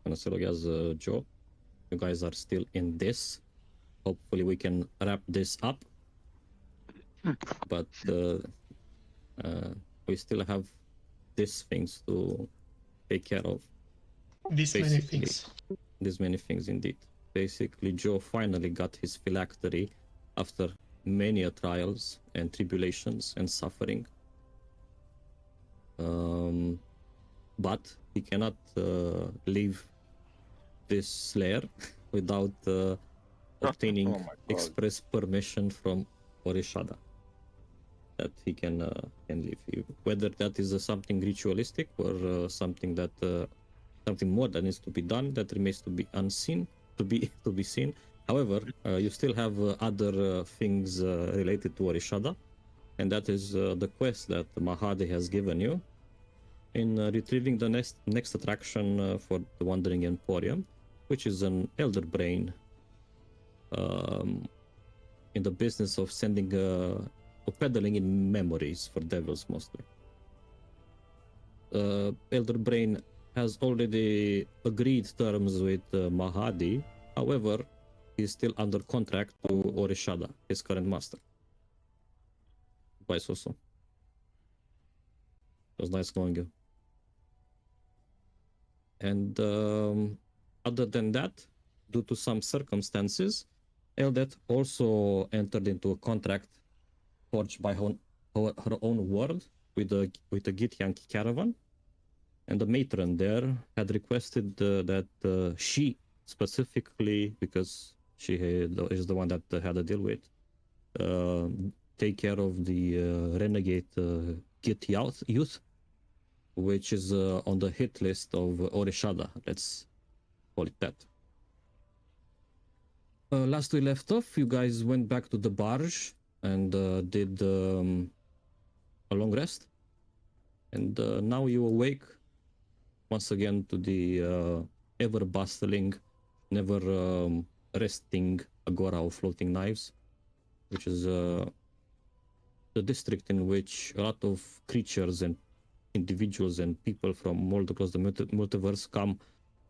până se loghează Joe. You guys are still in this. Hopefully we can wrap this up. But we still have these things to take care of. These many things. These many things indeed. Basically, Joe finally got his phylactery after many trials and tribulations and suffering. But he cannot leave this lair without obtaining express permission from Orishada that he can leave. Whether that is something ritualistic or something that something more that needs to be done, that remains to be unseen, to be seen. However, you still have other things related to Orishada, and that is the quest that Mahadi has given you in retrieving the next attraction for the Wandering Emporium, which is an elder brain in the business of sending or peddling in memories for devils mostly. Elder brain has already agreed terms with Mahadi. However, he's still under contract to Orishada, his current master. Why so? It was nice knowing you. And other than that, due to some circumstances, Eldet also entered into a contract forged by her own word with the Githyanki caravan. And the matron there had requested that she specifically, because she is the one that had a deal with, take care of the renegade Gith youth, which is on the hit list of Orishada, let's call it that. Last we left off, you guys went back to the barge and did a long rest. And now you awake once again to the ever-bustling, never-resting Agora of Floating Knives, which is the district in which a lot of creatures and individuals and people from all across the multiverse come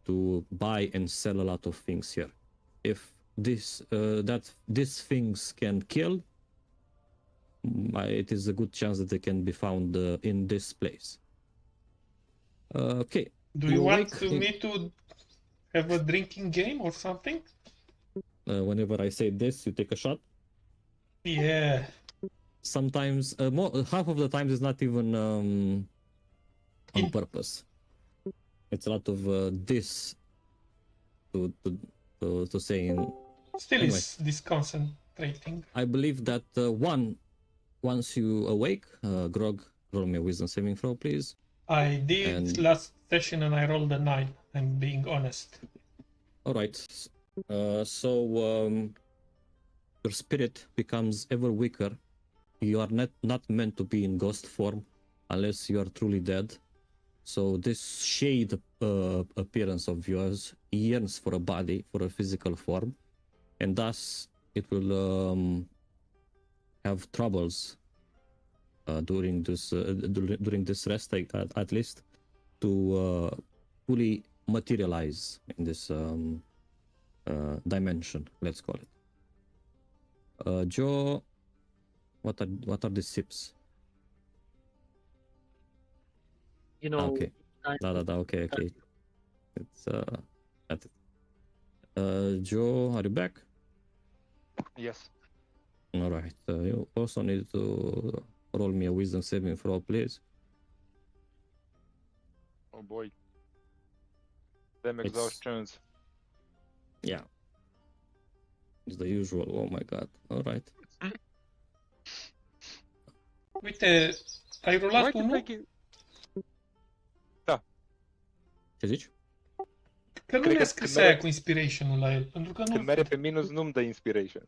to buy and sell a lot of things here. If these things can kill, it is a good chance that they can be found in this place. Okay. Do you want me to have a drinking game or something? Whenever I say this, you take a shot? Yeah. Sometimes, half of the times it's not even on purpose. It's a lot of this to say in... Still anyway. Is disconcentrating. I believe that once you awake, Grog, roll me a wisdom saving throw, please. I did last session and I rolled a 9. I'm being honest. All right. So your spirit becomes ever weaker. You are not meant to be in ghost form unless you are truly dead. So this shade appearance of yours yearns for a body, for a physical form, and thus it will have troubles during this rest, at least, to fully materialize in this dimension. Let's call it. Joe, what are the sips? You know. Okay. Okay. It's that's it. Joe, are you back? Yes. All right. You also need to roll me a wisdom saving throw, please. Oh boy. Them exhaustions. Yeah. It's the usual. Oh my god. All right. Uite, ai rulat unul? Da. Ce zici? Că nu mi-a scris aia cu inspiration-ul la el, pentru că nu... Când mere pe minus nu-mi dă inspiration.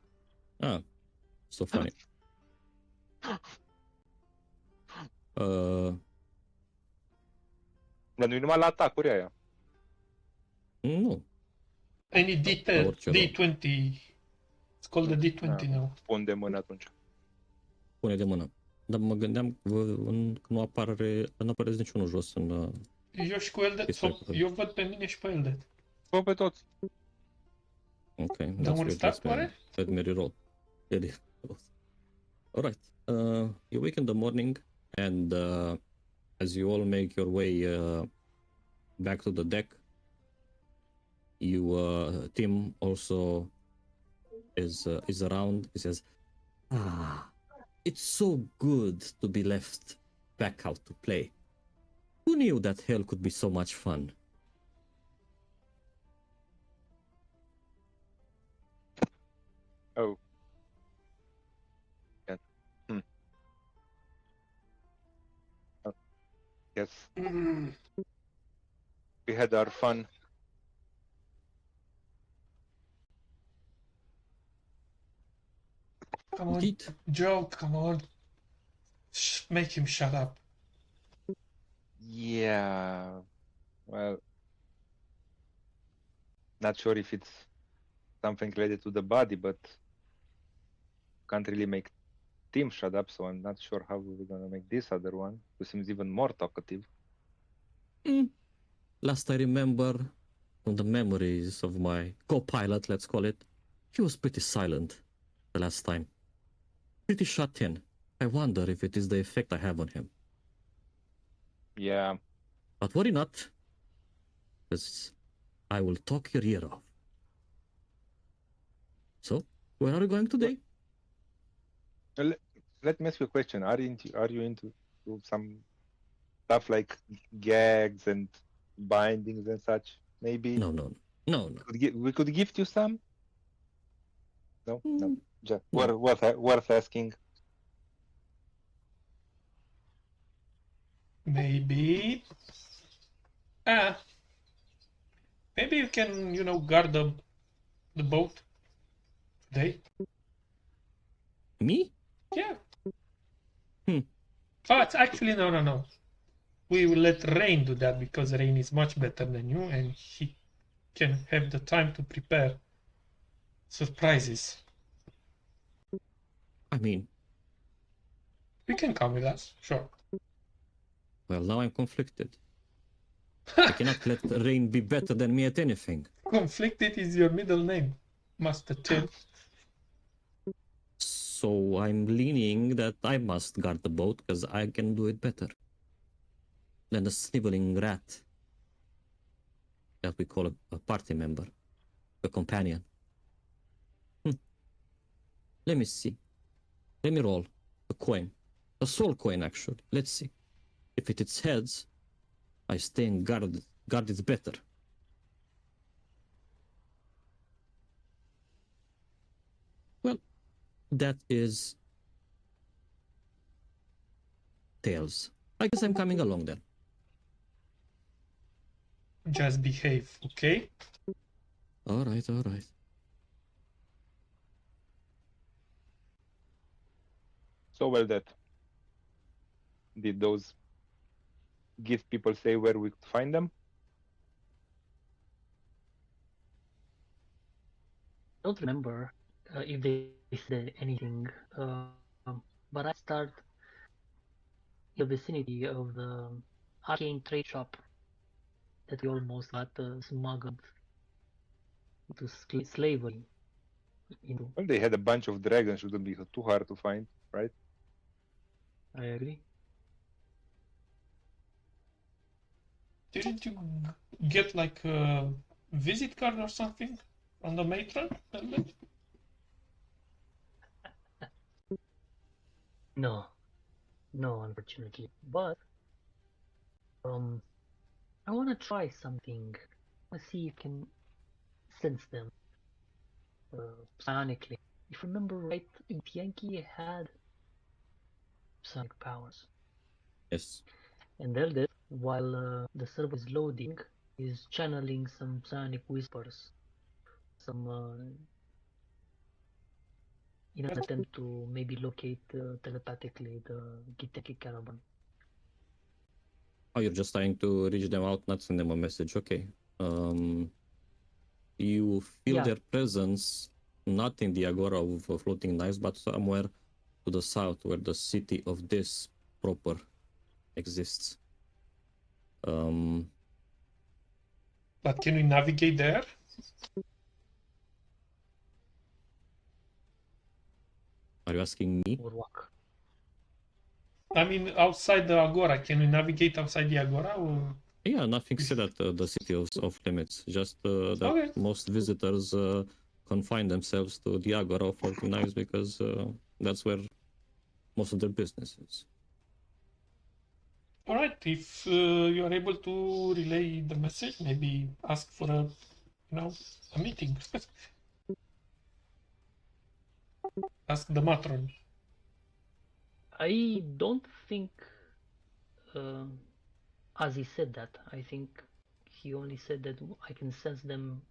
Ah, so funny. Dar nu-i numai la atacuri aia. Nu. I need D20. It's called the D20 now. Pun de mână atunci. Pune de mână. Dar mă gândeam că nu apare niciunul jos în... Eu și cu Eldet, eu văd pe mine și pe Eldet. Fă pe toți. Okay, Don't that's want to good. start, Oare? Let me reroll. All right. You wake in the morning, and as you all make your way back to the deck, Tim also is around. He says, "Ah, it's so good to be left back out to play. Who knew that hell could be so much fun?" Oh. Yeah. Hmm. Oh. Yes. We had our fun. Come on, Indeed. Joe, come on. Make him shut up. Yeah. Well, not sure if it's something related to the body, but can't really make Tim shut up, so I'm not sure how we're gonna make this other one, who seems even more talkative. Last I remember, from the memories of my co-pilot, let's call it, he was pretty silent the last time. Pretty shut in. I wonder if it is the effect I have on him. Yeah. But worry not, because I will talk your ear off. So, where are you going today? Let me ask you a question. Are you into some stuff like gags and bindings and such? Maybe No. we could gift you some. No, no. Just No. worth asking. Maybe. Maybe you can, guard the boat today. Me? Yeah. Hmm. Oh, it's actually no. We will let Rain do that because Rain is much better than you and he can have the time to prepare surprises. I mean, You can come with us, sure. well, now I'm conflicted. I cannot let Rain be better than me at anything. Conflicted is your middle name, Master Tim. So I'm leaning that I must guard the boat because I can do it better than a sniveling rat that we call a party member, a companion. Let me see. Let me roll a coin. A soul coin, actually. Let's see. If it is heads, I stay in guard. Guard is better. Well, that is tails. I guess I'm coming along then. Just behave, okay? All right. So well that did those gift people say where we could find them? I don't remember if they said anything, but I start in the vicinity of the arcane trade shop that we almost got smuggled to slavery into. Well, they had a bunch of dragons. Shouldn't be too hard to find, right? I agree. Didn't you get like a visit card or something from the matron? No, unfortunately. But I want to try something. I want to see if I can sense them psionically. If I remember right, Yankee had psionic powers. Yes. And Eldest, while the server is loading, is channeling some psionic whispers, some in an attempt to maybe locate telepathically the Giteki caravan. Oh, you're just trying to reach them out, not send them a message. Okay. You feel their presence, not in the Agora of Floating Knives, but somewhere to the south where the city of this proper exists. But can we navigate there? Are you asking me? Or walk. I mean, outside the Agora, can we navigate outside the Agora? Or... Yeah, nothing said at the city of limits. Just that Okay. most visitors confine themselves to the Agora of 14 Knives because that's where most of their business is. All right. If you are able to relay the message, maybe ask for a meeting. Ask the matron. I don't think Ozzy said that. I think he only said that I can sense them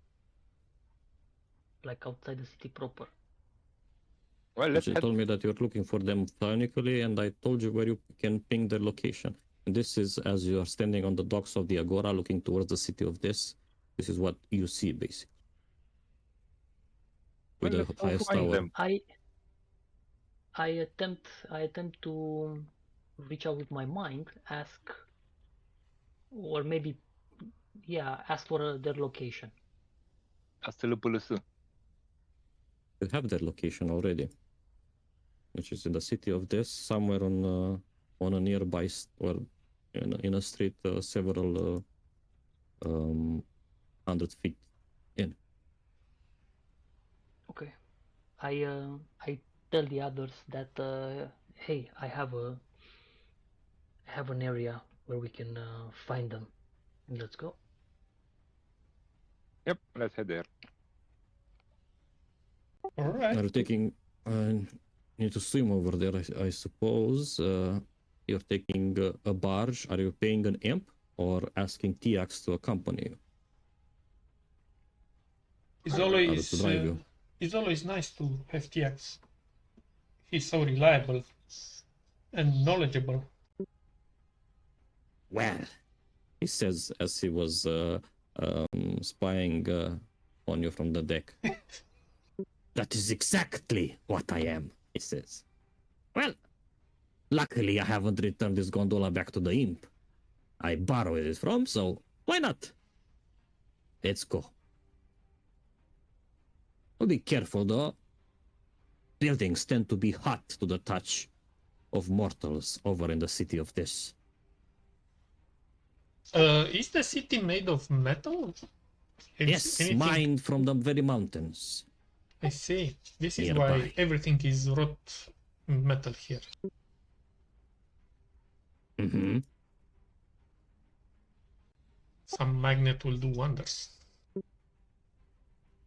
like outside the city proper. Well, let's You head. told me that you're looking for them phonically, and I told you where you can ping their location. And this is as you are standing on the docks of the Agora looking towards the city of this. This is what you see, basically. With Well, the let's go highest find tower. them. I attempt to reach out with my mind, ask, or maybe, yeah, ask for their location. Hasta lupulusu. You have their location already, which is in the city of this, somewhere on a nearby or in a street several 100 feet in. Okay. I tell the others that hey, I have an area where we can find them. Let's go. Yep, let's head there. All right. Are you taking? Need to swim over there, I suppose. You're taking a barge. Are you paying an imp or asking TX to accompany you? It's always nice to have TX. He's so reliable and knowledgeable. Well, he says as he was spying on you from the deck. That is exactly what I am, he says. Well, luckily I haven't returned this gondola back to the imp. I borrowed it from, so why not? Let's go. Well, be careful though. Buildings tend to be hot to the touch of mortals over in the city of this. Is the city made of metal? Yes, mined from the very mountains. I see. This is Nearby. why everything is wrought metal here. Mm-hmm. Some magnet will do wonders.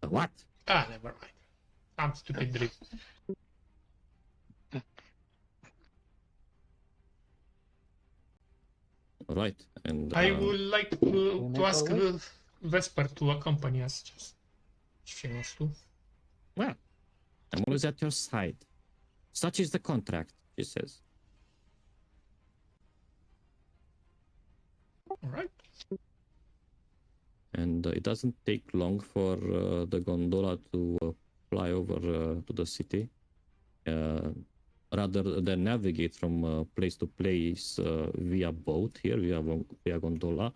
What? Ah, never mind. I'm stupid dream. All right, and I would like to make ask our way? Vesper to accompany us, just if she wants to. well, I'm always at your side. Such is the contract, she says. All right. And it doesn't take long for the gondola to fly over to the city. Rather than navigate from place to place via boat here, via gondola,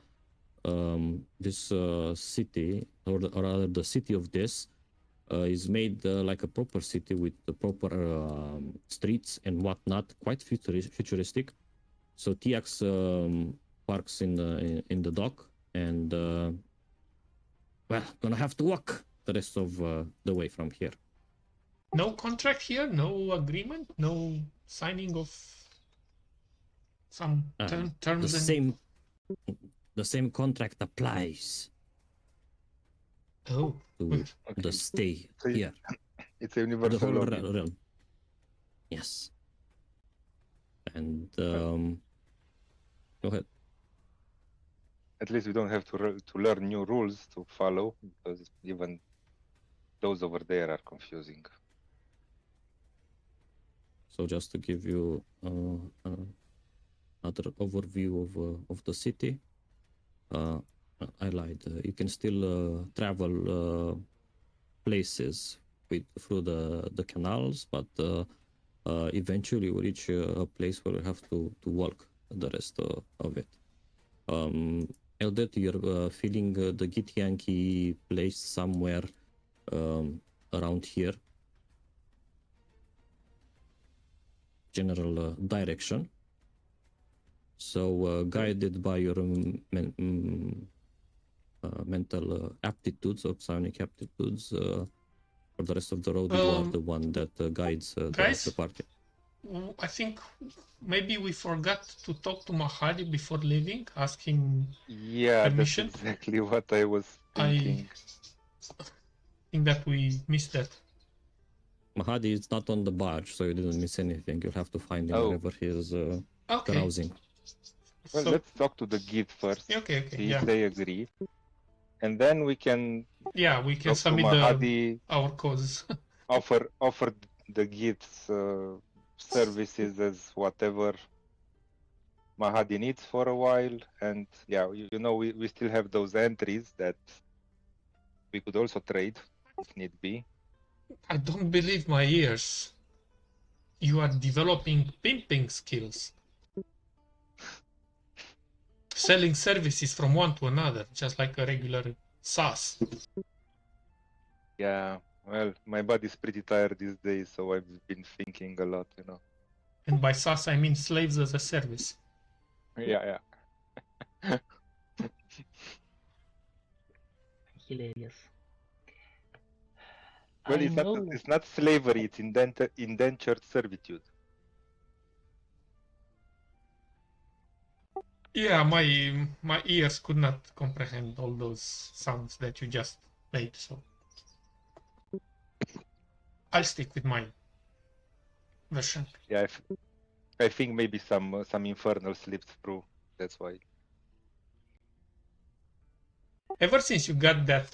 this city, or rather the city of this, is made like a proper city with the proper streets and whatnot, quite futuristic. So TX parks in the dock, and well, gonna have to walk the rest of the way from here. No contract here, no agreement, no signing of some terms. The same contract applies Oh, to good. the stay So here. It's a The universal whole login. realm. Yes. And go ahead. At least we don't have to learn new rules to follow, because even those over there are confusing. So just to give you another overview of the city, I lied. You can still travel places through the canals, but eventually you reach a place where you have to walk the rest of it. Eldet, you're feeling the Git Yankee placed somewhere around here. General direction. So guided by your mental aptitudes or psionic aptitudes, for the rest of the road, you are the one that guides the party. I think maybe we forgot to talk to Mahadi before leaving, asking permission. That's exactly what I was thinking. I think that we missed that. Mahadi is not on the barge, so you didn't miss anything. You'll have to find him wherever he is carousing. Well, So, let's talk to the guide first. Okay. See if they agree. And then we can we can submit our cause. offer the guide's services as whatever Mahadi needs for a while. And yeah, you know, we still have those entries that we could also trade if need be. I don't believe my ears. You are developing pimping skills. Selling services from one to another, just like a regular SaaS. Yeah, well, my body's pretty tired these days, so I've been thinking a lot, you know. And by SaaS, I mean slaves as a service. Yeah. Hilarious. Well, it's not slavery, it's indentured servitude. Yeah, my ears could not comprehend all those sounds that you just made, so I'll stick with my version. Yeah, I think maybe some infernal slipped through. That's why. Ever since you got that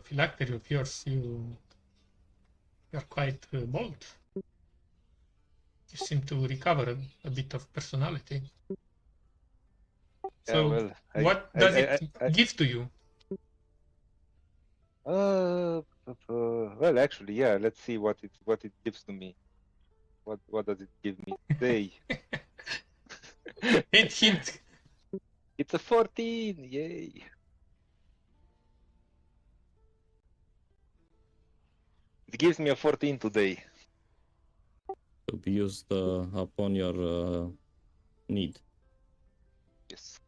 phylactery of yours, you're quite bold. You seem to recover a bit of personality. So, well, what does it give to you? Well, actually, yeah. Let's see what it gives to me. What does it give me today? Hint. It's a 14. Yay! It gives me a 14 today. To be used upon your need. Yes.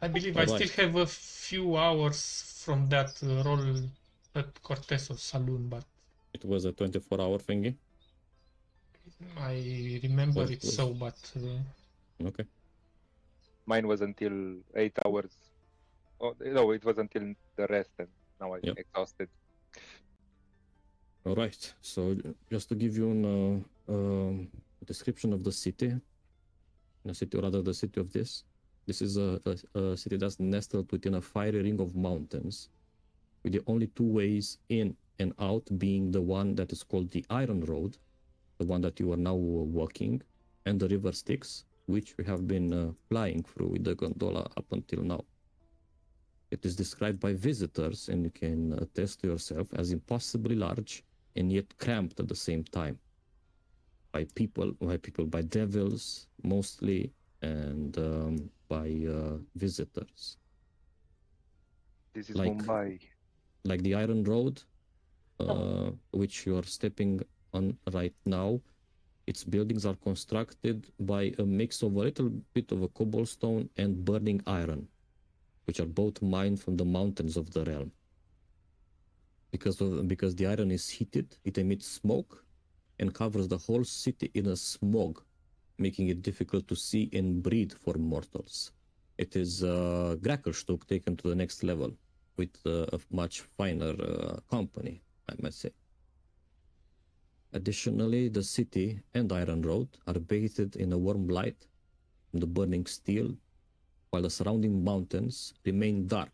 I believe I still have a few hours from that roll at Corteso's saloon, but it was a 24-hour thingy. I remember it so, but okay. Mine was until 8 hours. Oh no, it was until the rest, and now I'm exhausted. All right. So just to give you a description of the city, the city of this. This is a city that's nestled within a fiery ring of mountains, with the only two ways in and out being the one that is called the Iron Road, the one that you are now walking, and the river Styx, which we have been flying through with the gondola up until now. It is described by visitors, and you can attest to yourself, as impossibly large and yet cramped at the same time. By devils mostly, and by visitors. This is Mumbai. Like the Iron Road, which you are stepping on right now. Its buildings are constructed by a mix of a little bit of a cobblestone and burning iron, which are both mined from the mountains of the realm. Because the iron is heated, it emits smoke and covers the whole city in a smog, making it difficult to see and breathe for mortals. It is Grackerstock taken to the next level with a much finer company, I must say. Additionally, the city and Iron Road are bathed in a warm light from the burning steel, while the surrounding mountains remain dark,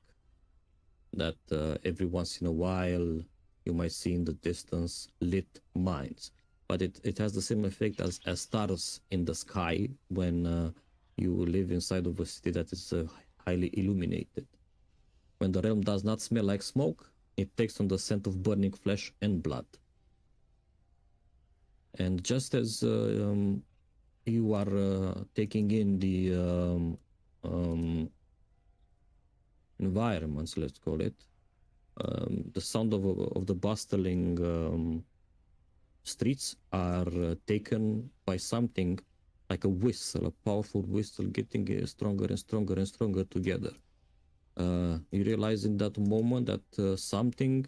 that every once in a while you might see in the distance lit mines. But it has the same effect as stars in the sky when you live inside of a city that is highly illuminated. When the realm does not smell like smoke, it takes on the scent of burning flesh and blood. And just as you are taking in the environments, let's call it, the sound of the bustling streets are taken by something like a whistle, a powerful whistle, getting stronger and stronger and stronger together. You realize in that moment that something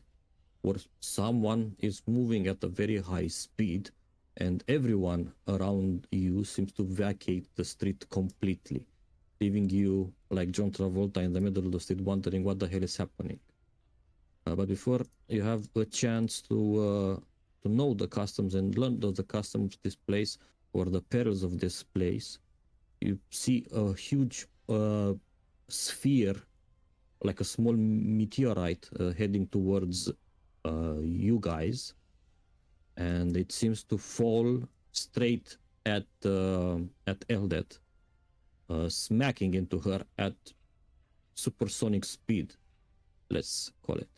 or someone is moving at a very high speed, and everyone around you seems to vacate the street completely, leaving you like John Travolta in the middle of the street wondering what the hell is happening. But before you have a chance to know the customs and learn the customs of this place or the perils of this place, you see a huge sphere, like a small meteorite heading towards you guys, and it seems to fall straight at Eldet, smacking into her at supersonic speed, let's call it.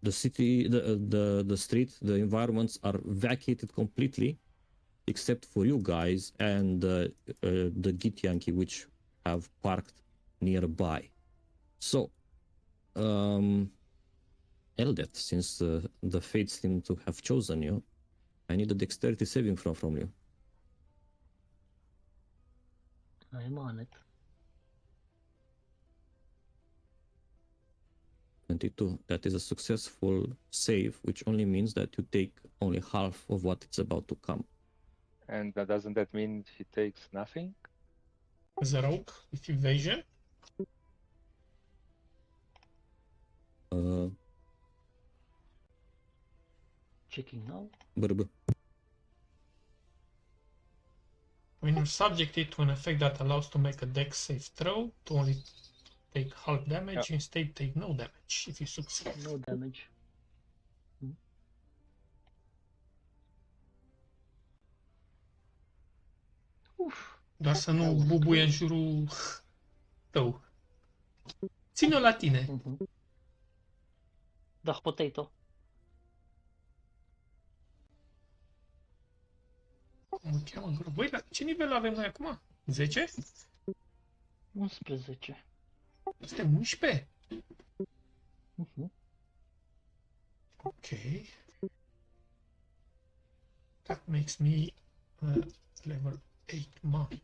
The city, the street, the environments are vacated completely, except for you guys and the Githyanki, which have parked nearby. So, Eldet, since the fates seem to have chosen you, I need a dexterity saving throw from you. I'm on it. 22. That is a successful save, which only means that you take only half of what is about to come. And doesn't that mean he takes nothing? As a rogue with evasion. Checking now. When you're subjected to an effect that allows to make a dex save throw, to only take half damage, instead take no damage if you succeed. No damage. Uf. Doar să nu bubuie în jurul tău. Ține-o la tine. Da, potato. Cum îl cheamă? Băi, la ce nivel avem noi acum? 10? 11. Suntem 11? Ok. That makes me level 8 monk.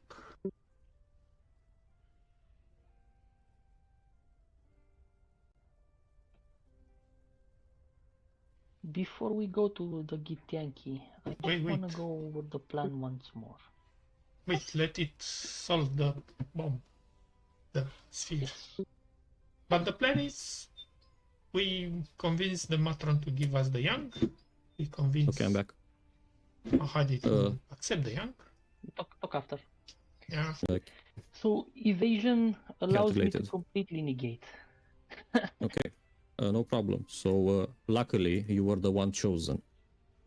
Before we go to the Githyanki, I just want to go over the plan once more. Wait, let it solve the bomb. The sphere. But the plan is, we convince the matron to give us the young. We convince Okay, I'm back. Mahadi to accept the young. Talk after. Yeah. So evasion allows me to Calculated. completely negate. Okay, no problem. So luckily you were the one chosen.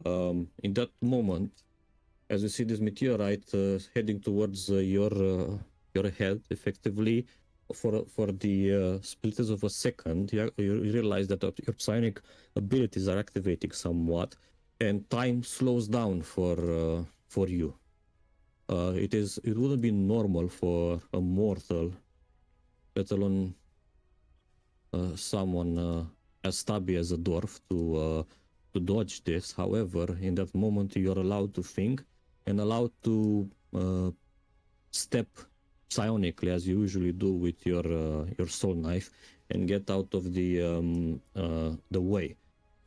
In that moment, as you see this meteorite heading towards your head, effectively, for the splitters of a second, you realize that your psionic abilities are activating somewhat, and time slows down for you. It wouldn't be normal for a mortal, let alone someone as stubby as a dwarf to dodge this. However, in that moment, you're allowed to think and allowed to step psionically, as you usually do with your soul knife, and get out of the way.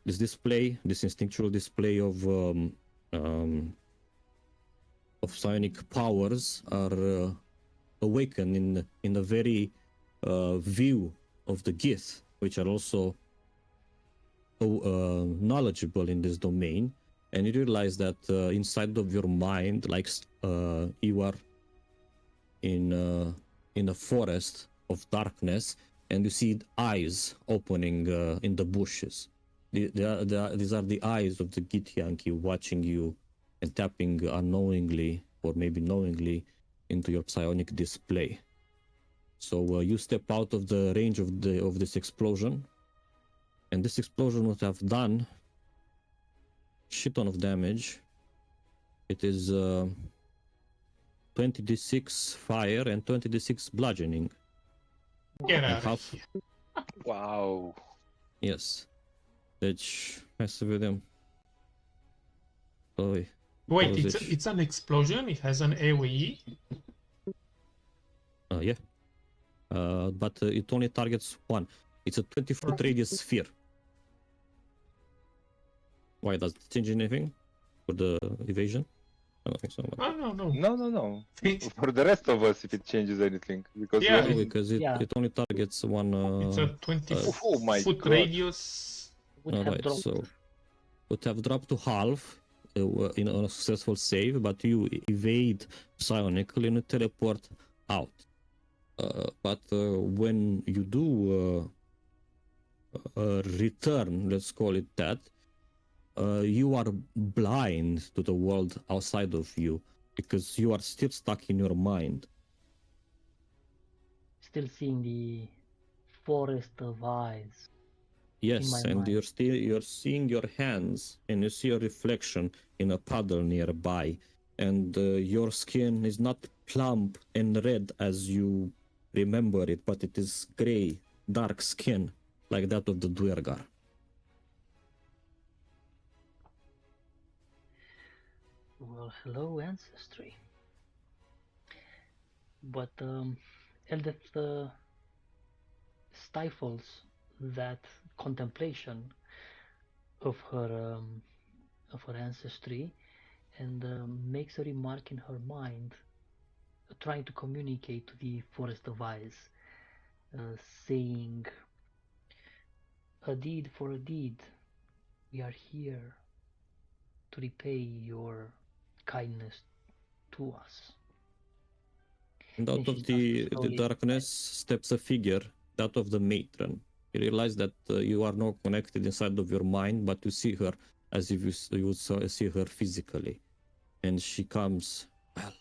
This instinctual display of psionic powers are awakened in the very view of the Gith, which are also knowledgeable in this domain, and you realize that inside of your mind, like you are in a forest of darkness, and you see eyes opening in the bushes. These are the eyes of the Githyanki watching you and tapping unknowingly or maybe knowingly into your psionic display. So you step out of the range of this explosion, and this explosion would have done shit ton of damage. It is 20d6 fire and 20d6 bludgeoning. Get and out of half. here. Wow. Yes. Deci, hai să vedem. Oi, Wait, 20. it's an explosion? It has an AoE? Yeah. But it only targets one. It's a 20-foot radius sphere. Why, does it change anything for the evasion? I don't think so. But... Oh, no. No. For the rest of us, if it changes anything, because Yeah, no, we're in... because it only targets one. It's a 20 Oh my foot God. radius. Would have Alright, dropped. so would have dropped to half in a successful save, but you evade psionically and teleport out. But when you do return, let's call it that, you are blind to the world outside of you because you are still stuck in your mind. Still seeing the forest of eyes. Yes, my and mind. you're seeing your hands, and you see a reflection in a puddle nearby, and your skin is not plump and red as you remember it, but it is gray, dark skin like that of the Duergar. Well, hello, ancestry. But Eldeth stifles that contemplation of her ancestry and makes a remark in her mind, trying to communicate to the Forest of Eyes, saying, "A deed for a deed. We are here to repay your kindness to us." And out And she of starts to the slowly darkness steps a figure, that of the matron. You realize that you are not connected inside of your mind, but you see her as if you would see her physically. And she comes, "Well,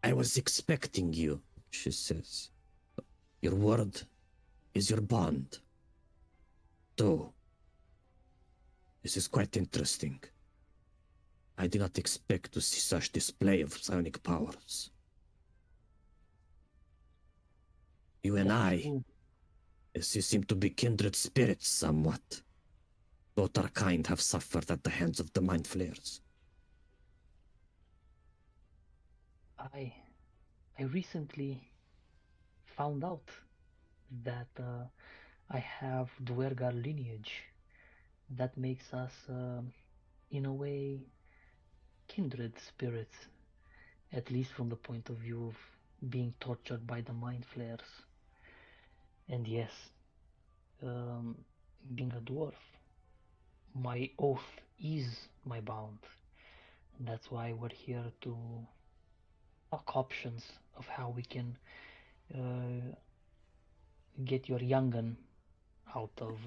I was expecting you," she says. "Your word is your bond. Though, this is quite interesting. I did not expect to see such display of psionic powers. You and I, as you seem to be kindred spirits somewhat. Both our kind have suffered at the hands of the mind flayers." I recently found out that I have Duergar lineage. That makes us, in a way, kindred spirits, at least from the point of view of being tortured by the mind flayers. And yes, being a dwarf, my oath is my bound. And that's why we're here to talk options of how we can get your young'un out of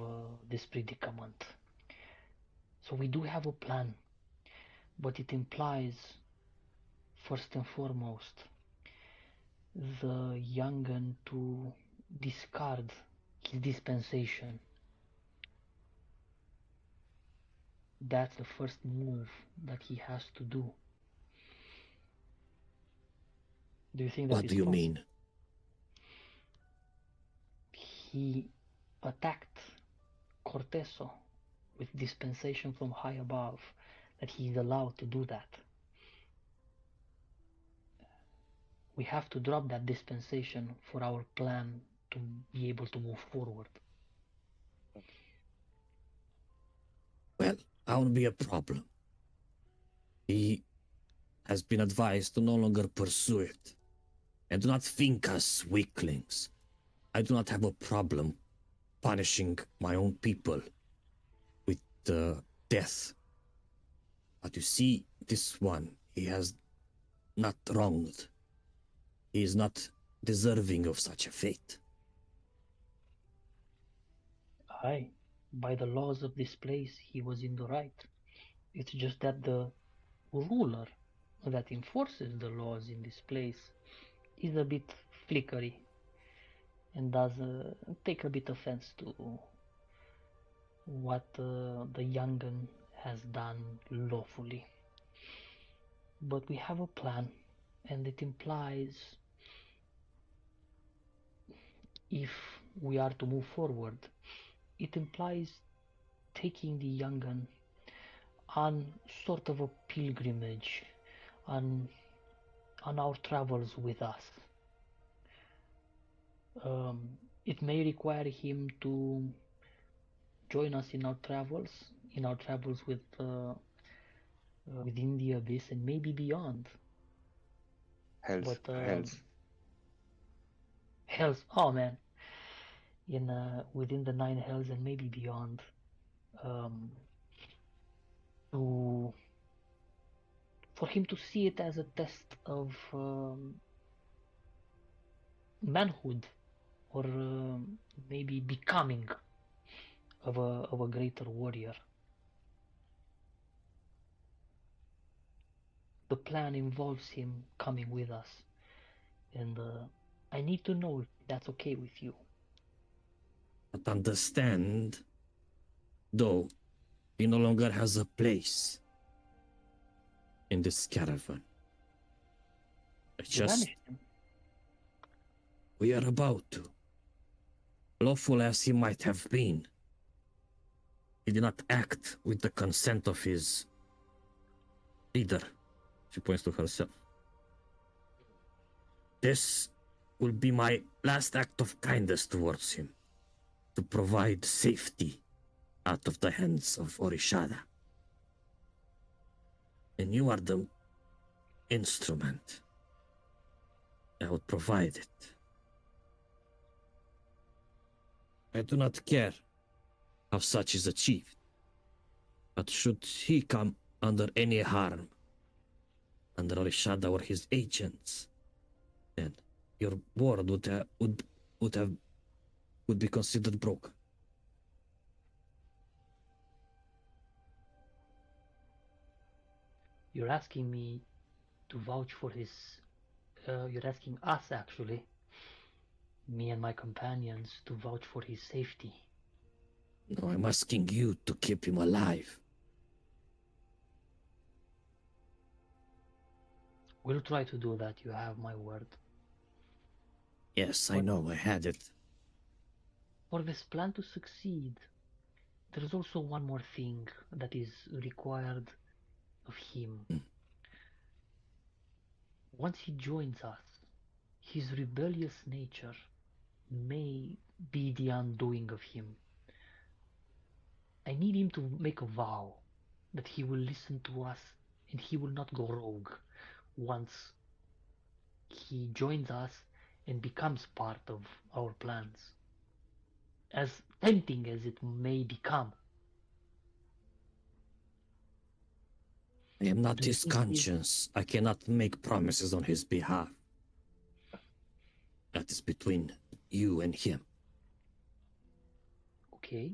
this predicament. So we do have a plan, but it implies, first and foremost, the young'un to discard his dispensation. That's the first move that he has to do. Do you think that What is do you possible? mean? He attacked Corteso with dispensation from high above, that he is allowed to do that. We have to drop that dispensation for our plan to be able to move forward. Well, that won't be a problem. He has been advised to no longer pursue it. And do not think us weaklings. I do not have a problem punishing my own people with death. But you see, this one, he has not wronged. He is not deserving of such a fate. Aye, by the laws of this place, he was in the right. It's just that the ruler that enforces the laws in this place is a bit flickery and does take a bit offense to what the young'un has done lawfully. But we have a plan, and it implies if we are to move forward, it implies taking the young gun on sort of a pilgrimage, on our travels with us. It may require him to join us in our travels within the abyss and maybe beyond. Hells. Hells, oh man, within the 9 hells and maybe beyond, for him to see it as a test of manhood, or maybe becoming of a greater warrior. The plan involves him coming with us, and I need to know if that's okay with you. But understand, though, he no longer has a place in this caravan. We are about to. Lawful as he might have been, he did not act with the consent of his leader. She points to herself. This will be my last act of kindness towards him, to provide safety out of the hands of Orishada. And you are the instrument that would provide it. I do not care how such is achieved, but should he come under any harm, under Orishada or his agents, then your word would be considered broken. You're asking me to vouch for his. You're asking us, actually, me and my companions, to vouch for his safety. No, I'm asking you to keep him alive. We'll try to do that, you have my word. Yes, I know, I had it. For this plan to succeed, there is also one more thing that is required of him. Once he joins us, his rebellious nature may be the undoing of him. I need him to make a vow that he will listen to us and he will not go rogue once he joins us and becomes part of our plans. As tempting as it may become. I am not his conscience. I cannot make promises on his behalf. That is between you and him. Okay,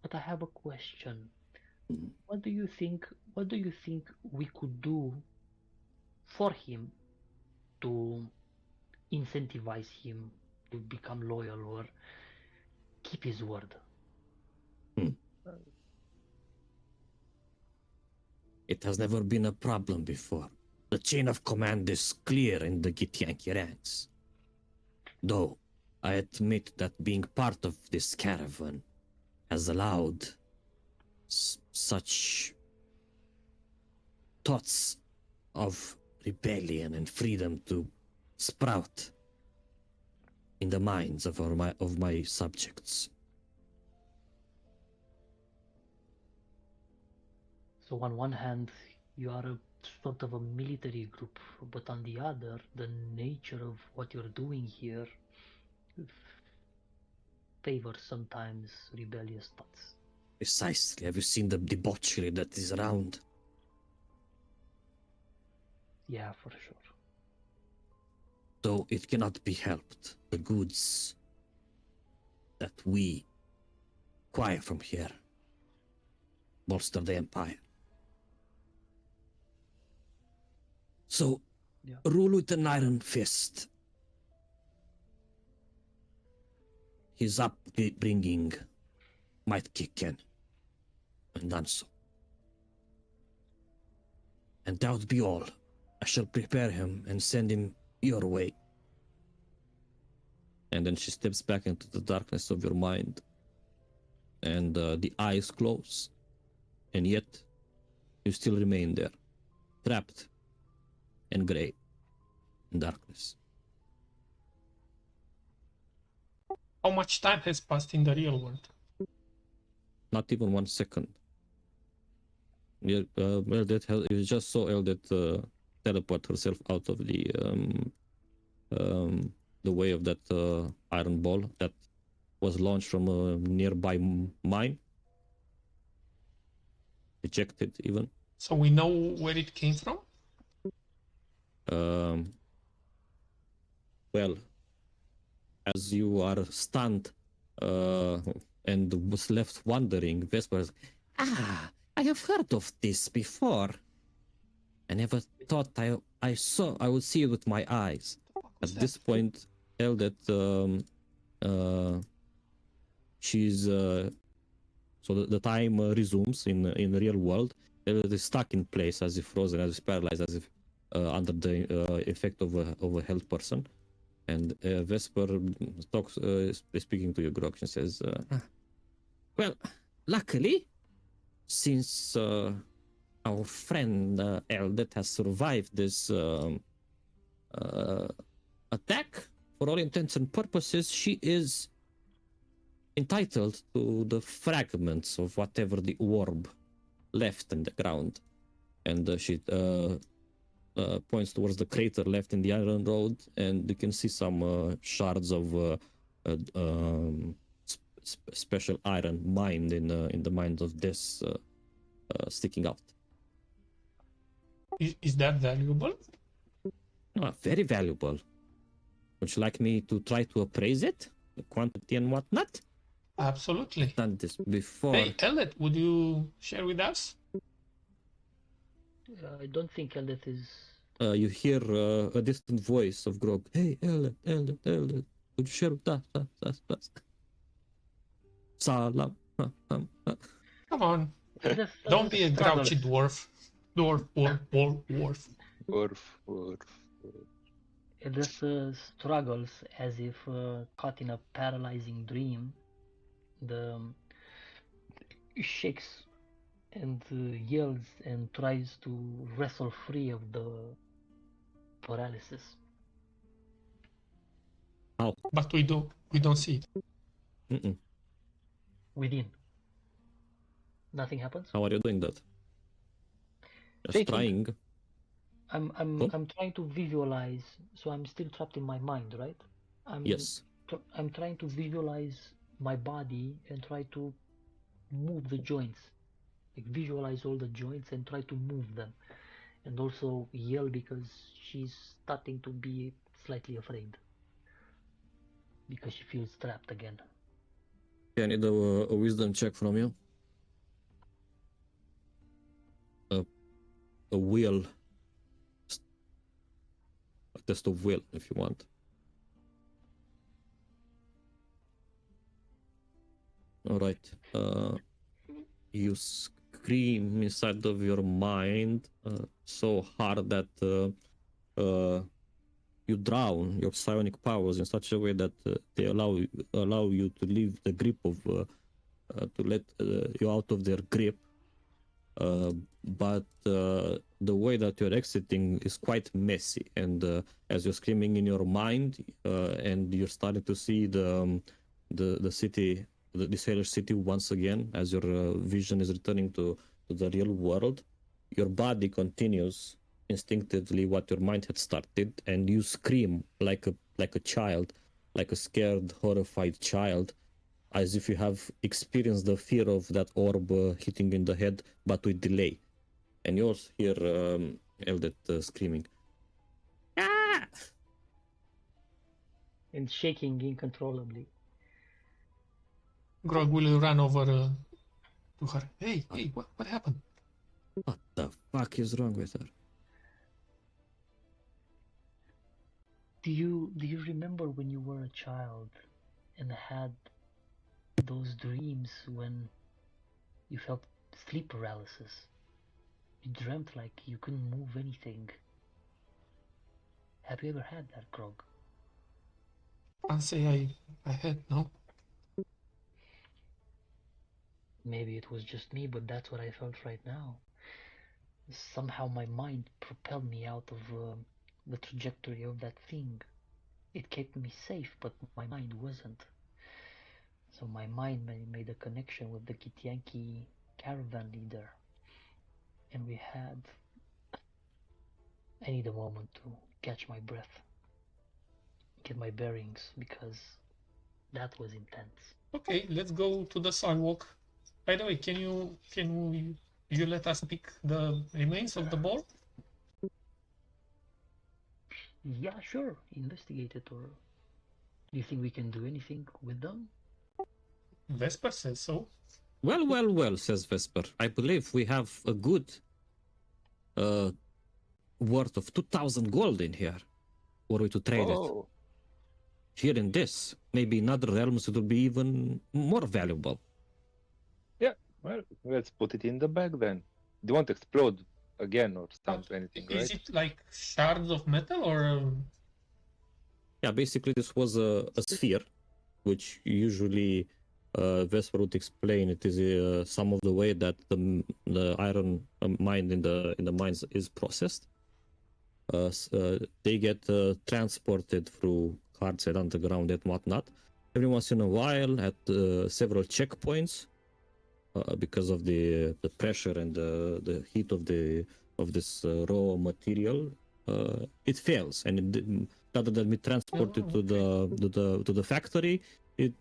but I have a question. What do you think we could do for him to incentivize him to become loyal or keep his word? It has never been a problem before. The chain of command is clear in the Githyanki ranks. Though, I admit that being part of this caravan has allowed such thoughts of rebellion and freedom to sprout in the minds of my subjects. So on one hand, you are a sort of a military group, but on the other, the nature of what you're doing here favors sometimes rebellious thoughts. Precisely. Have you seen the debauchery that is around? Yeah, for sure. Though it cannot be helped. The goods that we acquire from here bolster the empire. So, rule with an iron fist. His upbringing might kick in, and done so. And that would be all. I shall prepare him and send him your way. And then she steps back into the darkness of your mind, and the eyes close, and yet you still remain there, trapped and gray in darkness. How much time has passed in the real world? Not even 1 second. You just saw Eldet teleport herself out of the way of that iron ball that was launched from a nearby mine. Ejected even. So we know where it came from? Well, as you are stunned and was left wondering, Vesper, I have heard of this before. I never thought I would see it with my eyes. At this point, Eldet, she's so the time resumes in the real world. Eldet is stuck in place, as if frozen, as if paralyzed, as if under the effect of a health person. And Vesper talks, speaking to you, Grog, and says, well, luckily, since our friend Eldet has survived this attack, for all intents and purposes, she is entitled to the fragments of whatever the orb left in the ground. And she points towards the crater left in the iron road, and you can see some shards of special iron mined in the mines of this sticking out. Is that valuable? Very valuable. Would you like me to try to appraise it? The quantity and whatnot? Absolutely. I've done this before. Hey, Eldet, would you share with us? I don't think Eldet is... You hear a distant voice of Grog. Hey, Eldet, would you share with us? Salam. Come on. Don't be a grouchy dwarf. Dwarf. Eldet struggles as if caught in a paralyzing dream. He shakes and yells and tries to wrestle free of the paralysis. How? But we don't see it. Mm-mm. Within. Nothing happens? How are you doing that? Just Shaking. trying. I'm trying to visualize, so I'm still trapped in my mind, right? Yes. I'm trying to visualize my body and try to move the joints. Like visualize all the joints and try to move them. And also yell because she's starting to be slightly afraid. Because she feels trapped again. I need a wisdom check from you. A will. A test of will, if you want. All right. You scream inside of your mind so hard that you drown your psionic powers in such a way that they allow you to leave the grip of to let you out of their grip. But the way that you're exiting is quite messy, and as you're screaming in your mind, and you're starting to see the city, the sailor city once again, as your vision is returning to the real world, your body continues instinctively what your mind had started, and you scream like a child, like a scared, horrified child, as if you have experienced the fear of that orb hitting in the head, but with delay. And you also hear Eldet screaming. Ah! And shaking uncontrollably. Grog will run over to her. Hey, what happened? What the fuck is wrong with her? Do you remember when you were a child and had those dreams when you felt sleep paralysis? You dreamt like you couldn't move anything. Have you ever had that, Grog? Can't say I had, no. Maybe it was just me, but that's what I felt right now. Somehow my mind propelled me out of the trajectory of that thing. It kept me safe, but my mind wasn't. So my mind made a connection with the Githyanki caravan leader. And I need a moment to catch my breath, get my bearings, because that was intense. Okay, let's go to the sidewalk. By the way, can you let us pick the remains of the ball? Yeah, sure, investigate it, or do you think we can do anything with them? Vesper says so. Well, says Vesper. I believe we have a good worth of 2,000 gold in here. Were we to trade it? Here in this, maybe in other realms it will be even more valuable. Yeah, well, let's put it in the bag then. It won't explode again or anything, right? Is it like shards of metal or? Yeah, basically this was a sphere, which usually Vesper would explain. It is some of the way that the iron mine in the mines is processed. They get transported through carts and underground and whatnot. Every once in a while, at several checkpoints, because of the pressure and the heat of this raw material, it fails, and rather than be transported to the factory, it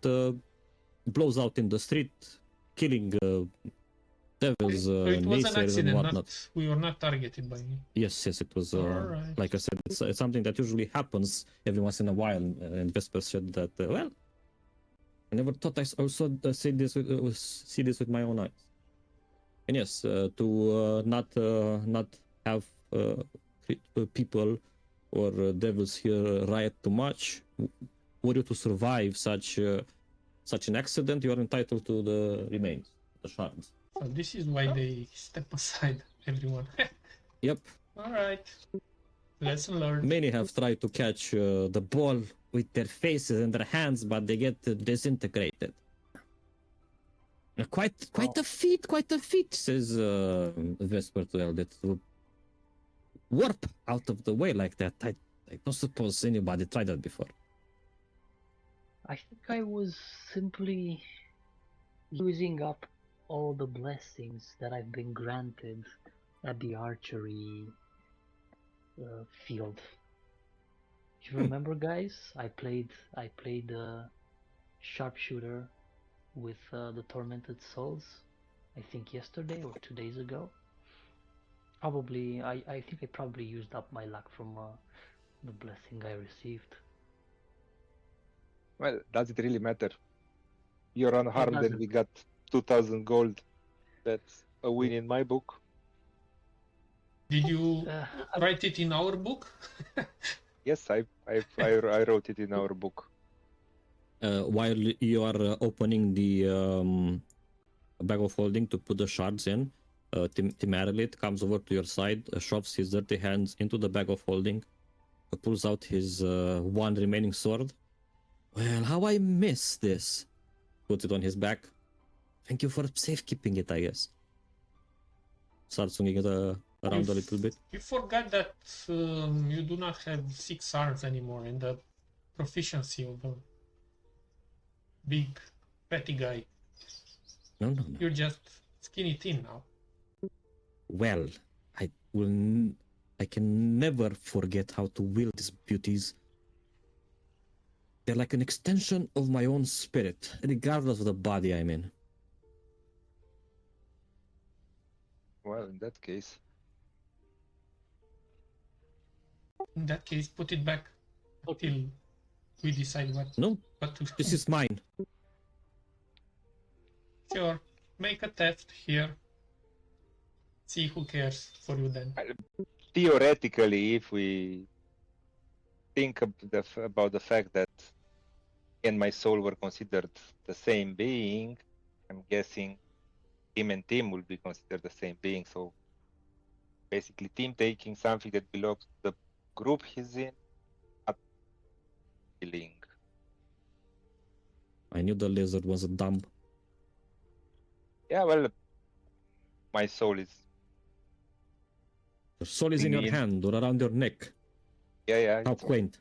blows out in the street, killing devils, So it was an naysayers, and accident. whatnot. We were not targeted by me. Yes, it was. Alright. Like I said, it's something that usually happens every once in a while. And Vesper said that, well, I never thought I also see this with my own eyes. And yes, to not have people or devils here riot too much. Were you to survive such an accident, you are entitled to the remains, the shards. So this is why they step aside, everyone. Yep. Alright. Lesson learned. Many have tried to catch the ball with their faces and their hands, but they get disintegrated. Quite a feat, says Vesper to Eldit. To warp out of the way like that. I don't suppose anybody tried that before. I think I was simply using up all the blessings that I've been granted at the archery field. You remember, guys? I played sharpshooter with the tormented souls. I think yesterday or 2 days ago. Probably, I think I probably used up my luck from the blessing I received. Well, does it really matter? You're unharmed and we got 2,000 gold. That's a win in my book. Did you write it in our book? Yes, I wrote it in our book. While you are opening the bag of holding to put the shards in, Timarelit comes over to your side, shoves his dirty hands into the bag of holding, pulls out his one remaining sword. Well, how I miss this. Puts it on his back. Thank you for safekeeping it, I guess. Starts swinging it around a little bit. You forgot that you do not have 6 arms anymore and the proficiency of a big fatty guy. No. You're just skinny thin now. Well, I can never forget how to wield these beauties. They're like an extension of my own spirit, regardless of the body I'm in. Well, in that case. In that case, put it back until we decide what to. This is mine. Sure, make a theft here. See who cares for you then. Theoretically, if we think about the fact that he and my soul were considered the same being, I'm guessing him and Tim will be considered the same being. So basically, Tim taking something that belongs to the group he's in, not killing I knew the lizard was a dumb. Yeah, well, my soul is. Your soul is in your hand or around your neck. Yeah. How quaint.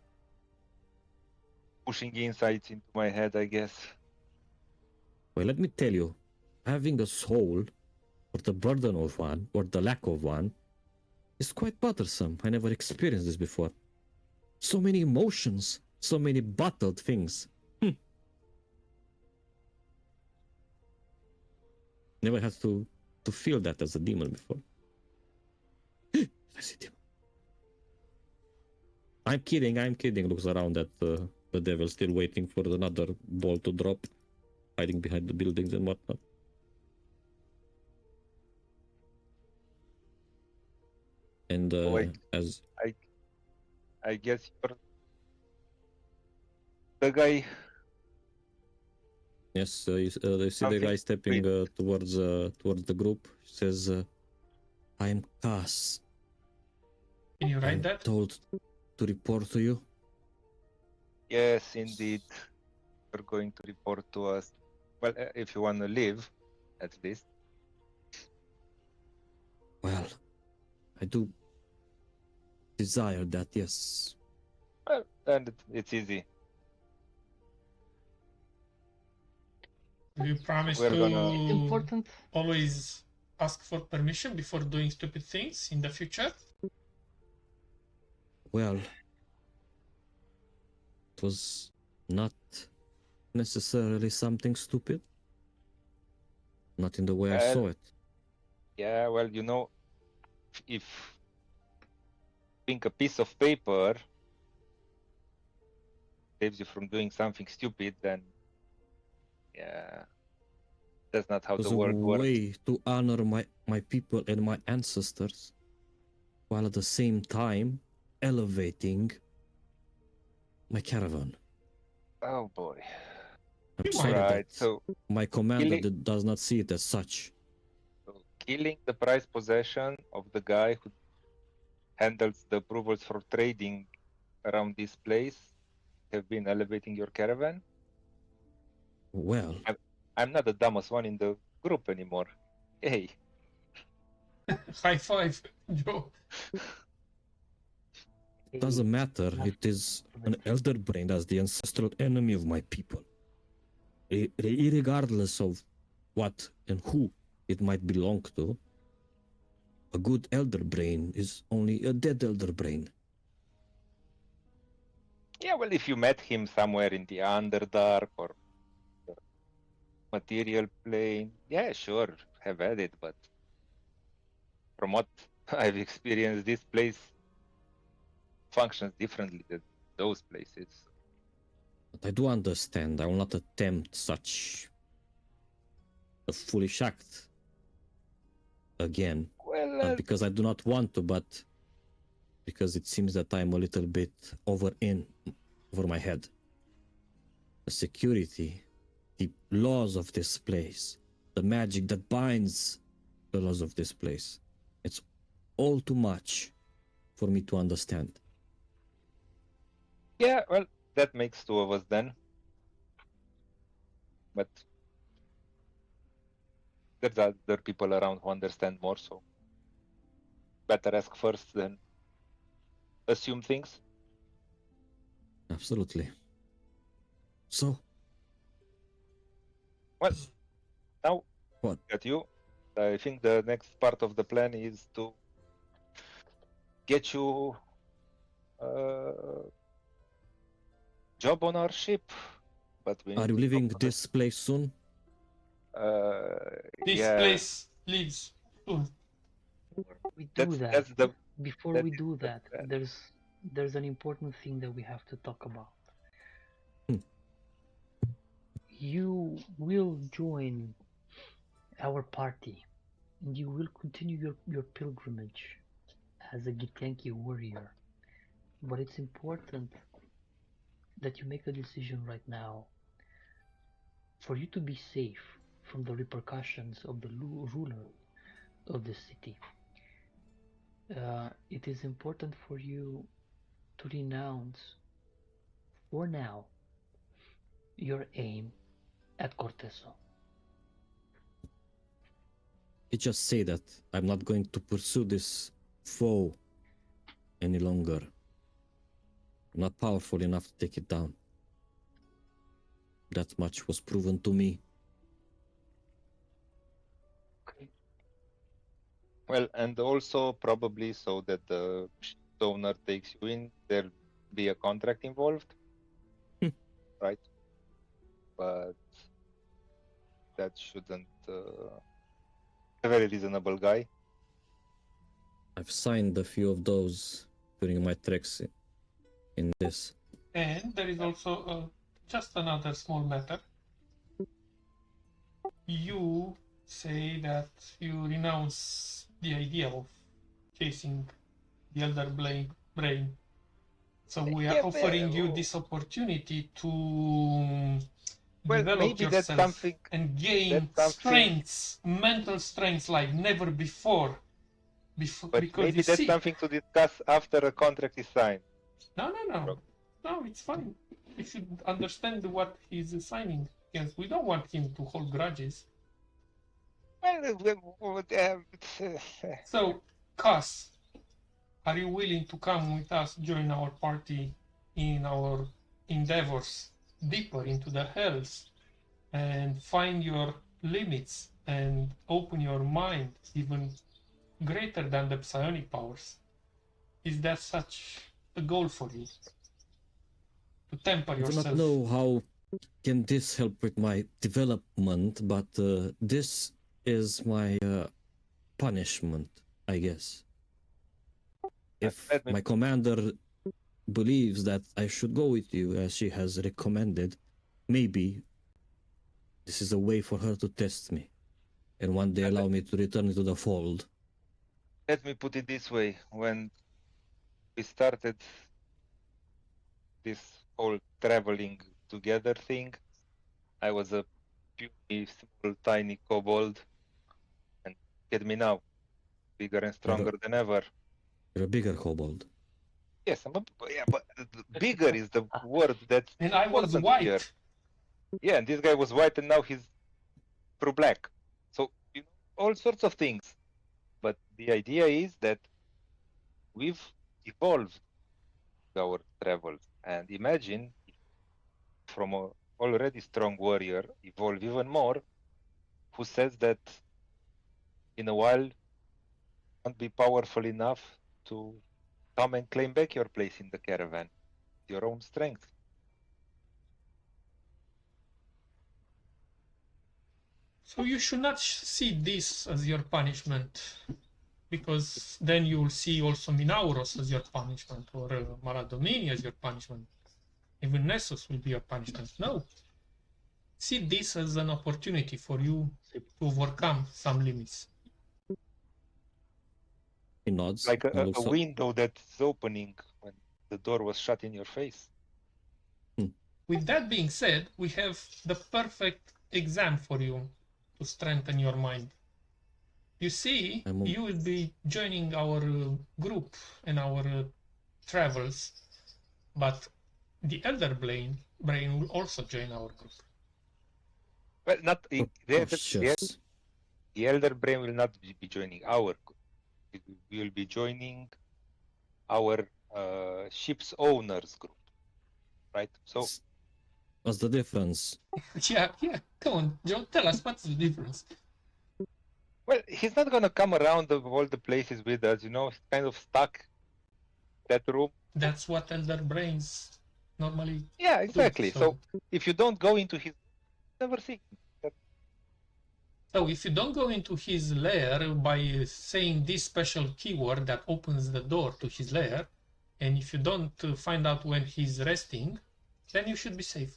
Pushing insights into my head, I guess. Well, let me tell you, having a soul, or the burden of one, or the lack of one, is quite bothersome. I never experienced this before. So many emotions, so many bottled things. Never had to feel that as a demon before. I see demon. I'm kidding. Looks around at the devil, still waiting for another ball to drop, hiding behind the buildings and whatnot. And as I guess you're the guy. Yes, you see the guy stepping towards the group. He says, "I am Cass. Can you write I'm that? told to report to you." Yes, indeed. You're going to report to us. Well, if you want to live, at least. Well, I do desire that, yes. Well, then it's easy. Do you promise We're to gonna- It's important. always ask for permission before doing stupid things in the future? Well, it was not necessarily something stupid. Not in the way I Well, saw it. Yeah, well, if think a piece of paper saves you from doing something stupid, then yeah, that's not how It was the a world works. way to honor my people and my ancestors, while at the same time elevating my caravan. Oh boy. I'm sorry Right, that so my commander Killing- does not see it as such. killing the prized possession of the guy who handles the approvals for trading around this place have been elevating your caravan. Well, I'm not the dumbest one in the group anymore. Hey. High five, Joe. it doesn't matter. It is an elder brain that's the ancestral enemy of my people. Regardless of what and who it might belong to, a good elder brain is only a dead elder brain. Yeah, well, if you met him somewhere in the Underdark or the material plane, yeah, sure, have at it. But from what I've experienced, this place functions differently than those places. But I do understand. I will not attempt such a foolish act again. Well, Not because I do not want to, but because it seems that I'm a little bit over my head. The security, the laws of this place, the magic that binds the laws of this place. It's all too much for me to understand. yeah, well, that makes two of us then. But there's other people around who understand more, so better ask first than assume things. Absolutely. So, Well, now what? at you, I think the next part of the plan is to get you a job on our ship. But we Are need you to leaving talk this place soon? This yeah, place leaves soon. We do that's that. the Before that we is do the that, plan. there's an important thing that we have to talk about. You will join our party, and you will continue your pilgrimage as a Gitenki warrior. But it's important that you make a decision right now for you to be safe from the repercussions of the ruler of the city. It is important for you to renounce, for now, your aim at Corteso. He just say that I'm not going to pursue this foe any longer. I'm not powerful enough to take it down. That much was proven to me. Okay. Well, and also probably so that the owner takes you in, there'll be a contract involved, right? But that shouldn't. A very reasonable guy. I've signed a few of those during my treks in this. And there is also just another small matter. You say that you renounce the idea of chasing the elder brain. So we are offering you this opportunity to develop maybe that's yourself something, and gain strengths, mental strengths like never before. But because maybe you that's see, something to discuss after a contract is signed. No, it's fine. You should understand what he's signing. Yes, we don't want him to hold grudges. So, Cass, are you willing to come with us, join our party in our endeavors deeper into the hells and find your limits and open your mind even greater than the psionic powers? Is that such a goal for you? To temper I do yourself? not know how can this help with my development, but this is my punishment, I guess. If my commander believes that I should go with you as she has recommended, maybe this is a way for her to test me and one day allow me to return into the fold. Let me put it this way. When we started this whole traveling together thing, I was a puny, small, tiny kobold, and get me now, bigger and stronger than ever. You're a bigger kobold. Yes, but bigger is the word that's and I was important white. here. Yeah, and this guy was white, and now he's true black. So all sorts of things. But the idea is that we've evolved our travels, and imagine from a already strong warrior evolve even more, who says that in a while won't be powerful enough to come and claim back your place in the caravan, your own strength. So you should not see this as your punishment, because then you will see also Minauros as your punishment, or Maradomini as your punishment. Even Nessus will be your punishment. No. See this as an opportunity for you to overcome some limits. He nods. Like a window that's opening when the door was shut in your face. With that being said, we have the perfect exam for you to strengthen your mind. You see, you will be joining our group and our travels, but the elder brain will also join our group. Well, not the elder brain will not be joining our group. We will be joining our ship's owners group, right? So what's the difference? yeah, come on, Joe, tell us what's the difference. Well, he's not gonna come around all the places with us, he's kind of stuck in that room. That's what elder brains normally Yeah, exactly. do, so if you don't go into his, never see. So if you don't go into his lair by saying this special keyword that opens the door to his lair, and if you don't find out when he's resting, then you should be safe.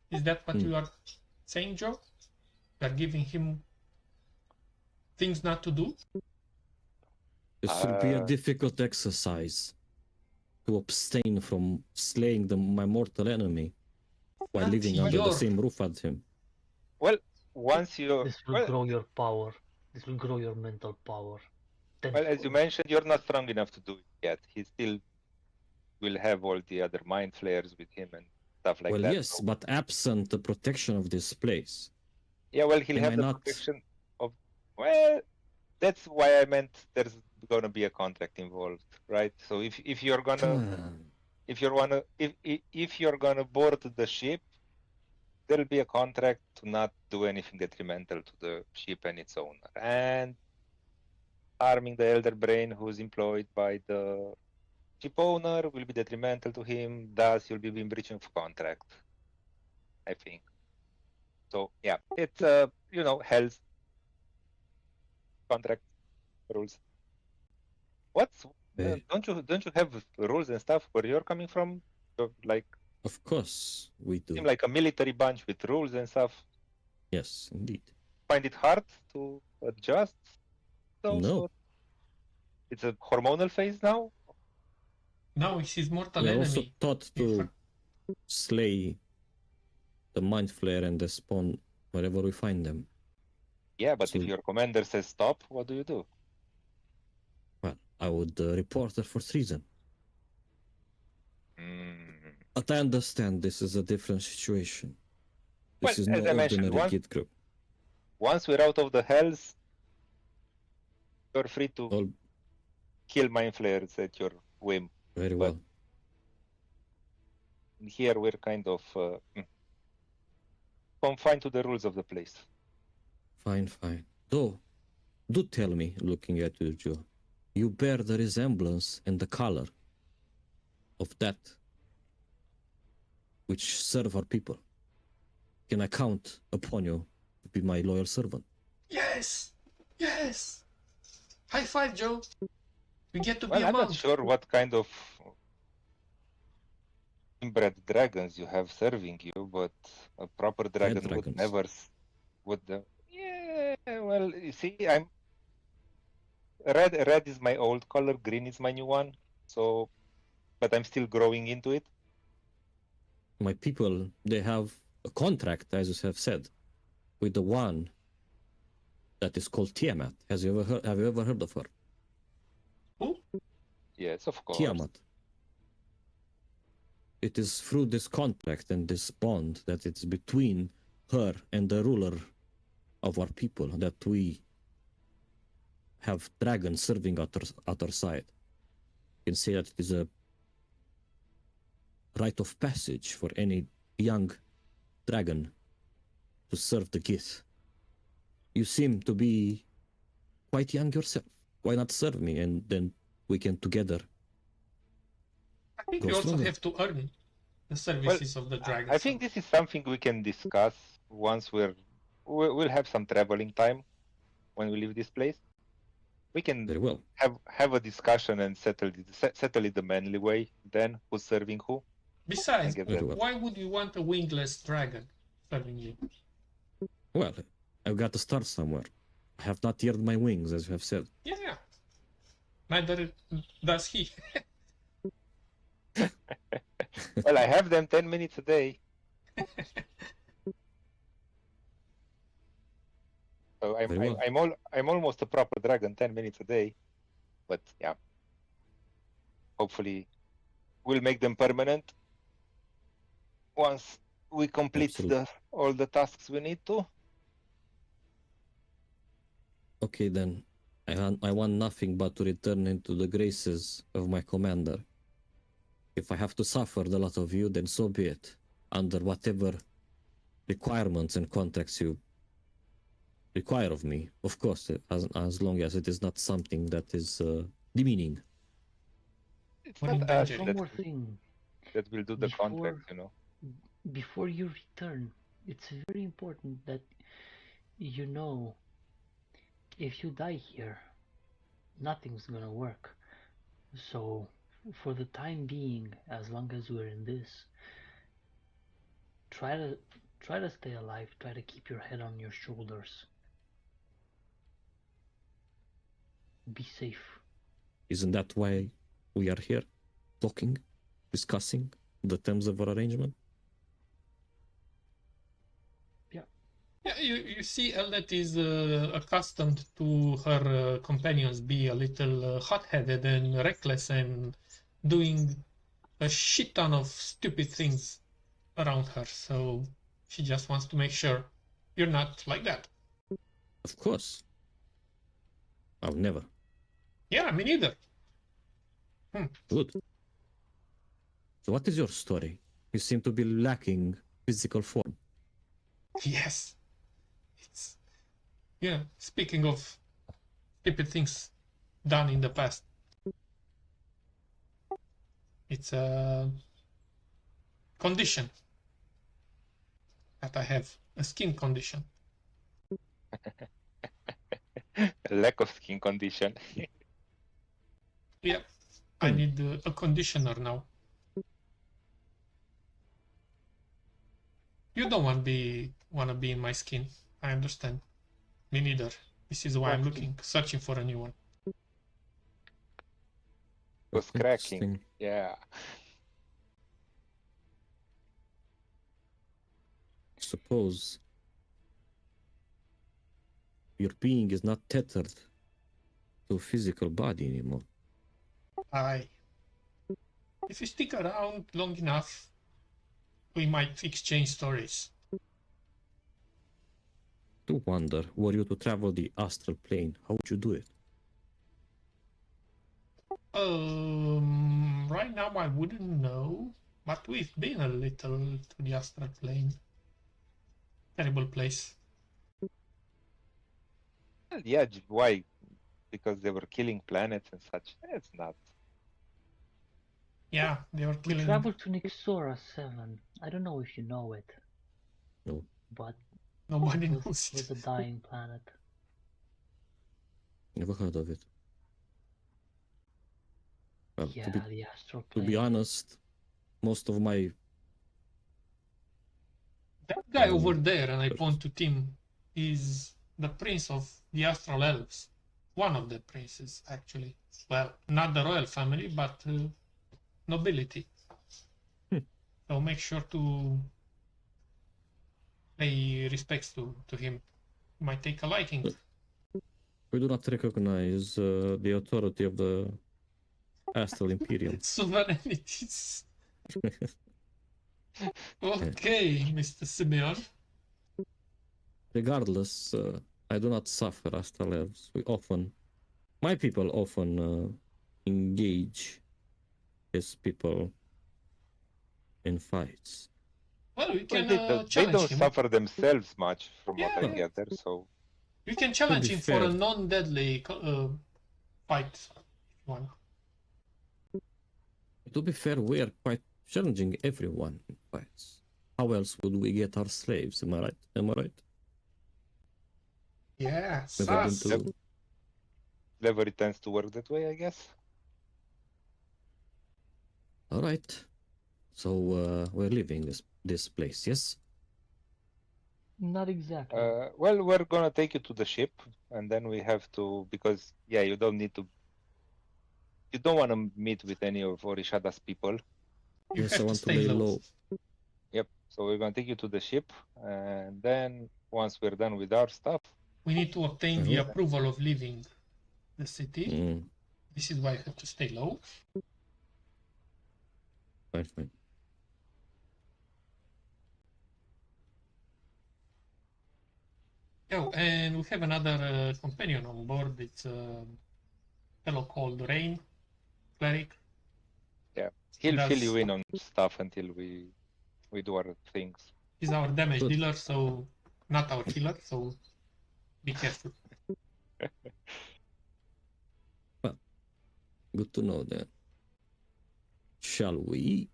Is that what you are saying, Joe? You are giving him things not to do? This will be a difficult exercise to abstain from slaying my mortal enemy while living under the same roof as him. Well, once this will grow your power. This will grow your mental power. Well, as you mentioned, you're not strong enough to do it yet. He still will have all the other mind flayers with him and stuff like well, that. yes, but absent the protection of this place. Yeah, well, he'll Am have I the not- protection of. Well, that's why I meant there's gonna be a contract involved, right? So if you're gonna if you're gonna board the ship, there'll be a contract to not do anything detrimental to the ship and its owner, and harming the elder brain who's employed by the ship owner will be detrimental to him. Thus, you'll be in breach of contract, I think. So yeah, it's hell's contract rules. What's Eh. don't you have rules and stuff where you're coming from? Like Of course, we do. seem like a military bunch with rules and stuff. Yes, indeed. Find it hard to adjust those? No. Or it's a hormonal phase now? No, it's his mortal We are also enemy. taught to slay the mind flare and the spawn wherever we find them. Yeah, but So- if your commander says stop, what do? Well, I would report her for treason. Mm. But I understand this is a different situation. This Well, is no as I mentioned, ordinary kid group. Once we're out of the hells, you're free to All kill mind flares at your whim. very But- well. Here we're kind of confined to the rules of the place. Fine, fine. Though, do tell me, looking at you, Joe, you bear the resemblance and the color of that which serve our people. Can I count upon you to be my loyal servant? Yes! Yes! High five, Joe! We get to be Well, a I'm not monk. sure what kind of inbred dragons you have serving you, but a proper dragon would dragons. never Yeah, well, you see, I'm red is my old color, green is my new one. So, but I'm still growing into it. My people, they have a contract, as you have said, with the one that is called Tiamat. Have you ever heard of her? Who? Yes, of course. Tiamat. It is through this contract and this bond that it's between her and the ruler of our people that we have dragons serving at our side. You can say that it is a rite of passage for any young dragon to serve the Gith. You seem to be quite young yourself. Why not serve me, and then we can together. I think Go you also stronger. have to earn the services of the dragon. I think this is something we can discuss once we'll have some traveling time when we leave this place. We can Very well. have a discussion and settle it the manly way. Then who's serving who? Besides, I get Very that. well. why would you want a wingless dragon serving you? Well, I've got to start somewhere. I have not earned my wings, as you have said. Yeah. Neither does he. Well, I have them 10 minutes a day. So Very well. I'm almost a proper dragon 10 minutes a day. But yeah. Hopefully we'll make them permanent once we complete Absolutely. all the tasks we need to. Okay, then. I want nothing but to return into the graces of my commander. If I have to suffer the lot of you, then so be it. Under whatever requirements and contracts you require of me. Of course, as long as it is not something that is demeaning. It's Or not in us danger. One that, more thing. that will do the Before- contract, you know. Before you return, it's very important that you know if you die here, nothing's gonna work. So, for the time being, as long as we're in this, try to stay alive. Try to keep your head on your shoulders. Be safe. Isn't that why we are here? Talking, discussing the terms of our arrangement? Yeah, you see, Eldet is accustomed to her companions be a little hot-headed and reckless and doing a shit ton of stupid things around her, so she just wants to make sure you're not like that. Of course. I'll never. Yeah, me neither. Good. So what is your story? You seem to be lacking physical form. Yes. It's yeah, speaking of stupid things done in the past. It's a condition that I have, a skin condition. Lack of skin condition. Yeah, I need a conditioner now. You don't want to be in my skin. I understand. Me neither. This is why I'm searching for a new one. Was cracking. Interesting. Yeah. Suppose your being is not tethered to a physical body anymore. If you stick around long enough, we might exchange stories. To wonder, were you to travel the astral plane, how would you do it? Right now I wouldn't know, but we've been a little to the astral plane. Terrible place. Yeah, why? Because they were killing planets and such. It's not. Yeah, they were We killing. traveled to Nixora 7. I don't know if you know it. No. But Nobody it knows was it. a dying planet. Never heard of it. Well, Yeah, the astral to plane. be honest, most of my That guy over there, and I point to Tim, is the prince of the astral elves. One of the princes, actually. Well, not the royal family, but nobility. So make sure to pay respects to him. You might take a liking. we do not recognize the authority of the astral imperium. Sovereignties. Okay, Mr. Simeon. Regardless, I do not suffer astral elves. My people often engage as people in fights. Well, we Well, can they challenge don't him. suffer themselves much, from what I Yeah. gather. So We can challenge be him for a fair. non-deadly fight. One. To be fair, we are quite challenging everyone in fights. How else would we get our slaves? Am I right? Am I right? Yeah, Never been sus. to. slavery tends to work that way, I guess. All right. So we're leaving this place, yes? Not exactly. Well, we're gonna take you to the ship, and then we have to, because yeah, you don't want to meet with any of Orishada's people. You Yes, have I to want to stay lay low. low. Yep. So we're gonna take you to the ship, and then once we're done with our stuff, We need to obtain the approval of leaving the city. Mm, This is why I have to stay low. fine. Oh, and we have another companion on board. It's a fellow called Rain, cleric. yeah, he'll fill you in on stuff until we do our things. He's our damage Good. dealer, so not our healer. So be careful. Well, good to know that. Shall we?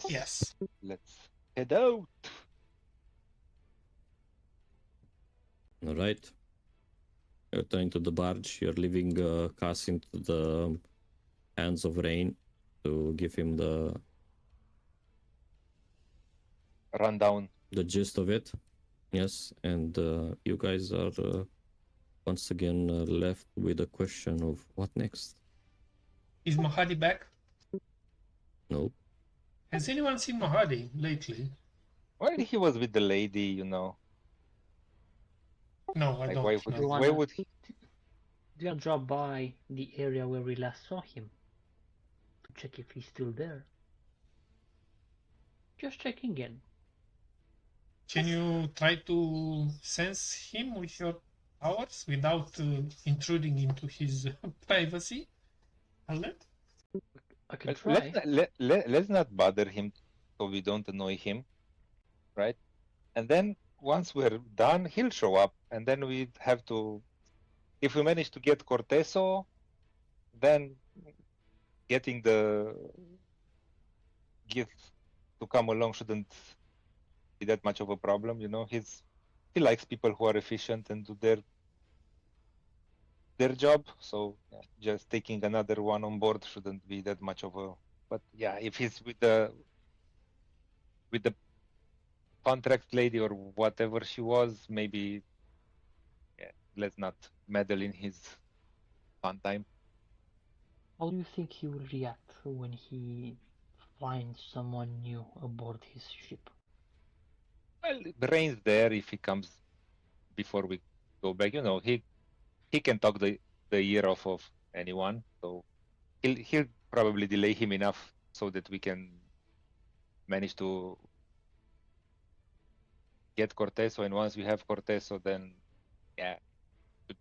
Yes. Let's head out. All right. You're turning to the barge. You're leaving Cass into the hands of Rain to give him the Rundown. the gist of it. Yes, and you guys are once again left with a question of what next. Is Mahadi back? No. Has anyone seen Mahadi lately? Well, he was with the lady, you know. No, I Like, don't. why would he? Do you drop by the area where we last saw him to check if he's still there? Just checking in. Can you try to sense him with your powers without intruding into his privacy? Alert? I can Let's try. let's not bother him so we don't annoy him, right? And then once we're done, he'll show up, and then we have to. If we manage to get Corteso, then getting the gift to come along shouldn't be that much of a problem. You know, he likes people who are efficient and do their job. So yeah, just taking another one on board shouldn't be that much of a. But yeah, if he's with the contract lady or whatever she was, maybe yeah, let's not meddle in his fun time. How do you think he will react when he finds someone new aboard his ship? Well, the rain's there if he comes before we go back. You know, he can talk the ear off of anyone, so he'll probably delay him enough so that we can manage to get Corteso, and once we have Corteso, then yeah, should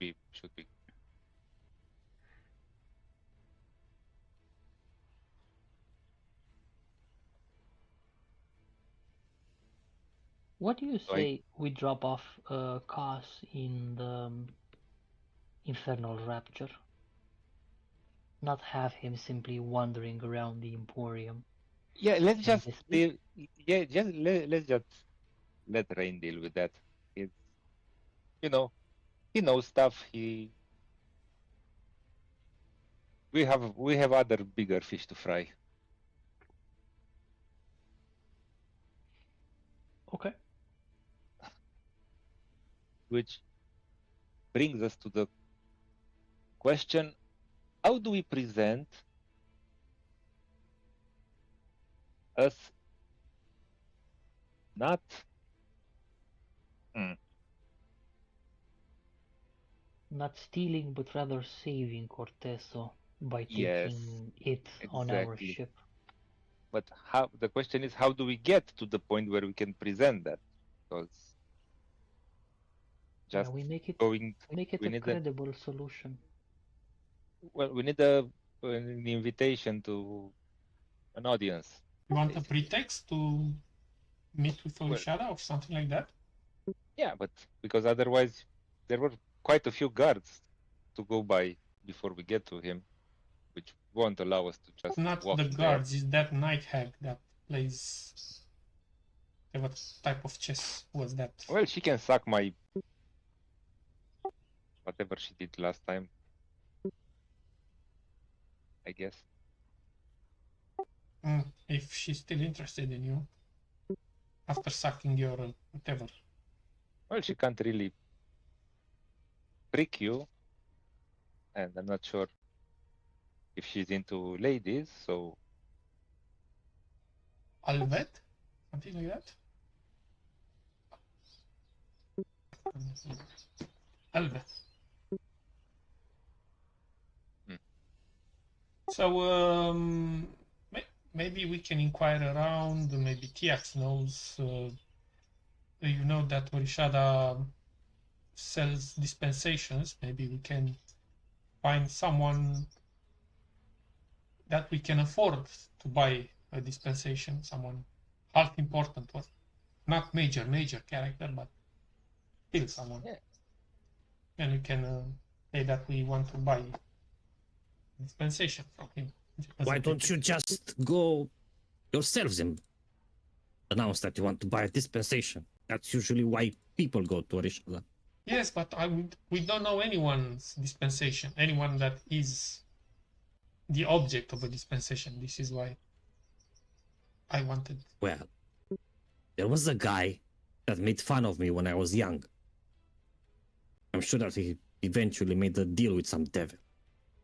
be. What do you So say we drop off Cos in the Infernal Rapture? Not have him simply wandering around the Emporium. yeah, let's just aimlessly? let's just let Rain deal with that. It's, you know, he knows stuff. We have other bigger fish to fry. Okay. Which brings us to the question: how do we present us not Not stealing, but rather saving Corteso by yes, taking it on our exactly. ship? But how, the question is, how do we get to the point where we can present that? Because Yeah, just we make it going, we a need credible solution. we need an invitation to an audience. You want a basically. pretext to meet with Well, Orishada or something like that? yeah, but because otherwise there were quite a few guards to go by before we get to him, which won't allow us to just Not walk the in there. guards, it's that night hag that plays. What type of chess was that? Well, she can suck my whatever she did last time, I guess. If she's still interested in you after sucking your whatever. Well, she can't really prick you, and I'm not sure if she's into ladies, so Alvet? Something like that? Alvet. So maybe we can inquire around. Maybe Tiax knows. You know that Orishada sells dispensations. Maybe we can find someone that we can afford to buy a dispensation. Someone half important, or not major character, but still someone. yeah. And we can say that we want to buy dispensation from him. Why don't you just go yourselves and announce that you want to buy a dispensation? That's usually why people go to Orishada. Yes, but we don't know anyone's dispensation, anyone that is the object of a dispensation. This is why I wanted. Well, there was a guy that made fun of me when I was young. I'm sure that he eventually made a deal with some devil.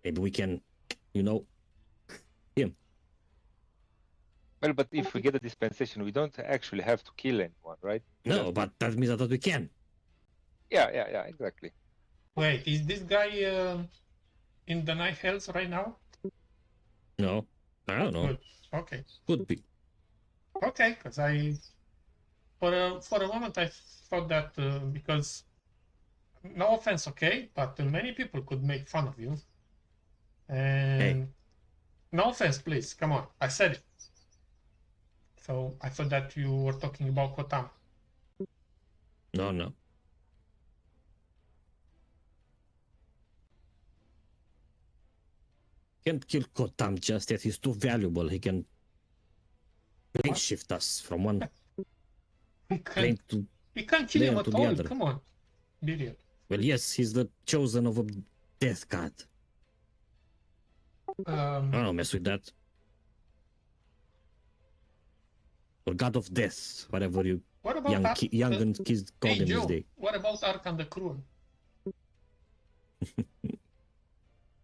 Maybe we can, him. Well, but if we get a dispensation, we don't actually have to kill anyone, right? No, but that means that we can. Yeah, exactly. Wait, is this guy in the Night Hells right now? No, I don't know. Good. Okay. Could be. Okay, because for a moment I thought that because no offense, okay, but many people could make fun of you. And Hey. no offense, please, come on, I said it. So I thought that you were talking about Kotam. No. Can't kill Kotam just yet. He's too valuable. He can plane shift us from one We plane can't, to we can't kill him layer at to the all. other. Come on, be real. Well, yes, he's the chosen of a death god. I don't mess with that. Or god of death, whatever you What about young kids call hey him Joe, this day. what about Arkan the Cruel?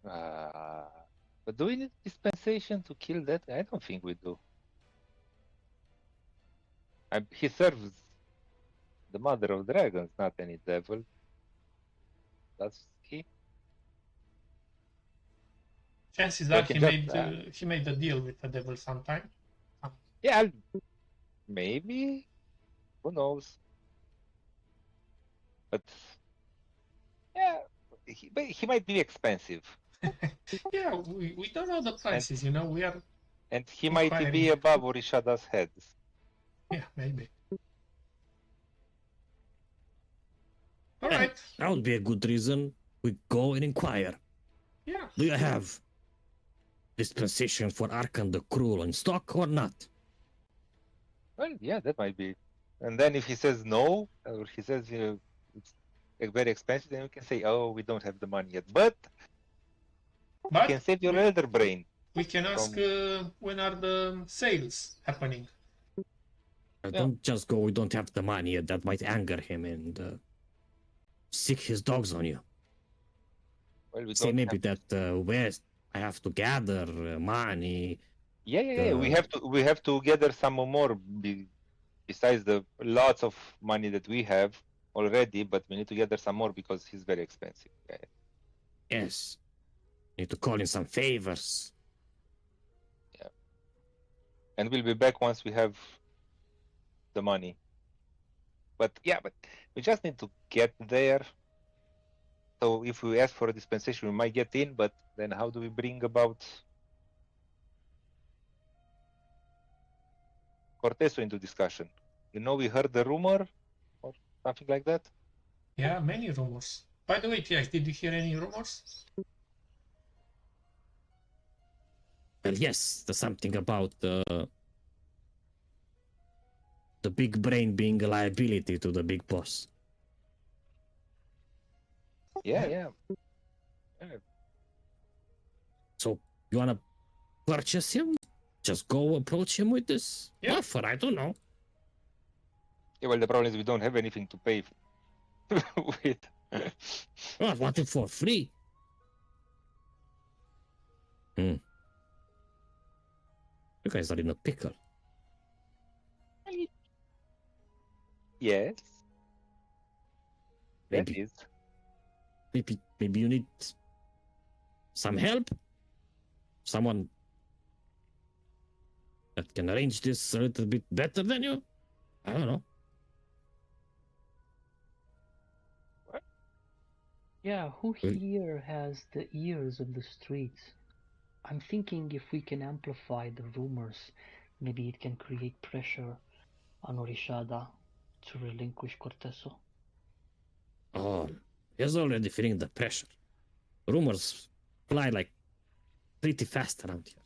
But do we need dispensation to kill that? I don't think we do. He serves the mother of dragons, not any devil. That's he. Chances So I are can he made a deal with the devil sometime. Yeah, maybe. Who knows? But yeah, he might be expensive, Yeah, we don't know the prices, you know. We are and he might be inquiring. above Orishada's heads. Yeah, maybe. All Yeah, right. that would be a good reason. We go and inquire. Yeah. Do you have dispensation for Arkan the Cruel in stock or not? Well, yeah, that might be. And then if he says no, or he says it's very expensive, then we can say, oh, we don't have the money yet. But you can save your elder brain. We can ask when are the sales happening. Don't just go, we don't have the money yet. That might anger him and sick his dogs on you. Well, we say don't maybe that West, I have to gather money. Yeah. We have to gather some more besides the lots of money that we have already, but we need to gather some more because he's very expensive. Yes. Need to call in some favors. Yeah. And we'll be back once we have the money. But we just need to get there. So if we ask for a dispensation, we might get in, but then how do we bring about Corteso into discussion? You know, we heard the rumor or something like that. Yeah, many rumors. By the way, TX, did you hear any rumors? Well, yes, there's something about the big brain being a liability to the big boss. Yeah. So you wanna purchase him? Just go approach him with this offer. I don't know. Yeah, well, the problem is we don't have anything to pay with. I want it for free. You guys are in a pickle. Yes. Maybe you need some help. Someone that can arrange this a little bit better than you. I don't know. What? Yeah, who here has the ears of the streets? I'm thinking if we can amplify the rumors, maybe it can create pressure on Orishada to relinquish Corteso. Oh, he's already feeling the pressure. Rumors fly like pretty fast around here.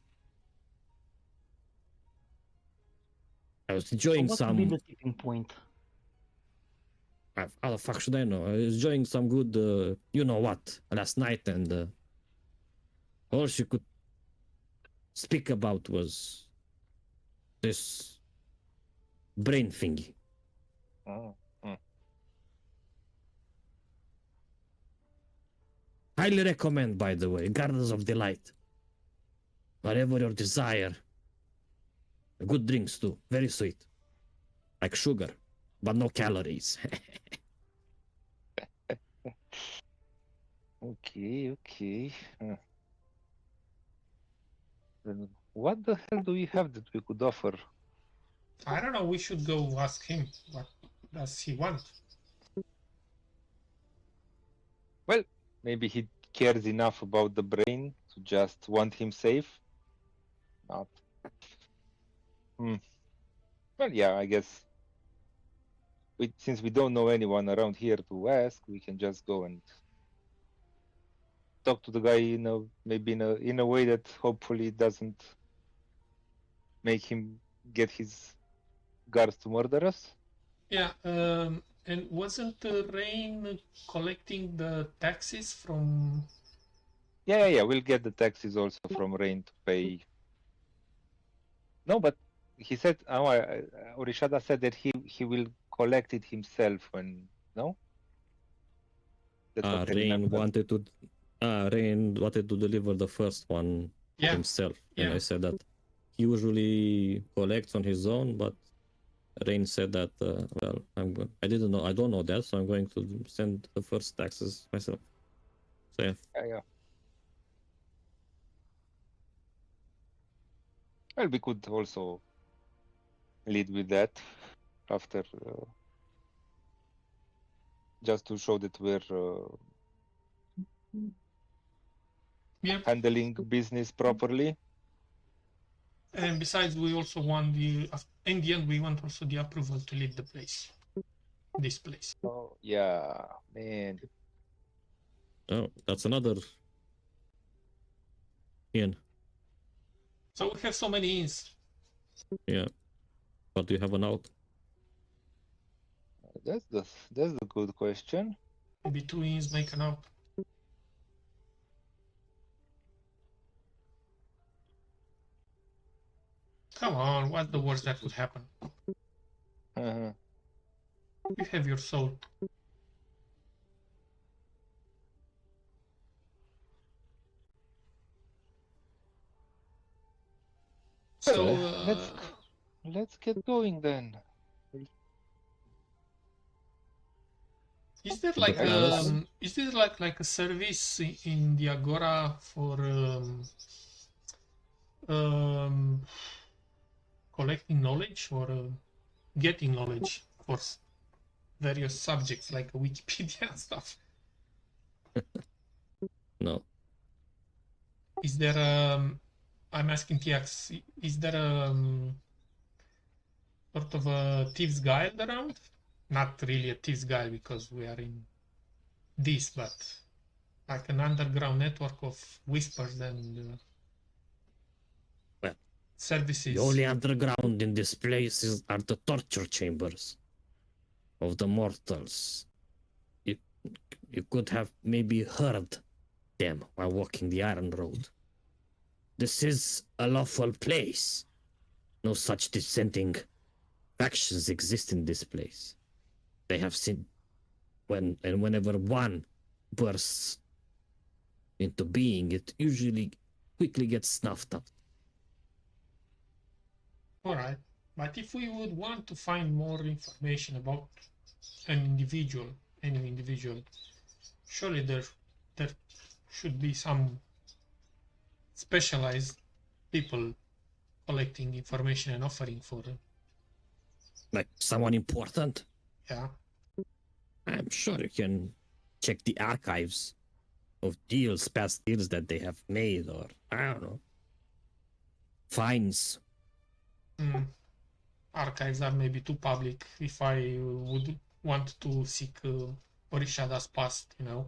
I was enjoying so what some. Would be the tipping point? How the fuck should I know? I was enjoying some good, you know what, last night, and all she could speak about was this brain thingy. Highly recommend, by the way, Gardens of Delight. Whatever your desire. Good drinks too, very sweet. Like sugar, but no calories. Okay. Then what the hell do we have that we could offer I don't know. We should go ask him. What does he want? Well, maybe he cares enough about the brain to just want him safe. Not. Well, yeah, I guess. Since we don't know anyone around here to ask, we can just go and talk to the guy maybe in a way that hopefully doesn't make him get his guards to murder us. Yeah. And wasn't Rain collecting the taxes from? Yeah. We'll get the taxes also from Rain to pay. No, but he said, Orishada said that he will collect it himself when, no? That's what I Rain remember. Rain wanted to deliver the first one himself, and Yeah. I said that he usually collects on his own, but Rain said that well, I don't know that, so I'm going to send the first taxes myself. So yeah. Yeah. Well, we could also lead with that after, just to show that we're handling business properly. And besides, we also want in the end, we want also the approval to leave the place. This place. Oh, yeah, man. Oh, that's another in. So we have so many ins. Yeah. But do you have an out? That's the good question. Maybe 2 ins make an out. Come on, what's the worst that could happen? Uh-huh. You have your soul. So let's get going then. Is there like a service in the Agora for collecting knowledge or getting knowledge for various subjects like Wikipedia and stuff? No. Is there I'm asking TX, is there sort of a Thieves Guild around? Not really a Thieves Guild because we are in this, but like an underground network of whispers and well, services. The only underground in this place are the torture chambers of the mortals. You could have maybe heard them while walking the Iron Road. This is a lawful place. No such dissenting factions exist in this place. They have seen whenever one bursts into being, it usually quickly gets snuffed out. All right, but if we would want to find more information about any individual, surely there should be some specialized people collecting information and offering for them. Like someone important? Yeah. I'm sure you can check the archives of past deals that they have made, or I don't know, fines. Archives are maybe too public. If I would want to seek Orishada's past, I don't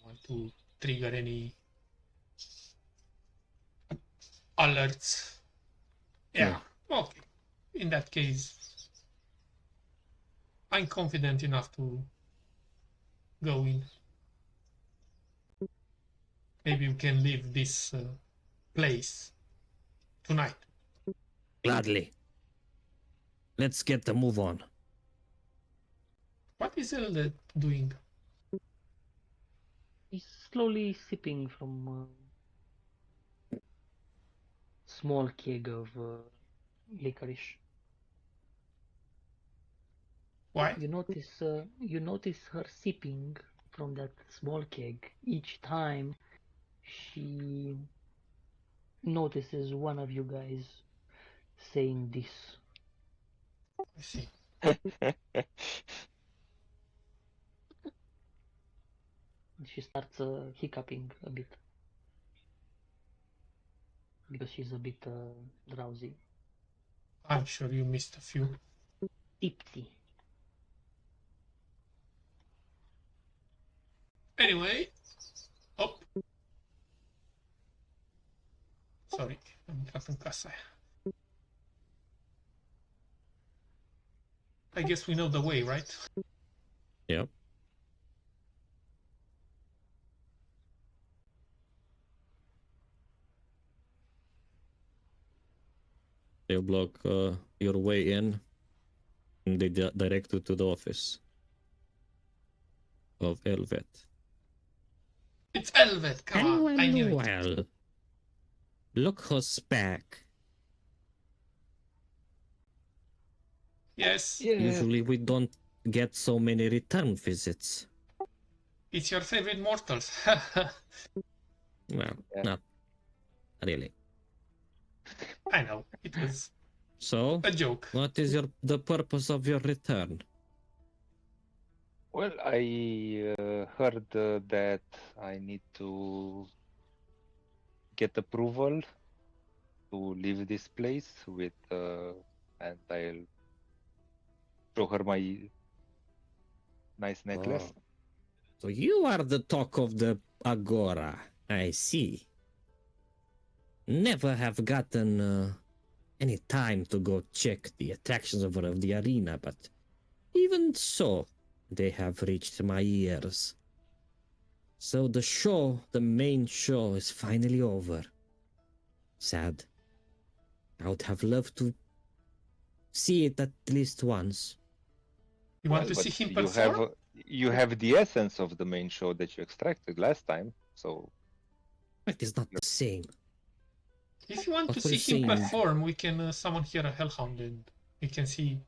want to trigger any alerts. Yeah. Okay. In that case, I'm confident enough to go in. Maybe we can leave this place tonight. Gladly. Let's get the move on. What is Elde doing? He's slowly sipping from a small keg of licorice. Why? You notice her sipping from that small keg each time she notices one of you guys saying this. I see. She starts hiccuping a bit because she's a bit drowsy. I'm sure you missed a few. Tipsy. Anyway, oh, sorry, am intrat în casa aia. I guess we know the way, right? Yep. They block your way in, and they direct you to the office of Elvet. It's Elvet, come on, I knew it. Well, look who's back. Yes, Yeah. Usually we don't get so many return visits. it's your favorite mortals. Well, Yeah. not really. I know, it was So, a joke. what is the purpose of your return? Well, I heard that I need to get approval to leave this place with, and I'll show her my nice necklace. Oh. So you are the talk of the Agora, I see. Never have gotten any time to go check the attractions of the arena, but even so, they have reached my ears. So the main show is finally over. Sad. I would have loved to see it at least once. You want Well, to but see him you perform? you have the essence of the main show that you extracted last time, so It is not the same. If you want What to we're see him seeing- perform, we can summon here a Hellhound and we can see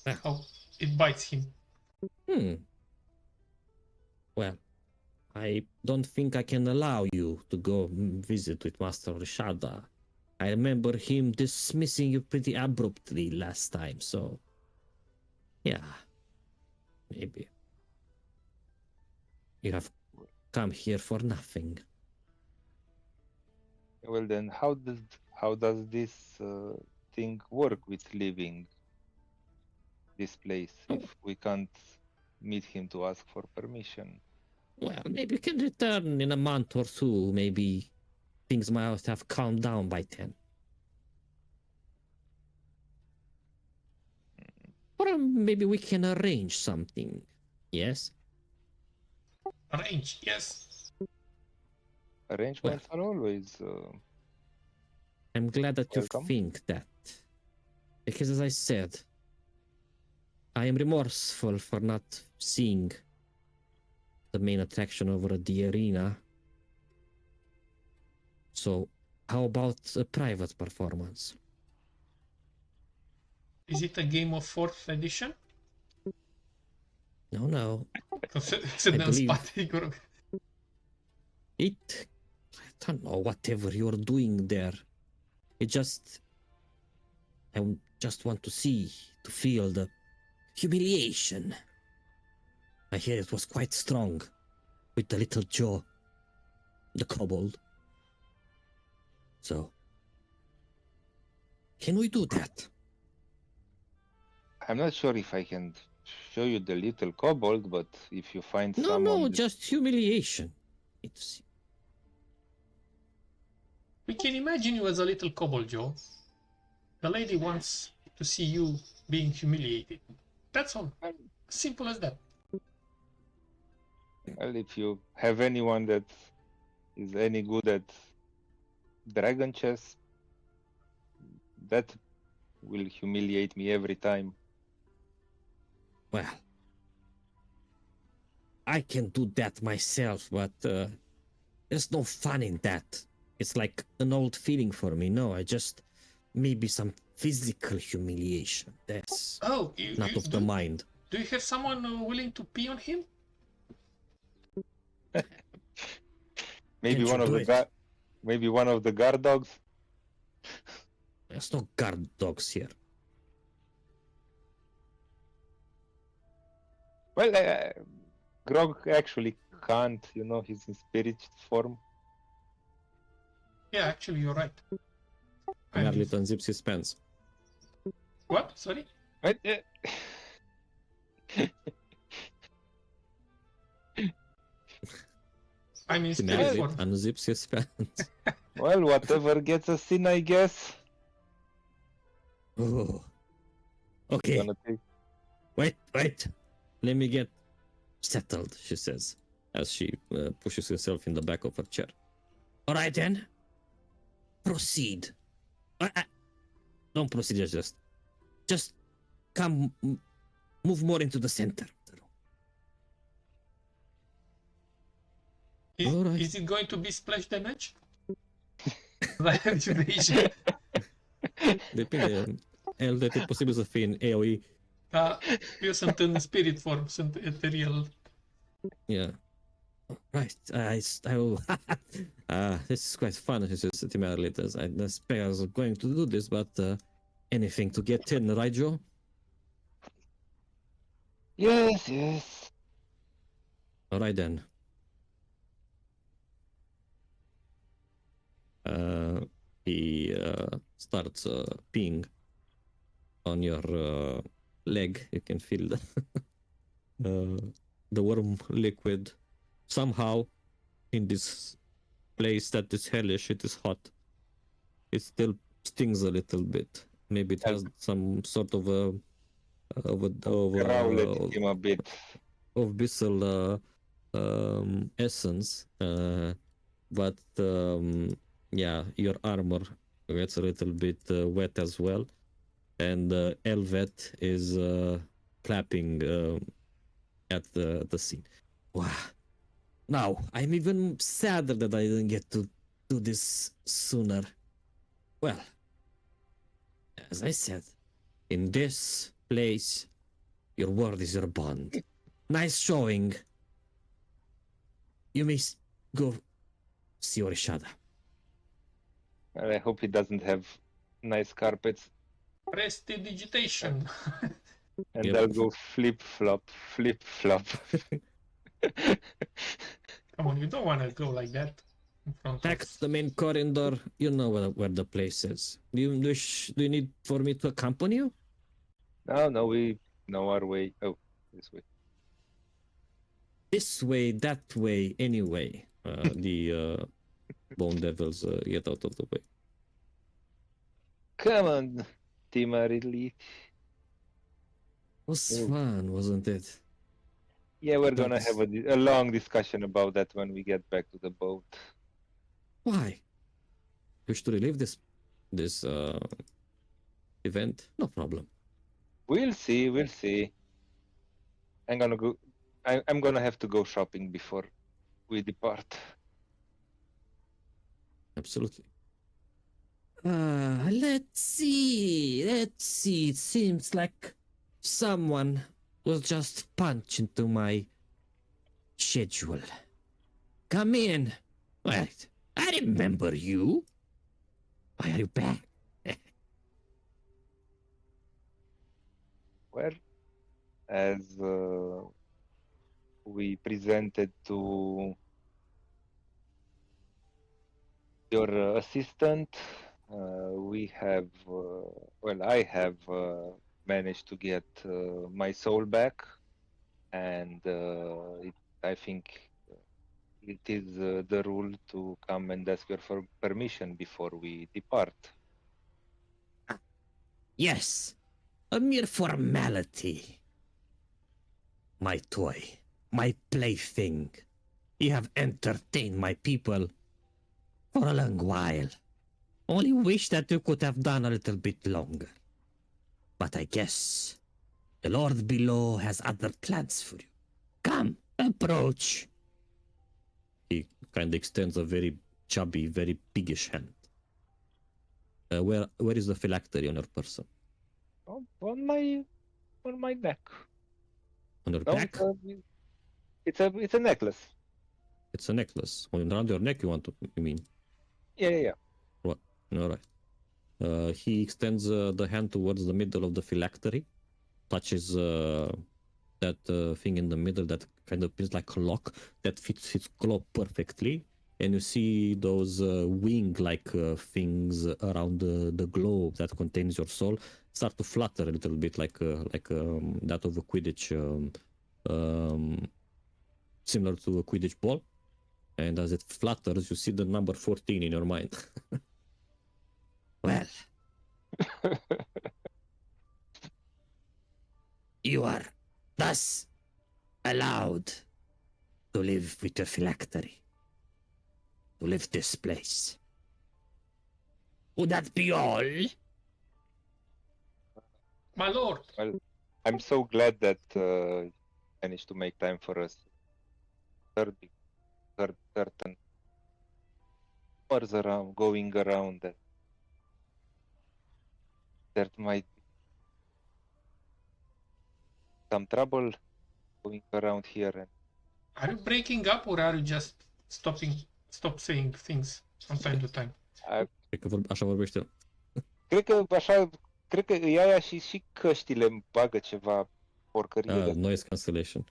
Ah. how it bites him. Well, I don't think I can allow you to go visit with Master Rishada. I remember him dismissing you pretty abruptly last time, so yeah, maybe. You have come here for nothing. well then how does this thing work with leaving this place if we can't meet him to ask for permission? Well, maybe you can return in a month or two. Maybe things might have calmed down by then. Or maybe we can arrange something. Yes? Arrange, yes. Arrangements are always I'm glad that you Welcome. think that. Because as I said, I am remorseful for not seeing the main attraction over the arena. So, how about a private performance? Is it a game of 4th edition? No. Să I dăm believe- spate, Igor. I don't know, whatever you're doing there. I just want to feel the humiliation. I hear it was quite strong with the little Joe, the kobold. So, can we do that? I'm not sure if I can show you the little kobold, but if you find No, someone that- just humiliation. It's We can imagine you as a little kobold, Joe. The lady wants to see you being humiliated. That's all. Simple as that. well, if you have anyone that is any good at dragon chess, that will humiliate me every time. well, I can do that myself, but there's no fun in that. It's like an old feeling for me. No, I just maybe some physical humiliation. That's Oh, not of the mind. do you have someone willing to pee on him? Maybe Can't one you of do the it? maybe one of the guard dogs. There's no guard dogs here. Well, Grog actually can't, he's in spirit form. Yeah, actually, you're right. Merlit unzips his pants. What? Sorry? Right? I'm in spirit Merlit form. unzips his pants. Well, whatever gets us in, I guess. Oh. Okay. Wait. Let me get settled, she says, as she pushes herself in the back of her chair. All right, then. Proceed. Don't proceed, just come, move more into the center. Alright. Is it going to be splash damage? Like activation. Depinde. El de e posibil să fie în AoE. Eu sunt în spirit form, sunt ethereal. Yeah. Right. I will. This is quite fun. She says to me later. I expect I was going to do this, but anything to get in, right, Joe? Yes. All right then. He starts peeing on your leg. You can feel the warm liquid. Somehow, in this place that is hellish, it is hot. It still stings a little bit. Maybe it has some sort of Growled him a bit. of bissel essence, but yeah, your armor gets a little bit wet as well, and Elvet is clapping at the scene. Wow. Now, I'm even sadder that I didn't get to do this sooner. Well, as I said, in this place, your word is your bond. Nice showing. You may go see Orishada. I hope he doesn't have nice carpets. Prestidigitation. And Yep. I'll go flip flop. Come on, you don't want to go like that in front Back of... to the main corridor. You know where the place is. Do you need for me to accompany you? No, we know our way. Oh, this way. This way, that way, anyway. The bone devils get out of the way. Come on, Timarilli. Was Oh. fun, wasn't it? Yeah, we're gonna That's- have a long discussion about that when we get back to the boat. Why? Wish to relive this event? No problem. We'll see. I'm gonna go. I'm gonna have to go shopping before we depart. Absolutely. Let's see. It seems like someone will just punch into my schedule. Come in. Wait, I remember you. Why are you back? Well, as we presented to your assistant, we have, I have managed to get my soul back, and I think it is the rule to come and ask your permission before we depart. Yes, a mere formality. My toy, my plaything. You have entertained my people for a long while. Only wish that you could have done a little bit longer. But I guess the Lord below has other plans for you. Come, approach. He kind of extends a very chubby, very piggish hand. Where is the phylactery on your person? Oh, on my neck. On your No, back? it's a necklace. It's a necklace. Around your neck, you mean? Yeah. All right. He extends the hand towards the middle of the phylactery, touches that thing in the middle that kind of feels like a lock that fits his claw perfectly. And you see those wing-like things around the globe that contains your soul start to flutter a little bit, like that of a Quidditch, similar to a Quidditch ball. And as it flutters, you see the number 14 in your mind. Well, you are thus allowed to live with your phylactery, to leave this place. Would that be all? My lord, Well, I'm so glad that managed to make time for us. Certain rumors going around that there might be some trouble going around here. And are you breaking up or are you just stop saying things from time to time? Cred că așa vorbește. Cred că e aia și căștile îmi bagă ceva porcărie. Noise cancellation.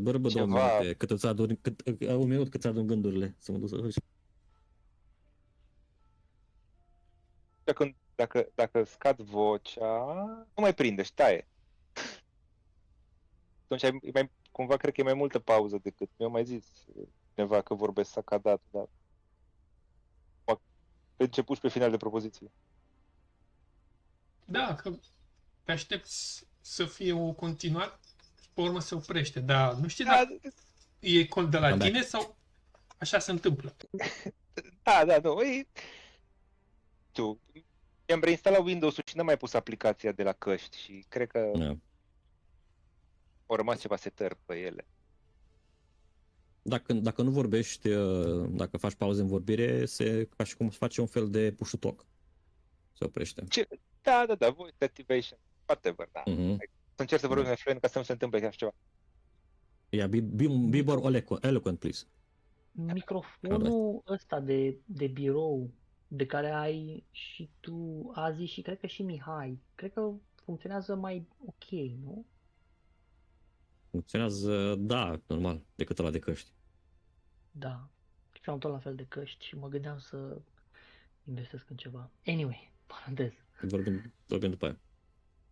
Bărbă, Ceva... 2 minute, cât îți adun, un minut cât îți adun gândurile, să mă duc să faci. Dacă scad vocea, nu mai prinde și taie. Atunci cumva cred că e mai multă pauză decât mi-a mai zis cineva că vorbesc sacadat, dar pe început și pe final de propoziție. Da, că te aștepți să fie o continuare și pe urmă se oprește, dar nu știu dacă e cont de la tine sau așa se întâmplă. Da, nu, mi-am reinstalat Windows-ul și n-am mai pus aplicația de la căști și cred că au rămas ceva setări pe ele. Dacă nu vorbești, dacă faci pauze în vorbire, ca și cum se face un fel de push-to-talk. Se oprește. Da, voice activation, whatever, da. Să încerc să vorbesc mai fluent ca să nu se întâmple chiar ceva. Yeah, be more eloquent, please. Microfonul ăsta de birou de care ai și tu azi și cred că și Mihai, cred că funcționează mai ok, nu? Funcționează, da, normal, decât ăla de căști. Da, și am tot la fel de căști și mă gândeam să investesc în ceva. Anyway, parantez. Vorbim după aia.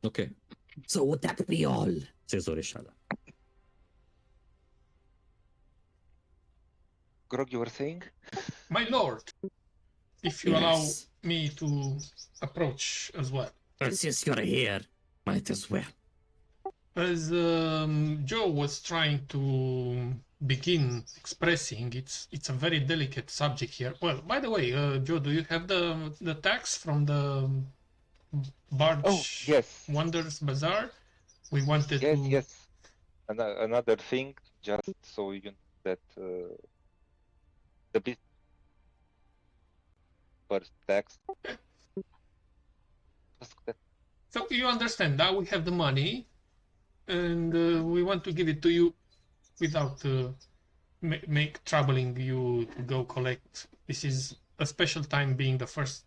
Ok. So would that be all? Says Orishada. Grog, you were saying? My lord, if you allow me to approach as well. Since you're here, might as well. As Joe was trying to begin expressing, it's a very delicate subject here. Well, by the way, Joe, do you have the tax from the Barge Wonders Bazaar? We wanted to... Yes. Another thing, just so you know that the business first tax. So you understand that we have the money and we want to give it to you without make troubling you to go collect. This is a special time, being the first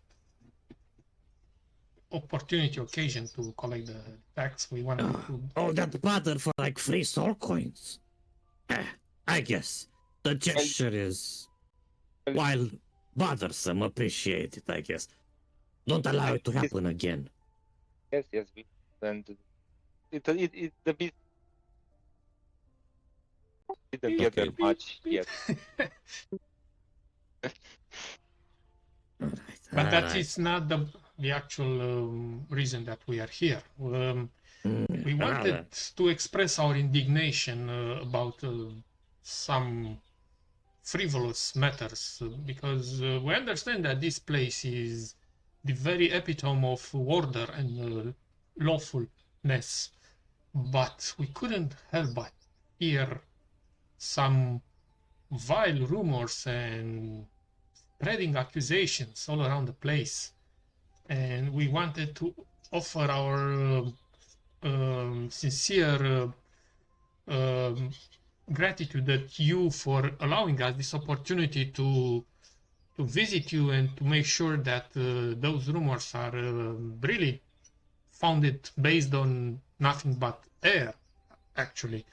occasion to collect the tax. We want to... that bother for like free soul coins. I guess the gesture is, while bothersome, appreciate it, I guess. Don't allow it to happen again. Yes, and the business didn't get that much yet. But that is not the actual reason that we are here. We wanted to express our indignation about some frivolous matters, because we understand that this place is the very epitome of order and lawfulness, but we couldn't help but hear some vile rumors and spreading accusations all around the place, and we wanted to offer our sincere gratitude to you for allowing us this opportunity to visit you and to make sure that those rumors are really founded based on nothing but air, actually.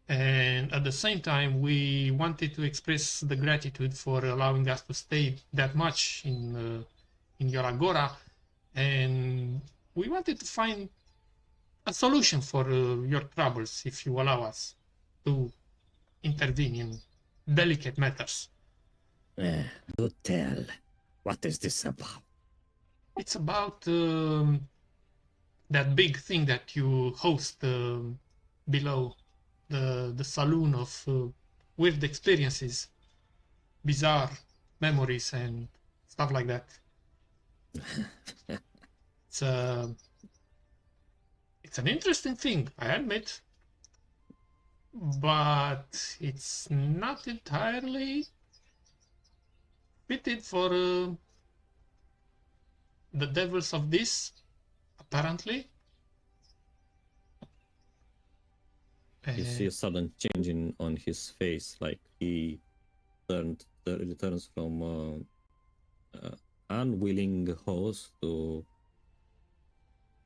And at the same time, we wanted to express the gratitude for allowing us to stay that much in your agora, and we wanted to find a solution for your troubles if you allow us to intervene in delicate matters. Do tell. What is this about? It's about that big thing that you host below the saloon of weird experiences, bizarre memories, and stuff like that. It's an interesting thing, I admit, but it's not entirely fitted for the devils of this, apparently. You see a sudden change on his face, like he returns from unwilling host to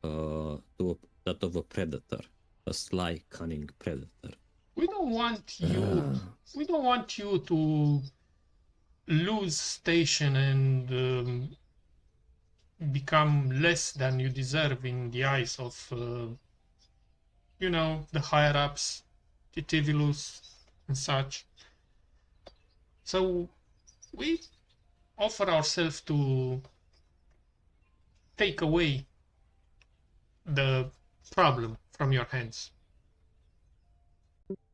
that of a predator, a sly, cunning predator. We don't want you to lose station and become less than you deserve in the eyes of the higher ups, Titivilus and such. So we offer ourselves to take away the problem from your hands.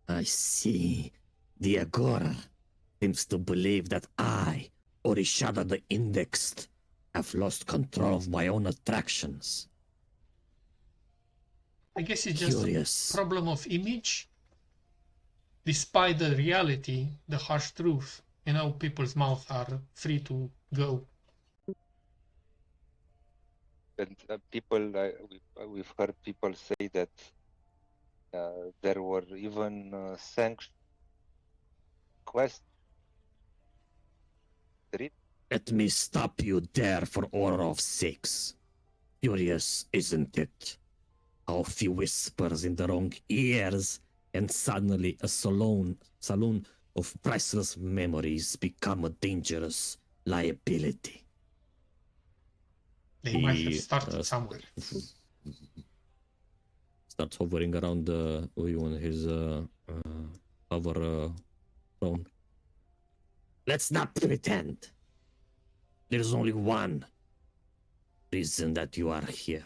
I see. The Agora seems to believe that I, Orishada the Indexed, have lost control of my own attractions. I guess it's just Curious. a problem of image. Despite the reality, the harsh truth, people's mouths are free to go. And people, we've heard people say that there were even sanctioned quests. Let me stop you there for order of sakes. Curious, isn't it? How a few whispers in the wrong ears, and suddenly a saloon of priceless memories become a dangerous liability. They might have started somewhere. Starts hovering around you on his hover throne. Let's not pretend. There's only one reason that you are here.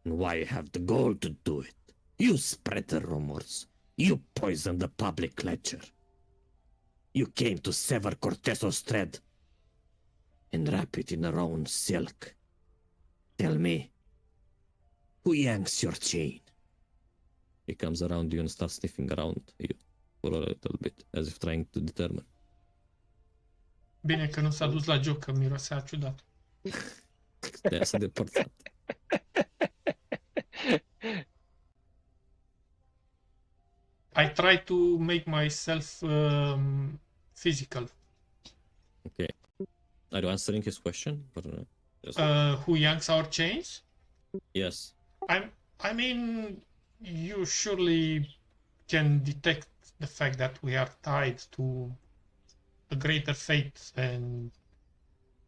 And why you have the goal to do it. You spread the rumors. You poison the public ledger. You came to sever Corteso's thread and wrap it in her own silk. Tell me, who yanks your chain? He comes around you and starts sniffing around you for a little bit, as if trying to determine. Bine că nu s-a dus la joc, că mirosea ciudat. De-aia s-a depărtat. I try to make myself physical. Okay. Are you answering his question? Or just... Who yanks our chains? Yes. I mean, you surely can detect the fact that we are tied to a greater fate and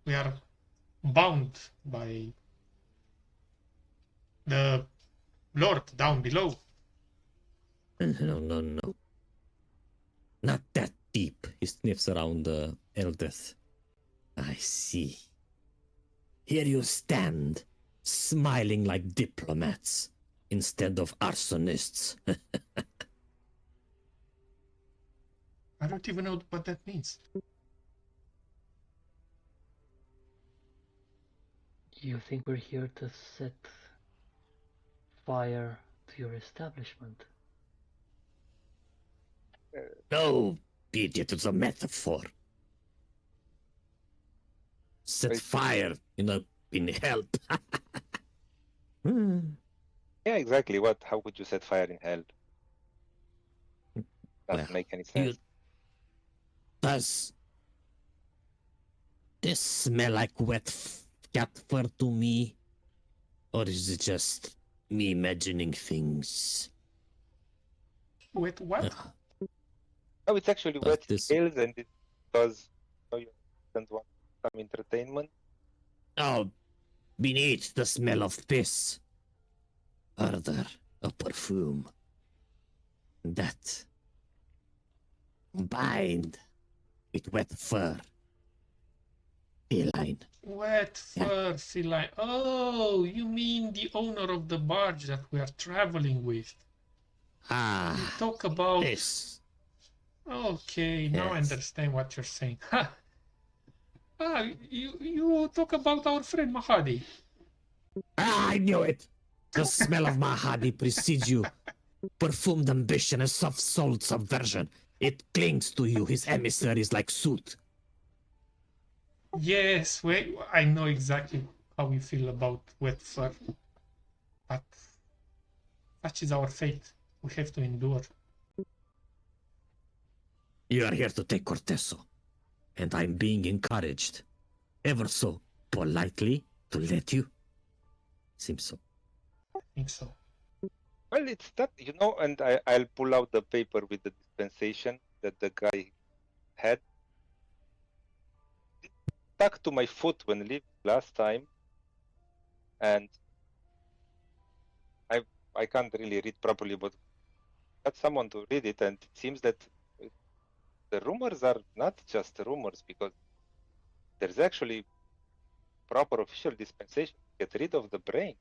we are bound by the Lord down below. No. Not that deep. He sniffs around Eldeth. I see. Here you stand, smiling like diplomats instead of arsonists. I don't even know what that means. You think we're here to set fire to your establishment? No, idiot, it's a metaphor. Set fire in help. Yeah, exactly. How would you set fire in hell? Doesn't make any sense. Does this smell like wet cat fur to me? Or is it just me imagining things? Wait, what? No, it's actually wet this- scales, and it's because you don't want some entertainment. Oh, beneath the smell of piss, are there a perfume that, combined with wet fur, feline. Wet fur feline. Oh, you mean the owner of the barge that we are traveling with? You Ah, talk about. this. Okay, now I Yes. understand what you're saying. Ha! Ah, you talk about our friend Mahadi. Ah, I knew it. The smell of Mahadi precedes you. Perfumed ambition and soft-souled subversion. It clings to you. His emissaries like soot. Yes, I know exactly how you feel about wet fur. But such is our fate. We have to endure. You are here to take Corteso, and I'm being encouraged, ever so politely, to let you. Seems so. I think so. Well, it's that, and I'll pull out the paper with the dispensation that the guy had. It stuck to my foot when leaving last time, and I can't really read properly, but I got someone to read it, and it seems that the rumors are not just rumors, because there's actually proper official dispensation to get rid of the brain.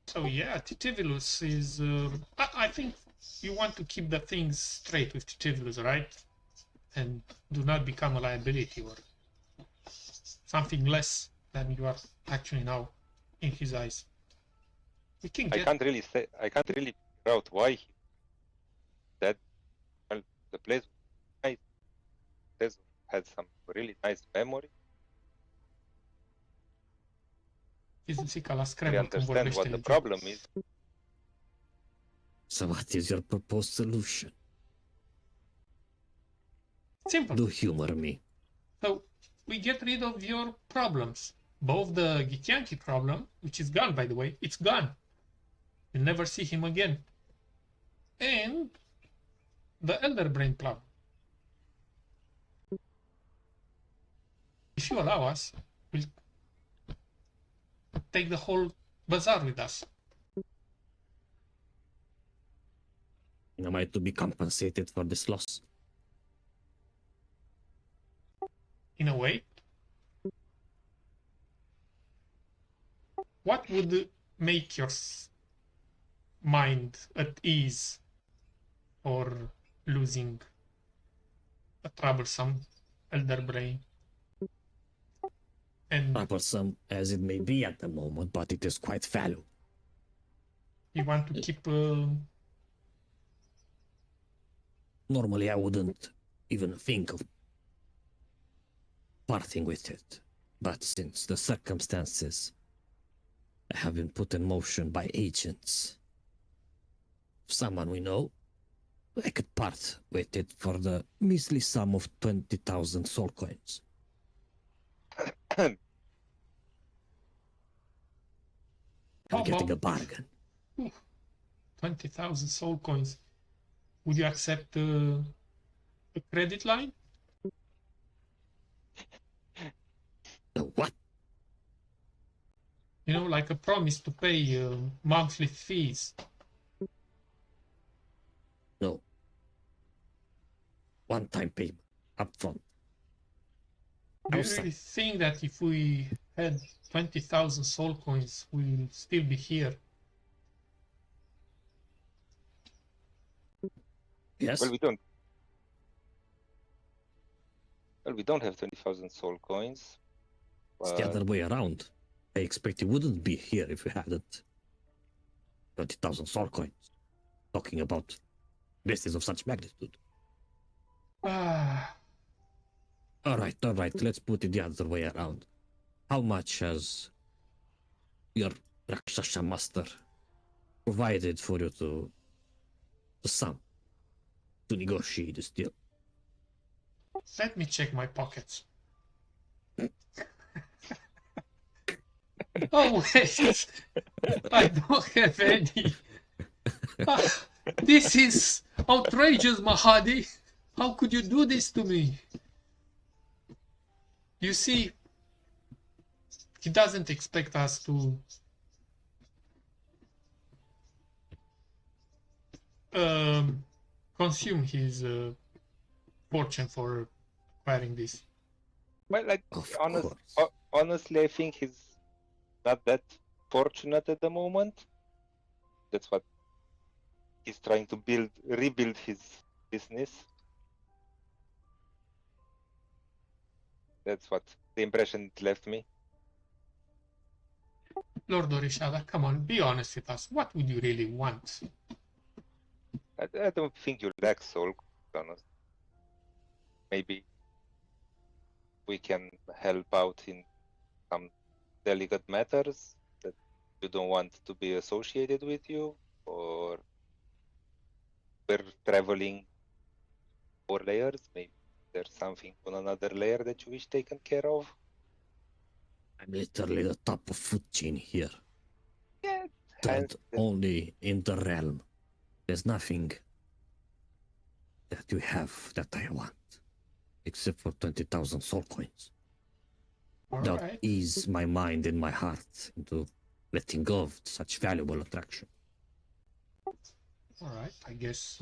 So yeah, Titivulus is. I think you want to keep the things straight with Titivulus, right? And do not become a liability or something less than you are actually now in his eyes. We can I get. can't really figure out why he that. Well, the place was nice. The place had some really nice memory. Fizica la I Scrabble cum understand vorbește what the legea. problem is. So what is your proposed solution? Simple. Do humor me. So we get rid of your problems. Both the Gitianki problem, which is gone by the way, it's gone. You'll never see him again. And the Elder Brain problem. If you allow us, we'll take the whole bazaar with us. Am I to be compensated for this loss? In a way. What would make your mind at ease or losing a troublesome elder brain? And Troublesome as it may be at the moment, but it is quite value. you want to keep Normally, I wouldn't even think of parting with it. But since the circumstances have been put in motion by agents of someone we know, I could part with it for the measly sum of 20,000 soul coins. How I'm getting a about- bargain. 20,000 soul coins. Would you accept a credit line? What? You know, like a promise to pay monthly fees. No. One-time payment, upfront. Do you How's that? really think that if we had 20,000 soul coins, we will still be here? Yes? Well, we don't have 20,000 soul coins. It's the other way around. I expect you wouldn't be here if you hadn't 20,000 soul coins. Talking about business of such magnitude. Ah, All right, let's put it the other way around. How much has your Rakshasha master provided for you to the sum to negotiate this deal? Let me check my pockets. Oh wait, I don't have any. Ah, this is outrageous, Mahadi. How could you do this to me? You see, he doesn't expect us to consume his fortune for acquiring this. Well, like Of honest, course. honestly, I think he's not that fortunate at the moment. That's what he's trying to rebuild his business. That's what the impression it left me. Lord Orishada, come on, be honest with us. What would you really want? I don't think you lack soul, to be honest. Maybe we can help out in some delicate matters that you don't want to be associated with you, or we're traveling 4 layers. Maybe there's something on another layer that you wish taken care of. I'm literally the top of food chain here. Yeah, Third hence only in the realm. There's nothing that you have that I want, except for 20,000 soul coins. That Alright. ease my mind and my heart into letting go of such valuable attraction. Alright, I guess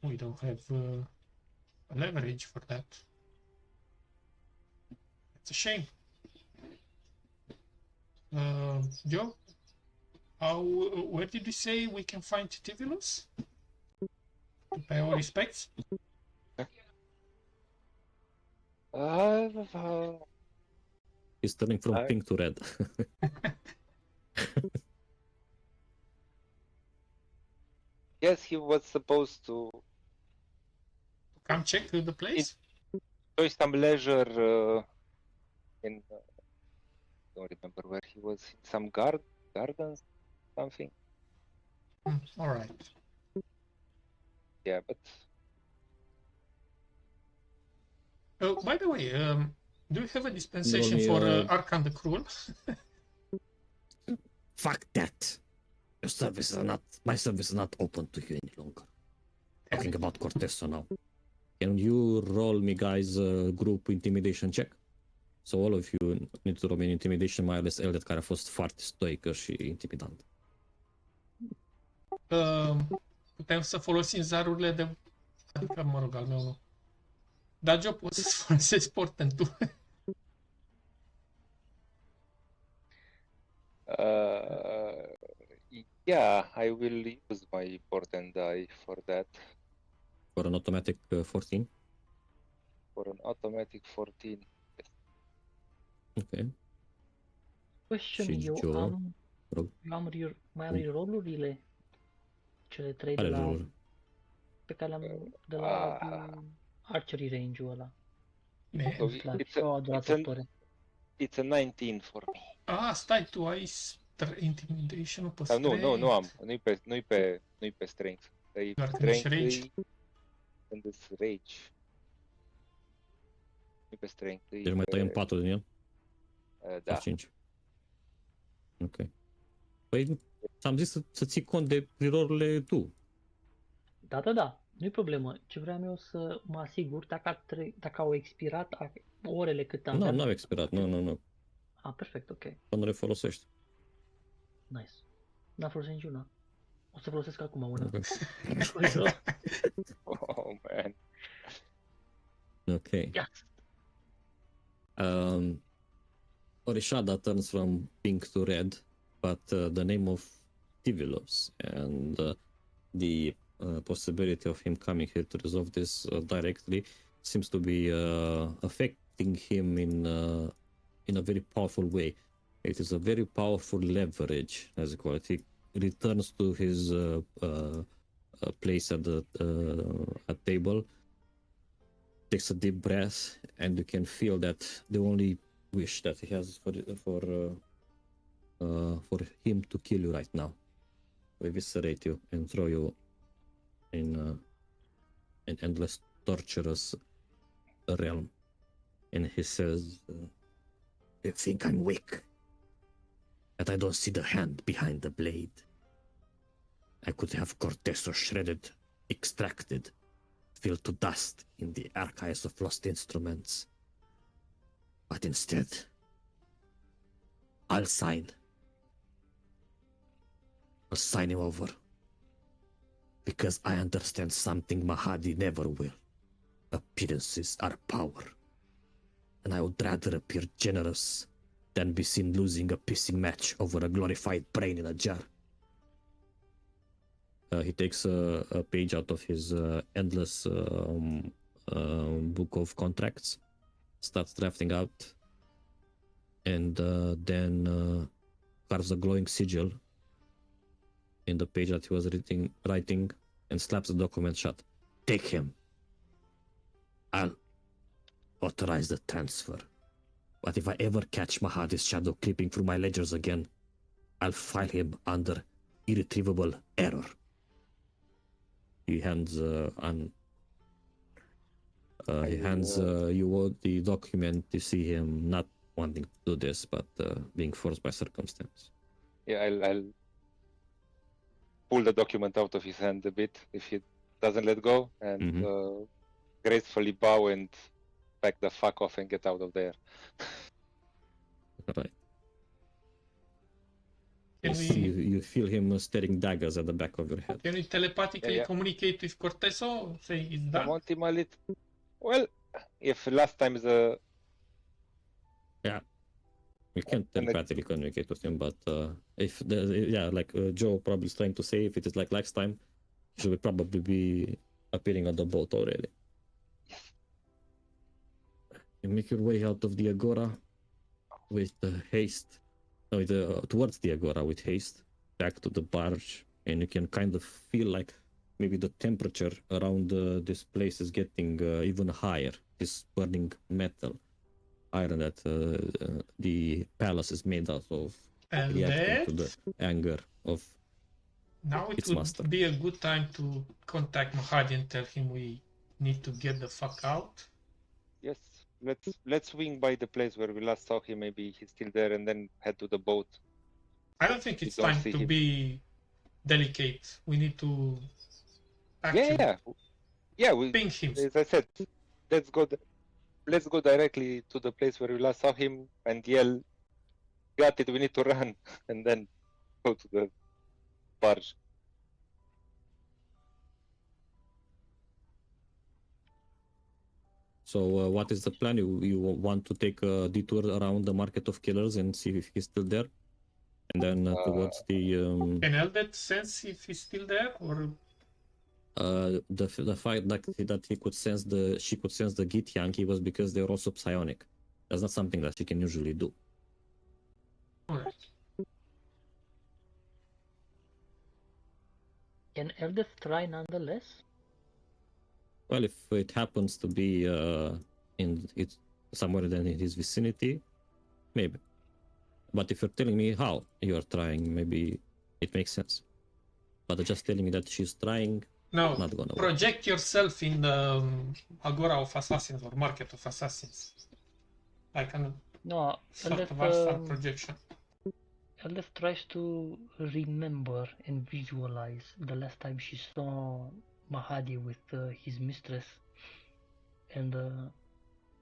we don't have leverage for that. It's a shame. Joe, where did you say we can find Titivulus? To pay our respects? He's turning from pink to red. yes, he was supposed to Come check the place? enjoy some leisure in. Don't remember where he was. In some gardens, something. Alright. Yeah, but Oh, by the way, do you have a dispensation me, for Arkan the Cruel? Fuck that. Your service is not, my service is not open to you any longer. Talking about Corteso now. Can you roll me guys a group intimidation check? So all of you need to roll me an intimidation, mai ales el care a fost foarte stoică și intimidant. Putem să folosim zarurile de... Adică, mă rog, al meu nu. Dar eu pot să folosesc portentul. yeah, I will use my portent die for that. For an automatic 14. For an automatic 14. Ok. Question, Și eu Joe, am, rog. eu am mai am rolurile, cele 3 de Care la, roluri? pe care le-am de la archery range-ul ăla. So Slash, o adoratoare. it's a 19 for me. Ah, stai, tu ai intimidation-ul pe Nu, strength. nu am. Nu-i pe strength. E Doar când ești strength rage. când îți rage. Nu-i pe strength. Deci mai tăiem 4 din el? Da. 5. Ok. Păi ți-am zis să ții cont de reroll-urile tu. Da. Nu-i problemă. Ce vreau eu să mă asigur dacă au expirat orele cât am. Nu, n-au expirat. Nu. Ah, perfect, ok. Până le folosești. Nice. N-am folosit niciuna. O să folosesc acum una. Ok. Oh, man. Ok. Yes. Orishada turns from pink to red, but the name of Tivilos and the possibility of him coming here to resolve this directly seems to be affecting him in a very powerful way. It is a very powerful leverage, as you call it. He returns to his place at the table, takes a deep breath, and you can feel that the only wish that he has for him to kill you right now, eviscerate you and throw you in an endless torturous realm. And he says, "You think I'm weak? That I don't see the hand behind the blade. I could have Corteso shredded, extracted, filled to dust in the archives of lost instruments. But instead, I'll sign him over. Because I understand something Mahadi never will. Appearances are power. And I would rather appear generous than be seen losing a pissing match over a glorified brain in a jar." He takes a page out of his endless book of contracts, starts drafting out, and then carves a glowing sigil in the page that he was writing, and slaps the document shut. "Take him. I'll authorize the transfer. But if I ever catch Mahadi's shadow creeping through my ledgers again, I'll file him under irretrievable error." He hands you the document. You see him not wanting to do this, but being forced by circumstance. Yeah, I'll pull the document out of his hand a bit if he doesn't let go, and gracefully bow and back the fuck off and get out of there. Right. Can You feel him staring daggers at the back of your head. Can we telepathically Yeah. communicate with Corteso? Say it's done. Monty, well, if last time is a You can't telepathically communicate with him, but if like Joe probably is trying to say, if it is like last time, he should probably be appearing on the boat already. You make your way out of the agora with haste, towards the agora with haste, back to the barge, and you can kind of feel like maybe the temperature around this place is getting even higher. This burning metal, iron that the palace is made out of, And reacting to the anger of now it its would master. be a good time to contact Mahadi and tell him we need to get the fuck out. yes. Let's swing by the place where we last saw him. Maybe he's still there, and then head to the boat. I don't think We it's don't time see to him. be delicate. We need to actually Yeah. We, ping him. as I said, let's go directly to the place where we last saw him and yell, "Got it! We need to run!" and then go to the barge. So what is the plan? You want to take a detour around the market of killers and see if he's still there, and then towards the Can Eldet sense if he's still there, or the fact that she could sense the Git Yankee was because they're also psionic. That's not something that she can usually do. alright? Can Eldeth try nonetheless? Well, if it happens to be somewhere in his vicinity, maybe. But if you're telling me how you're trying, maybe it makes sense. But just telling me that she's trying, No, not gonna work. project yourself in the Agora of Assassins or Market of Assassins. Like a No, sort of Eldeth, astral projection. Eldeth tries to remember and visualize the last time she saw Mahadi with his mistress, and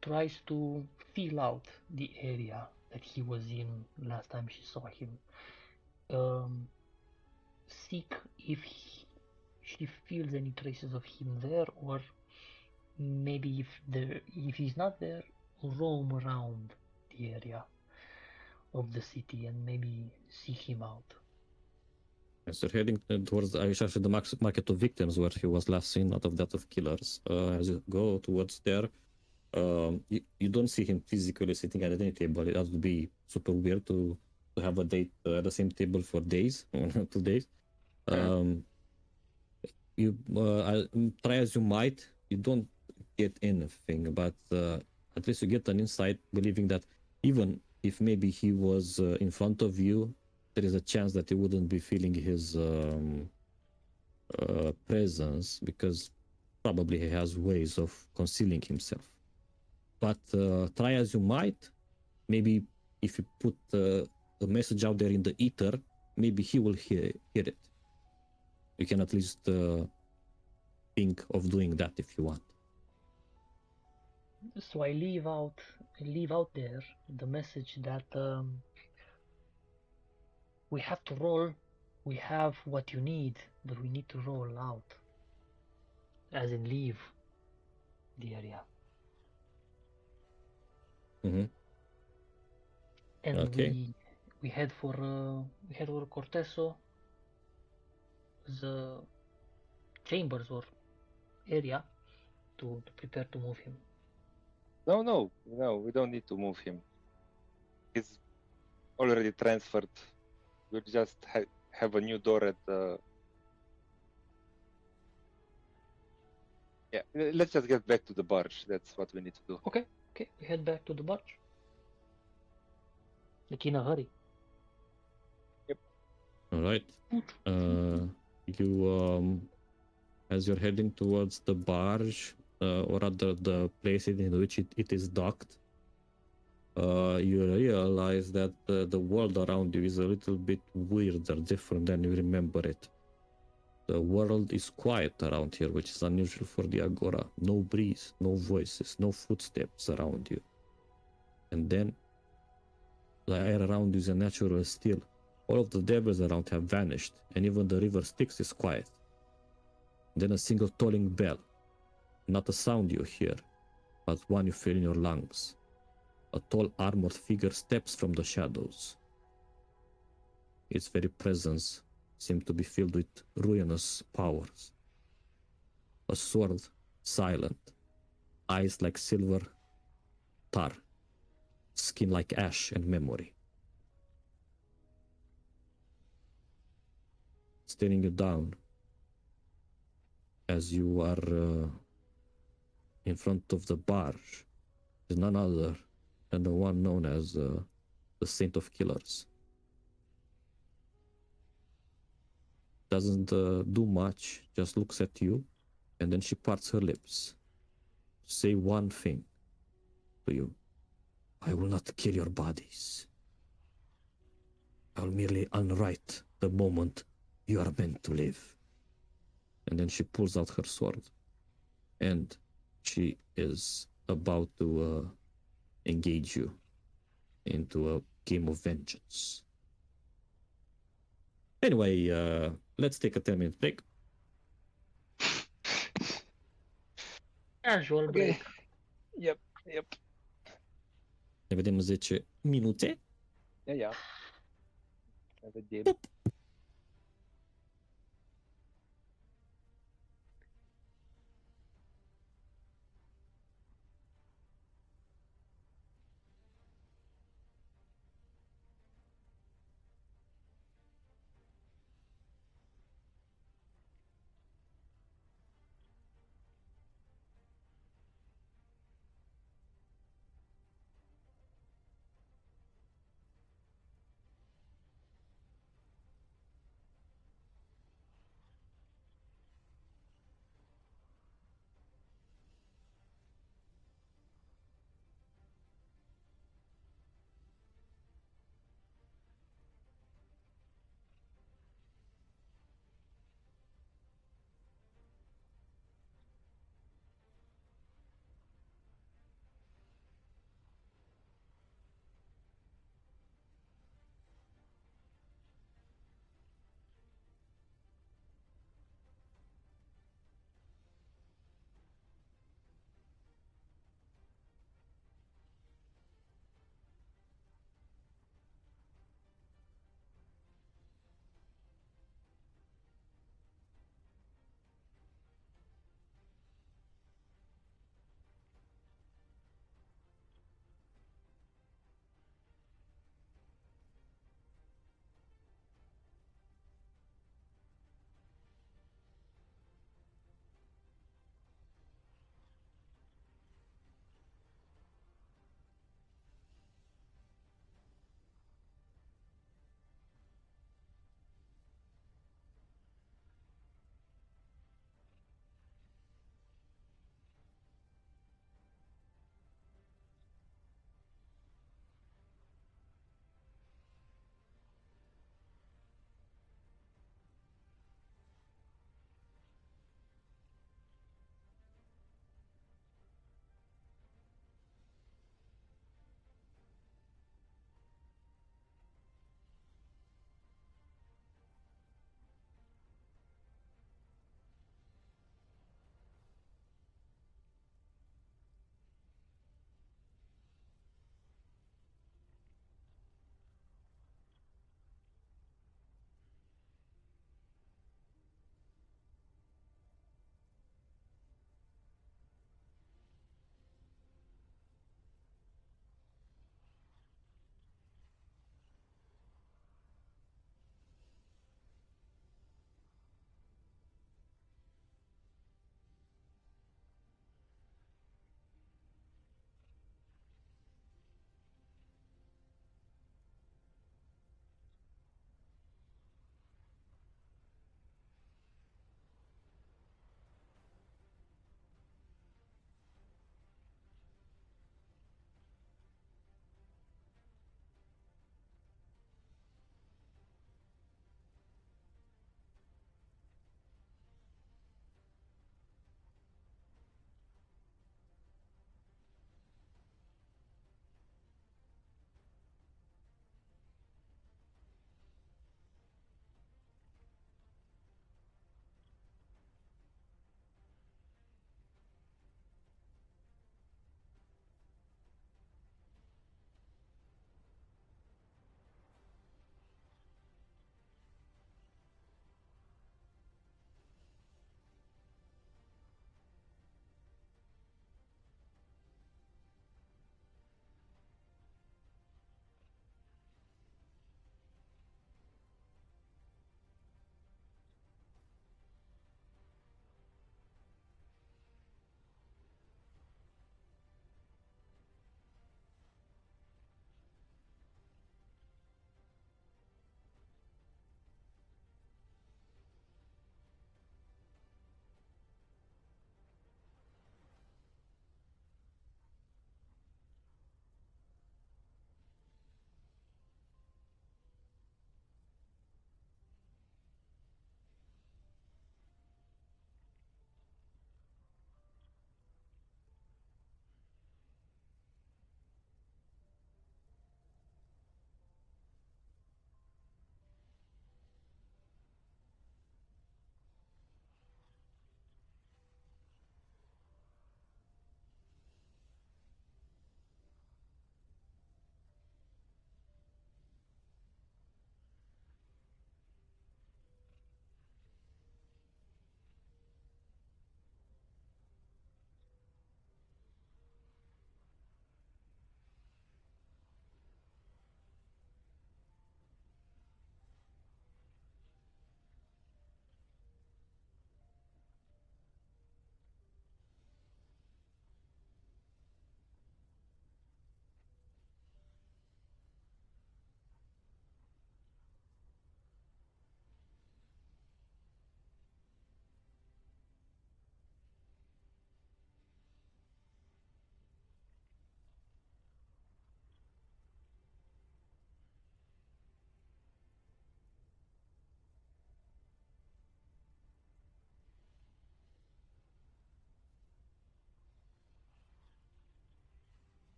tries to feel out the area that he was in last time she saw him. Seek if she feels any traces of him there, or maybe if he's not there, roam around the area of the city and maybe seek him out. As you're heading towards the market of victims, where he was last seen, out of that of killers. As you go towards there, you don't see him physically sitting at any table. That would be super weird to have a date at the same table for days, 2 days. You try as you might, you don't get anything, but at least you get an insight, believing that even if maybe he was in front of you, there is a chance that you wouldn't be feeling his presence, because probably he has ways of concealing himself. But try as you might, maybe if you put a message out there in the ether, maybe he will hear it. You can at least think of doing that if you want. So I leave out there the message that we have to roll. We have what you need, but we need to roll out, as in leave the area. Mm-hmm. And Okay. we head for Corteso, the chambers or area to prepare to move him. No, we don't need to move him. He's already transferred. We'll just have a new door at the... Yeah, let's just get back to the barge. That's what we need to do. Okay, we head back to the barge. Like in a hurry. All right. You as you're heading towards the barge, or rather the place in which it is docked, you realize that the world around you is a little bit weirder, different than you remember it. The world is quiet around here, which is unusual for the Agora. No breeze, no voices, no footsteps around you. And then the air around you is a natural still. All of the debris around have vanished, and even the river Styx is quiet. Then a single tolling bell. Not a sound you hear, but one you feel in your lungs. A tall armored figure steps from the shadows. Its very presence seemed to be filled with ruinous powers. A sword, silent, eyes like silver tar, skin like ash and memory. Staring you down as you are in front of the barge is none other than the one known as the Saint of Killers. Doesn't do much, just looks at you, and then she parts her lips to say one thing to you. I will not kill your bodies. I will merely unwrite the moment you are meant to live. And then she pulls out her sword, and she is about to engage you into a game of vengeance. Anyway, let's take a 10-minute break. Casual break. Yep. Ne vedem 10 minute. Yeah. Vedem. Pop.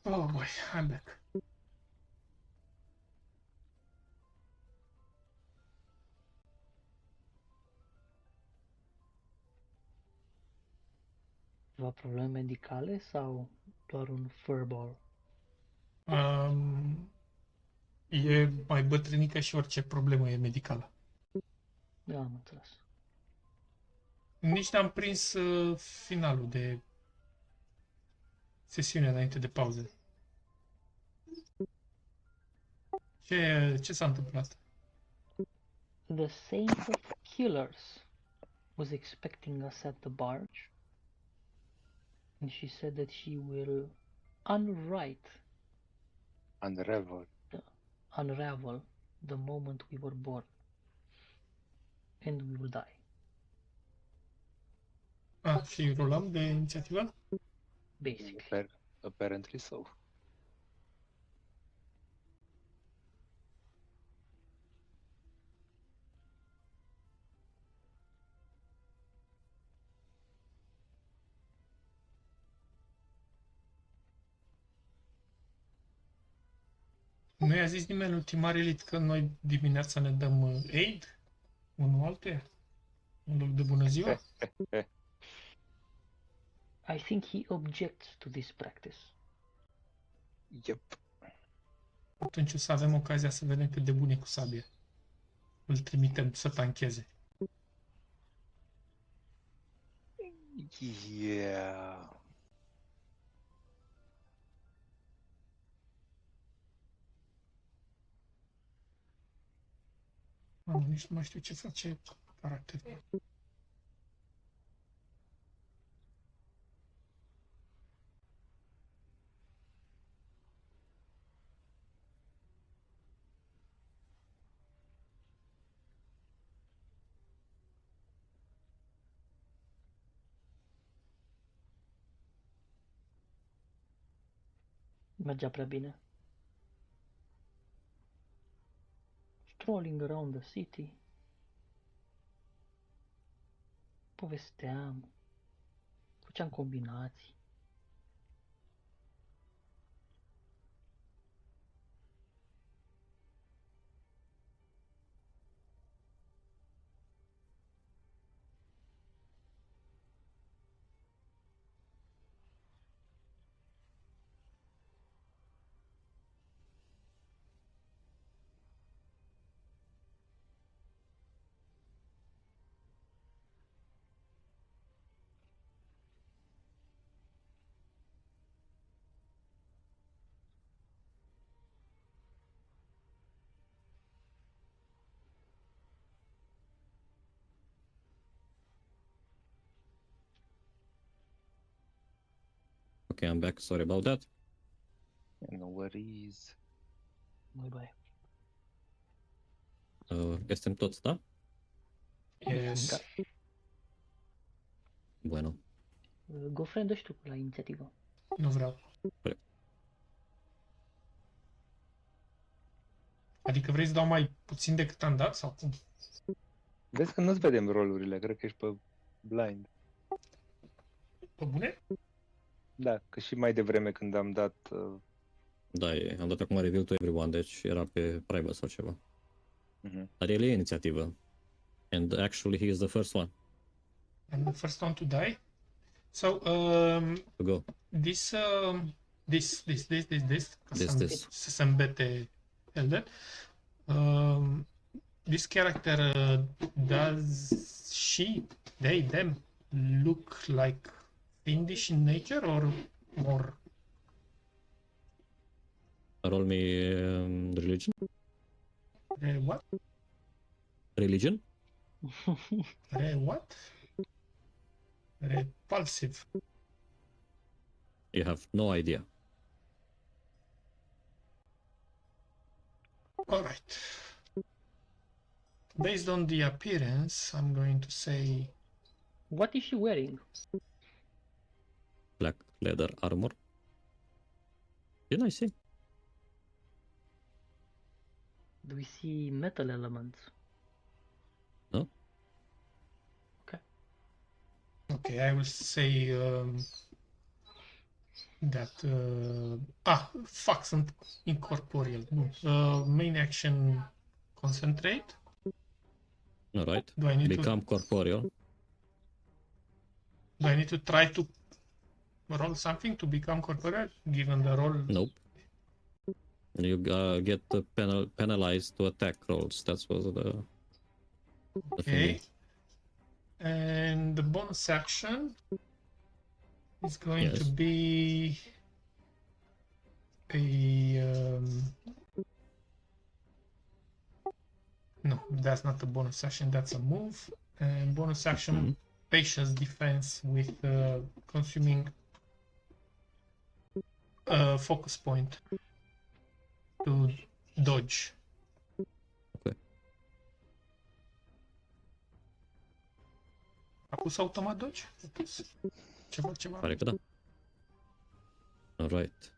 Oh boy, I'm back. Ceva probleme medicale sau doar un furball? E mai bătrânică și orice problemă e medicală. Da, am înțeles. Nici n-am prins finalul de sesiune înainte de pauză. Ce s-a întâmplat? The Saint of Killers was expecting us at the barge, and she said that she will unravel the moment we were born, and we will die. Și rulăm de inițiativă? Basically. Apparently so. Nu i-a zis nimeni ultima relit că noi dimineața ne dăm aid unul altuia? În loc de bună ziua? I think he objects to this practice. Yep. Atunci o să avem ocazia să vedem cât de bun e cu sabie. Îl trimitem să tancheze. Yeah. Nici nu mai știu ce face caracterul. Mergea prea bine. Strolling around the city. Povesteam. Făceam combinații. Okay, I'm back. Sorry about that. No worries. Bye. Suntem toți, da? Yes. Da. Bueno. Gofren, dă-și tu la inițiativă. Nu vreau. Adică vrei să dau mai puțin decât am dat sau cum? Vezi că nu-ți vedem rolurile, cred că ești pe blind. Pe bune? Da, că și mai devreme când am dat... Da, am dat acum reveal to everyone, deci era pe private sau ceva. Uh-huh. Dar el e inițiativă. And actually he is the first one I'm the first one to die. So, to go. this, ca This. să se îmbete Elden. This character, does she, they, them, look like fiendish in nature or more? Roll me religion. What? Religion? What? Repulsive. You have no idea. Alright. Based on the appearance, I'm going to say What is she wearing? Black leather armor. Didn't I see? Do we see metal elements? No? okay, I will say that fuck, sunt incorporeal. Bun. Main action concentrate. Alright. Do I need Become corporeal. Do I need to try to roll something to become corporeal, given the roll? Nope. You get penalized to attack rolls. That's what the Okay. And the bonus action is going to Yes. be a no, that's not a bonus action. That's a move. And bonus action, patience defense with consuming a focus point to dodge. Okay. A pus automat dodge? A pus ceva. Pare că da. Alright.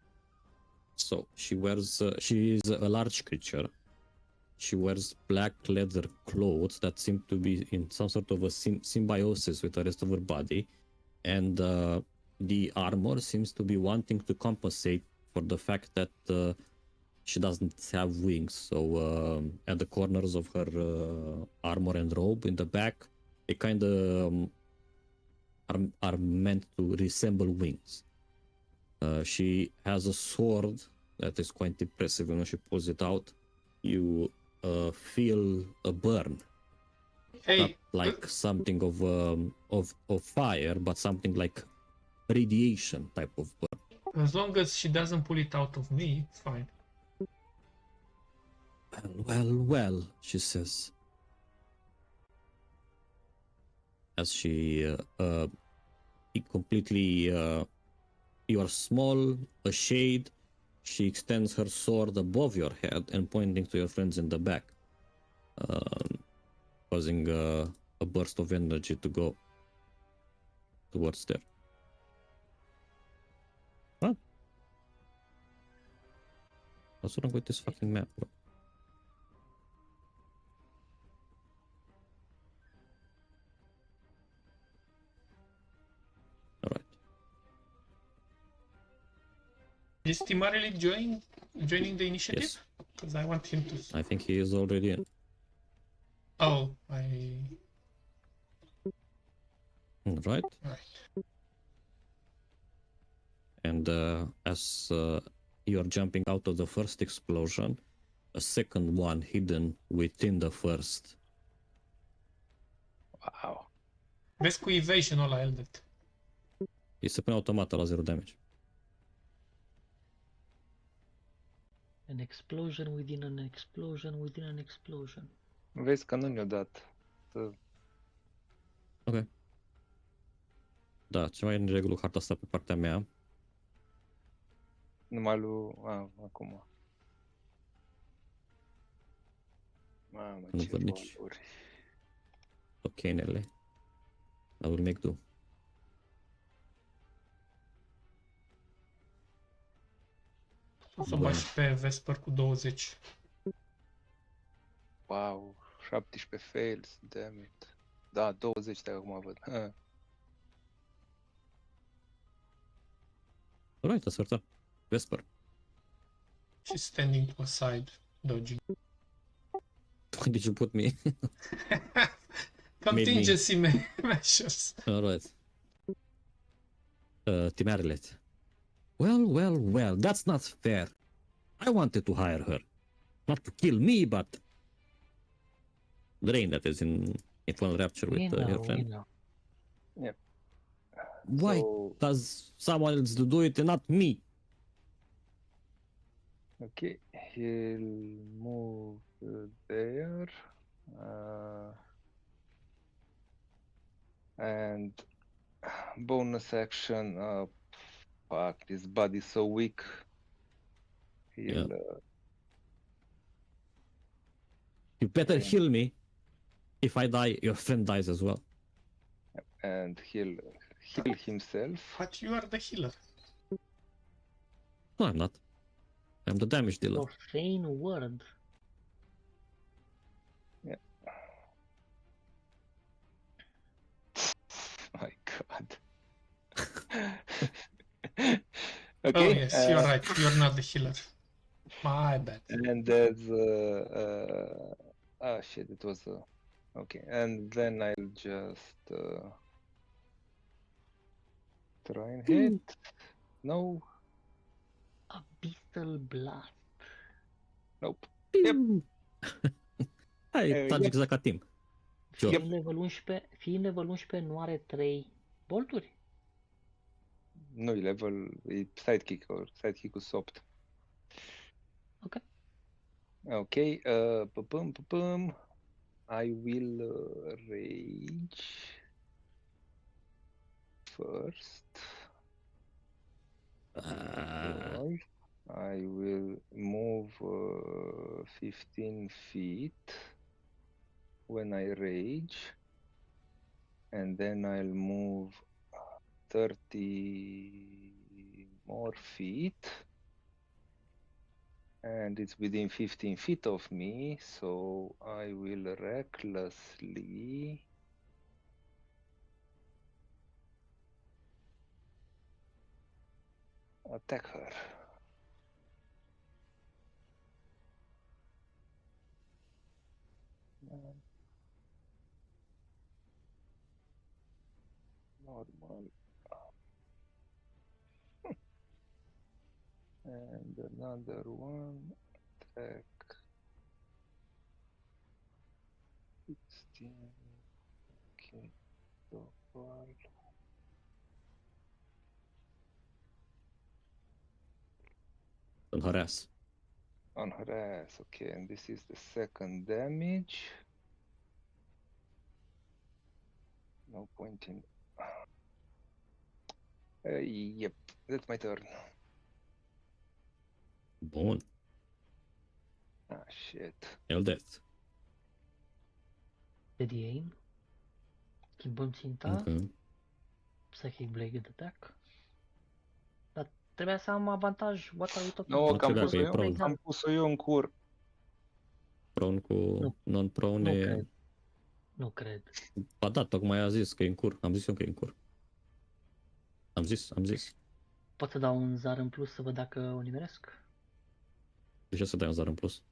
So she wears. She is a large creature. She wears black leather clothes that seem to be in some sort of a symbiosis with the rest of her body, and the armor seems to be wanting to compensate for the fact that she doesn't have wings. So at the corners of her armor and robe in the back, they kind of are meant to resemble wings. She has a sword that is quite impressive. When she pulls it out, you feel a burn. Hey, Not like something of fire, but something like radiation type of burn. as long as she doesn't pull it out of me, it's fine. Well, she says, as she completely you are small, a shade. She extends her sword above your head and pointing to your friends in the back, causing a burst of energy to go towards there. Huh? What's wrong with this fucking map, bro? Alright. Is Timarelli joining the initiative? Yes. Because I want him to. I think he is already in. Oh, Right. Right. And as you are jumping out of the first explosion, a second one hidden within the first. Wow. Vezi cu evasion ăla, Eldet. Îi se pune automat la 0 damage. An explosion within an explosion within an explosion. Vezi că nu ne-o dat. Ok. Da, ceva e în regulă cu harta asta pe partea mea. Numai lui... acum. Mamă, Nu ce văd nici. valori. Ok, nele. I will make do. O să o bagi pe Vesper cu 20. Wow, 17 fails, damn it. Da, 20 de acum văd. Alright, acerta. Vesper. She's standing to a side, dodging. Why did you put me? Contingency measures. Alright. Timarlet. Well, that's not fair. I wanted to hire her. Not to kill me, but... Drain that is in full rapture with her friend. know. Why So, does someone else do it and not me? okay, he'll move there. And bonus action. Fuck, this body's so weak. He'll You better Yeah. heal me. If I die, your friend dies as well. and he'll heal himself. But you are the healer. No, I'm not. I'm the damage dealer. Profane word. My God. Okay. Oh yes, you're right. You're not the healer. My bad. And there's oh shit, it was okay. And then I'll just try and hit. No, Abyssal Blast. nope. Piu! Hai, tragi Yep. exact ca timp. Sure. Fiind level 11, nu are 3 bolturi? Nu e level, e sidekick-ul soft. Ok. Okay, pum. I will rage first. Roll. I will move 15 feet when I rage, and then I'll move 30 more feet, and it's within 15 feet of me, so I will recklessly attack her. Normal. And another one, attack 16. Okay, so roll. Îl harass. On her ass. Okay, and this is the second damage. No point in. Yep, that's my turn. Bun. Ah, shit. El death. Steady aim. Schimbăm ținta. Ok. Psychic Blade Attack. Dar trebuia să am avantaj. What are we talking No, about? că am pus-o eu- Exact. Am pus-o eu în cur. Prone cu Nu. non-prone Nu e... cred. Nu cred. Ba da, tocmai a zis că e în cur. Am zis eu că e în cur. Am zis. Pot să dau un zar în plus să văd dacă o nimeresc? De ce să dai un zar în plus?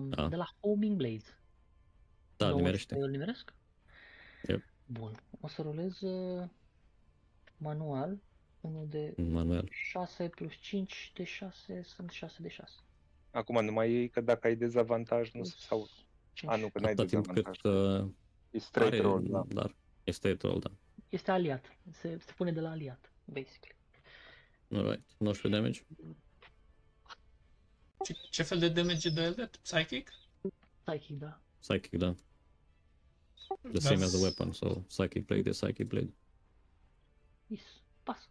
Da. De la Homing Blades. Da, 19 nimerește. îl nimeresc? Yep. Bun. O să rolez manual. Unul de Manuel. 6 plus 5 de 6 sunt 6 de 6. Acum nu mai e că dacă ai dezavantaj nu se sau. 5. A, nu, că n-ai Atâta timp dezavantaj. cât E straight are, roll, da. dar e straight roll, da. Este aliat. Se pune de la aliat, basically. Alright, 19 damage. Ce fel de damage e de el? Psychic? Psychic, da. Psychic, da. The same as the weapon, so Psychic Blade is Psychic Blade. Yes. Pas.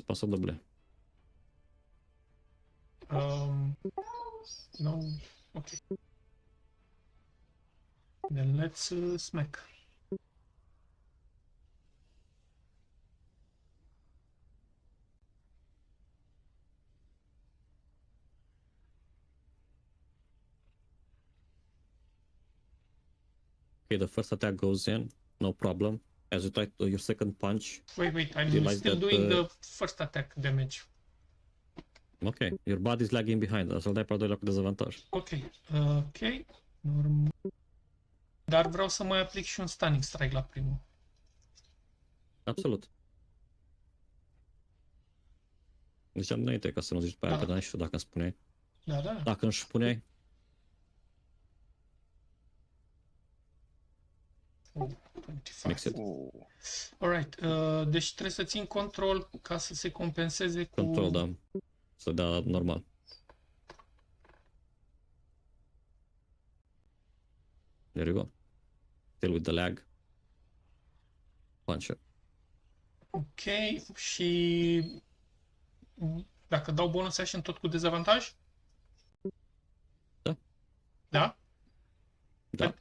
Pasă duble. No. Okay. Then let's smack. Okay, the first attack goes in, no problem. As you try to, your second punch, Wait, I'm Realize still that, doing the first attack damage. ok, your body is lagging behind, să-l dai pe al doilea cu dezavantaj. Ok. Normal. Dar vreau să mai aplic și un stunning strike la primul. Absolut. Ziceam înainte ca să nu zici pe aia, Da. că n-ai știu dacă îmi spuneai. Da. Dacă îmi spuneai, Oh, 25. mix it. Alright, deci trebuie să țin control ca să se compenseze cu... Control, da. Să dea normal. There you go. Still with the lag. Punch it. Ok, și... Dacă dau bonus action tot cu dezavantaj? Da. Da? Da.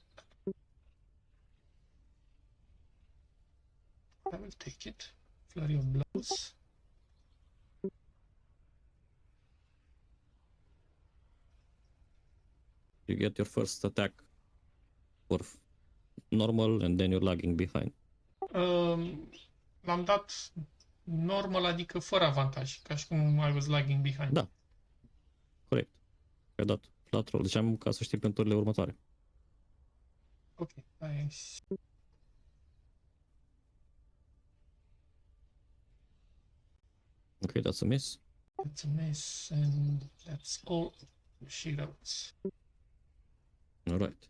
I will take it. Flurry of blows. You get your first attack for normal and then you're lagging behind. L-am dat normal, adică fără avantaj, ca și cum I was lagging behind. Da. Corect. I-a dat flat roll. Deci am ca să știi pentru turile următoare. Ok, nice. Ok, that's a miss. That's a miss, and that's all she wrote. Alright.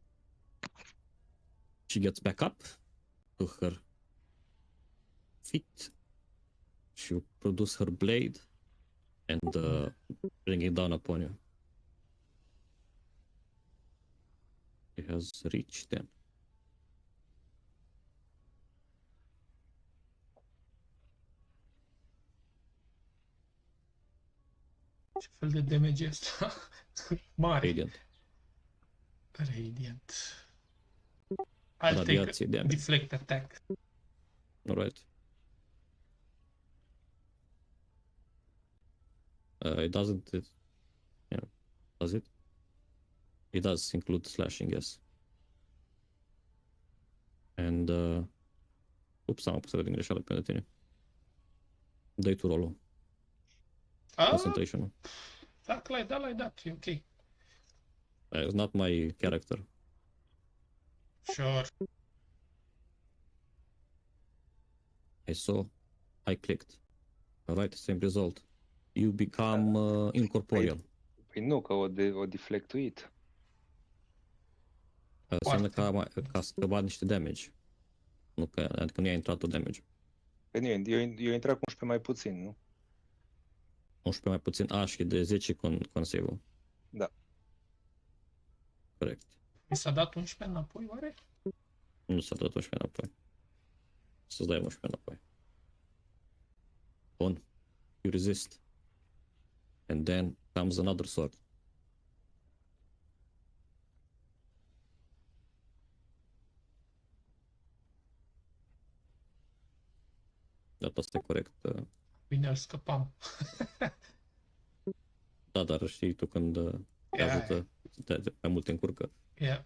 She gets back up to her feet. She will produce her blade and bring it down upon you. She has reached then. Ce fel de damage e ăsta? Mare. Radiant. Radiant. I'll Radiație take damage. deflect attack. Alright. It doesn't. Does it? It does include slashing, yes. And oops, am pus din greșeală pe tine. Dai tu rolul. Concentration. Like that, e ok. It's not my character. Sure. I saw. I clicked. Alright, same result. You become incorporeal. Păi nu, că o deflectuit. Înseamnă că a scăpat niște damage. Nu că, adică nu i-a intrat tot damage. Păi nu, eu intrat cu 11 mai puțin, nu? 11 mai puțin. Și de 10 con save-ul. Da. Corect. Mi s-a dat 11 înapoi, oare? Nu s-a dat 11 înapoi. Să-ți dai 11 înapoi. Bun. You resist. And then comes another sword. Data asta e corect. Bine, îl scăpam. Da, dar știi tu când te Yeah. ajută, mai mult te încurcă. Yeah.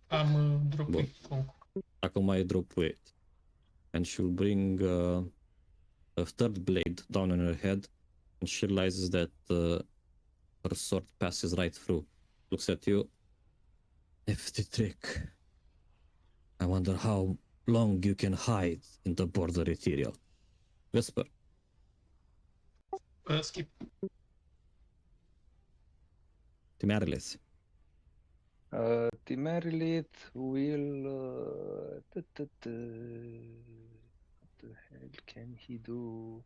Am dropit concu. Acum mai drop weight. And she'll bring a third blade down on her head and she realizes that her sword passes right through. Looks at you. Hefty trick. I wonder how long you can hide in the border ethereal. Whisper. Skip. Timareles. Timarilith will... What the hell can he do?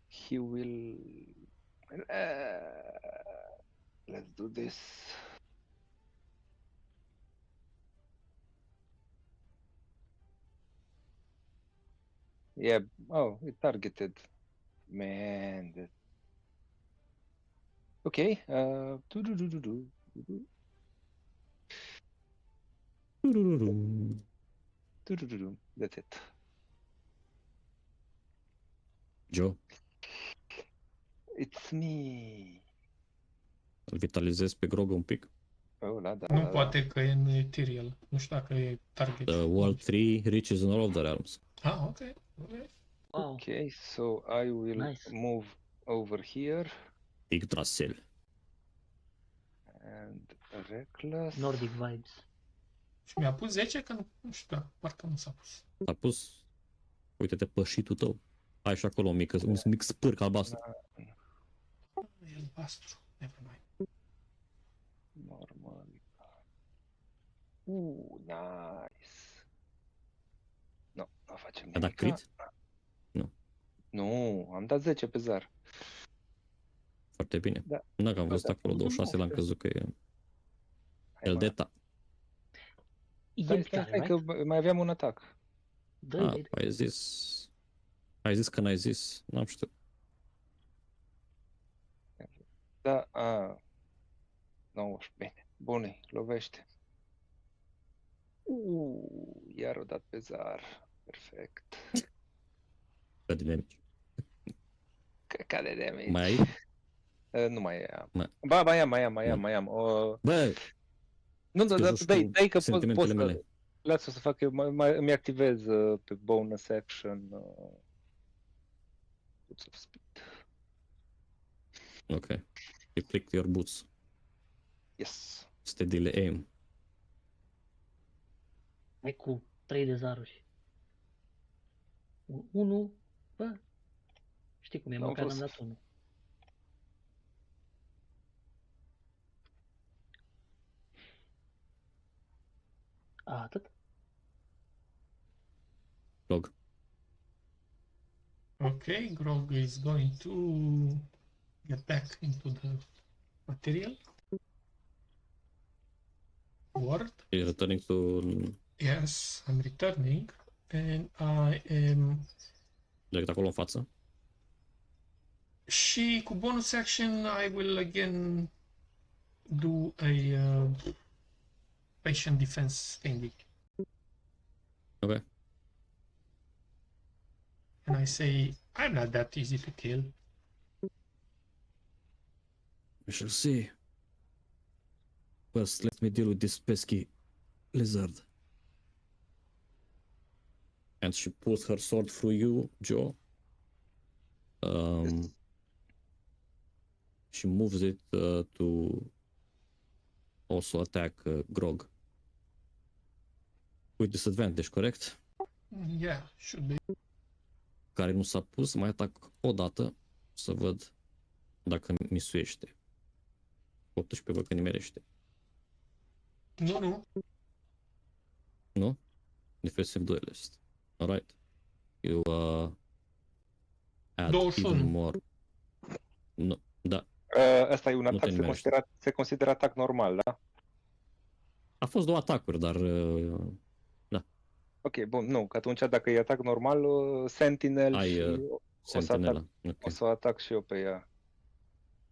He will... Let's do this. Yeah, oh, it targeted. Man, that... Okay, that's it. Joe, It's me. îl vitalizez pe Grog un pic. Oh, da, Nu poate că e în Ethereal. Nu știu dacă e target. The world 3 reaches in all of the realms. Ok. Wow. Okay, so I will Nice. move over here Yggdrasil. and reckless. Nordic vibes. Și mi-a pus 10 că nu știu, parcă nu s-a pus. S-a pus, uite-te pe sheet-ul tău. Ai și acolo un mic spârc albastru. E albastru. Never mind. Normal. Nice. Nu facem A dat nimic. crit? Nu, am dat 10 pe zar. Foarte bine. Da. Nu că am văzut Da, acolo 26, l-am crezut că e Hai, el mă. deta. E Stai, right? că mai aveam un atac. Dă-i. Ai zis că n-ai zis? N-am știut. Da, 19, bine. Bune, lovește. Iar o dat pe zar. Perfect. Că dinamici. Căcat de damage. Mai ai? Nu mai am. Mai- Ba, mai am. Bă, Nu, te da, joci dai cu că sentimentele pot mele. Lasă-o să fac eu, îmi activez pe bonus action boots of speed. Ok. You click your boots. Yes. Steadily aim. Hai cu 3 de zaruri. 1, bă, știi cum e, Am măcar vrut am să- dat 1. Atât? Log. Okay, Grog is going to get back into the material world. You're returning to Yes, I'm returning, and I am. direct acolo în față. Și cu bonus action, I will again do a patient defense thingy. Ok. And I say, I'm not that easy to kill. We shall see. First, let me deal with this pesky lizard. And she pulls her sword through you, Joe. Yes. She moves it to also attack Grog. With disadvantage, corect? Yeah, should be. Care nu s-a pus, mai atac o dată să văd dacă misuiește. 18 văd că nimerește. Nu. Nu? Defensive duelist. Alright. You add 21. even more. Nu, da. Ăsta e un Nu atac, te nimerește. se consideră atac normal, da? A fost două atacuri, dar Ok, bun, nu, că atunci dacă e atac normal, Sentinel ai și sentinela. o să o atac și eu pe ea.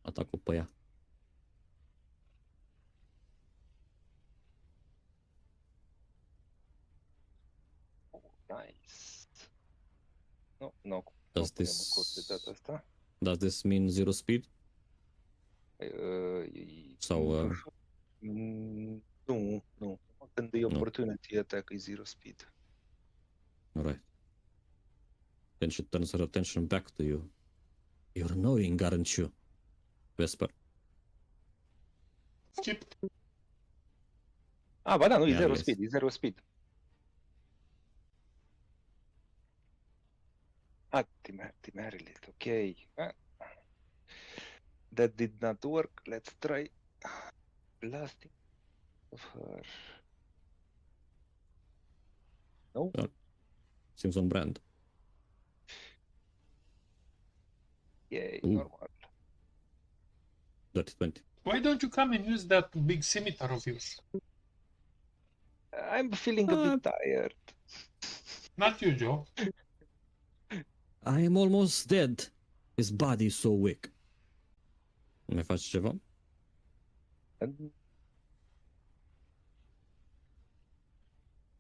Atacul pe ea. Nice. Nu Does punem this- în curs de data asta. Does this mean zero speed? Uh, Sau Nu. Când e Nu. opportunity attack, e zero speed. alright. Then she turns her attention back to you. You're annoying, aren't you? Vesper. Skip. Ba da, nu, e Iar zero yes. speed, e zero speed. Timarily, ok. That did not work. Let's try blasting of her. No? Seems on brand. Yay, Ooh. normal. Dirty 20. Why don't you come and use that big scimitar of yours? I'm feeling a bit tired. Not you, Joe. I am almost dead. His body is so weak. Mai faci ceva?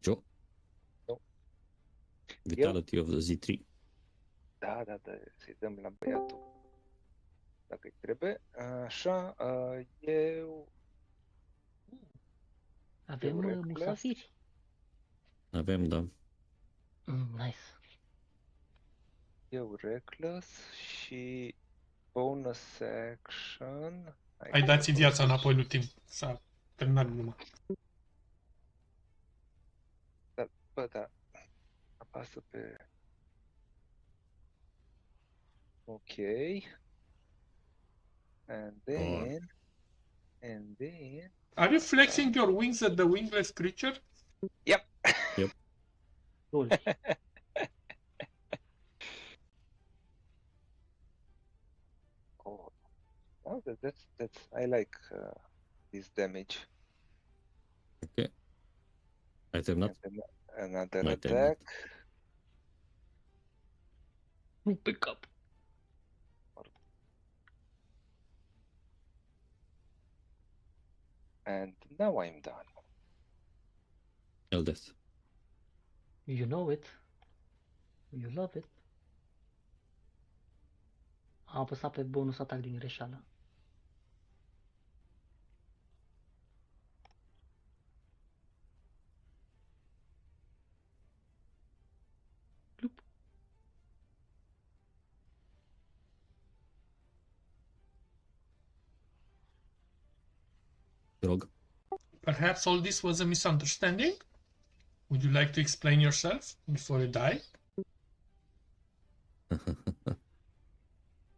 Joe? Nu. Vitality of the Z3. Da, să-i dăm la băiatul. Dacă îi trebuie. Așa, eu Avem reckless. musafiri? Avem, da. Nice. Eu reckless și bonus action. Ai dați viața înapoi lui timp. S-a terminat numai. Bă, da. Apasă pe... Ok. And then... Are you flexing your wings at the wingless creature? Yep. Cool. Oh, that's I like this damage. Ok. Ai terminat? Another Mai attack. terminat. Nu pe cap. And now I'm done. Eldest. You know it. You love it. Am apăsat pe bonus atac din greșeală. rog. Perhaps all this was a misunderstanding? Would you like to explain yourself before you die?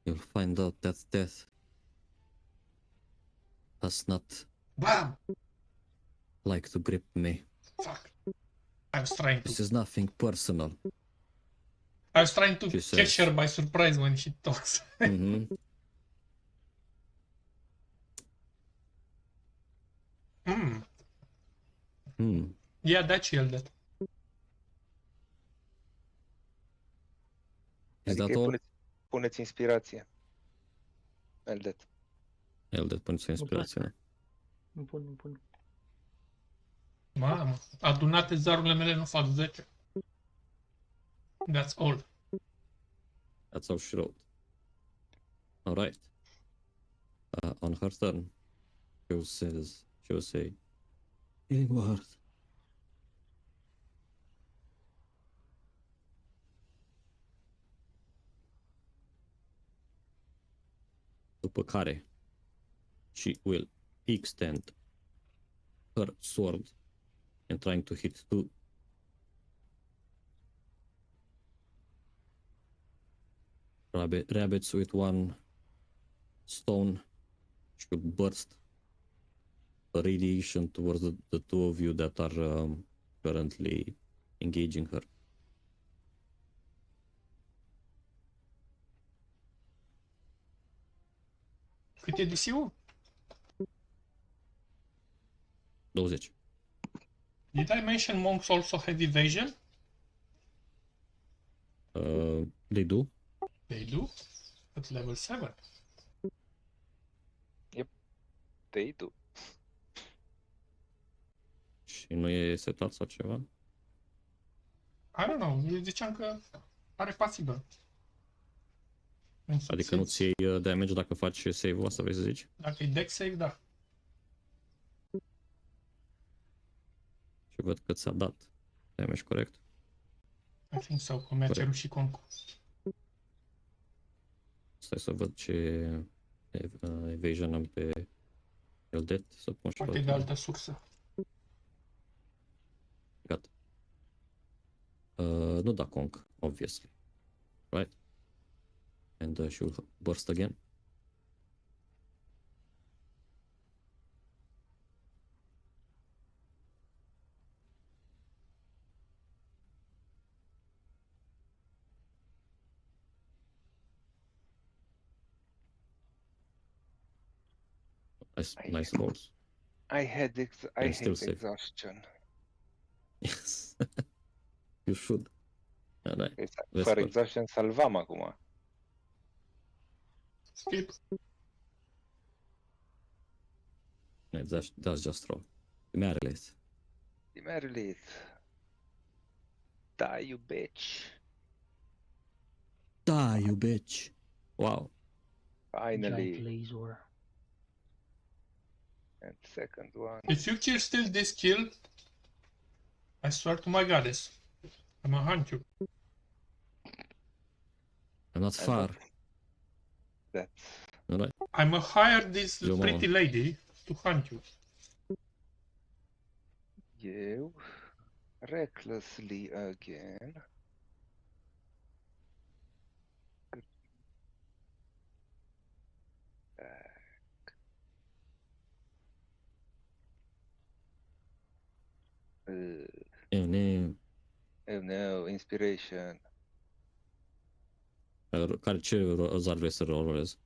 You'll find out that death does not Wow! like to grip me. Fuck. I was trying This to. is nothing personal. I was trying to She catch says. her by surprise when she talks. Mm-hmm. Hmm. Hmm. Yeah, that's yielded. Is Adică that all? puneți inspirație. Eldet. El de puneți o inspirație. Îmi pun. Mamă, adunate zarurile mele nu fac 10. That's all. That's all she wrote. Alright. On her turn, she will say, healing word. După care, she will extend her sword and trying to hit two rabbits with one stone. She will burst a radiation towards the two of you that are currently engaging her. Cât e DC-ul? 20. Did I mention monks also have evasion? They do. They do. At level 7. They do. Și nu e setat sau ceva? I don't know, eu ziceam că are pasivă. Adică nu-ți iei damage dacă faci save-ul, asta vrei să zici? Dacă e deck save, da. Și văd că ți-a dat damage corect. I think so, că mi-a cerut și concu. Stai să văd ce evasion am pe Eldet, să pun și Poate e de altă sursă. Gata. Nu da conk, obviously. Right? And she will burst again. Nice rolls. I hate still safe. exhaustion. Yes. You should. Da. Fără exhaustion salvam acum. Skip. That's just roll. Merlis. Merlit. Da, you bitch. Da, you bitch. Wow. Finally. Giant laser. And second one. If you kill still this kill, I swear to my goddess, I'm gonna hunt you. I'm not far. That's Alright. I'm gonna hire this Eu, pretty lady to hunt you. eu. Recklessly again. Oh no, inspiration. Ce zar vrei să rolezi?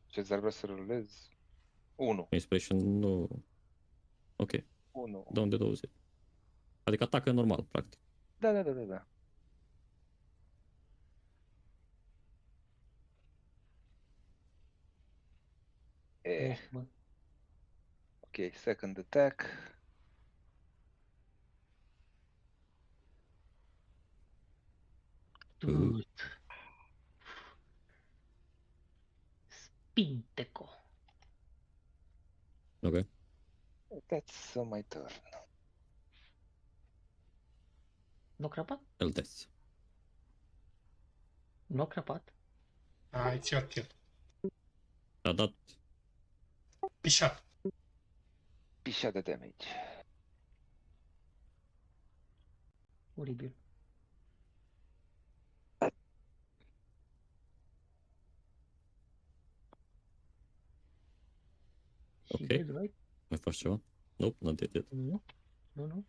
Ce ți-ar vrea să rolez? 1. Inspiration nu... Ok. 1. Dă unde 20. Adică atacă normal, practic. Da. Ok, second attack. Dude. Spinteco. Ok. That's my turn. Nu crăpat? El death. Nu crăpat? It's your kill. A dat Pișat. Pișa de damage. Oribil. She Okay. did, right? Mai faci ceva? Nope, not dead yet. Nu. Nu.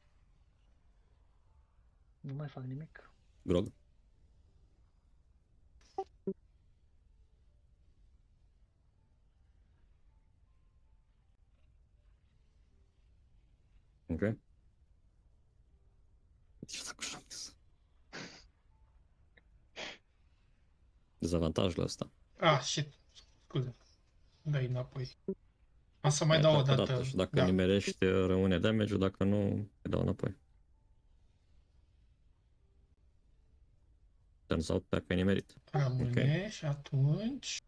Nu mai fac nimic. Grog. Ok. Ce fac așa? Dezavantajul ăsta. Ah, shit. Scuze. Dai înapoi. O să mai Mai dau o atac dată. și dacă Da. nimerești, rămâne damage-ul, dacă nu, îi dau înapoi. Turns out dacă ai nimerit. Rămâne și atunci...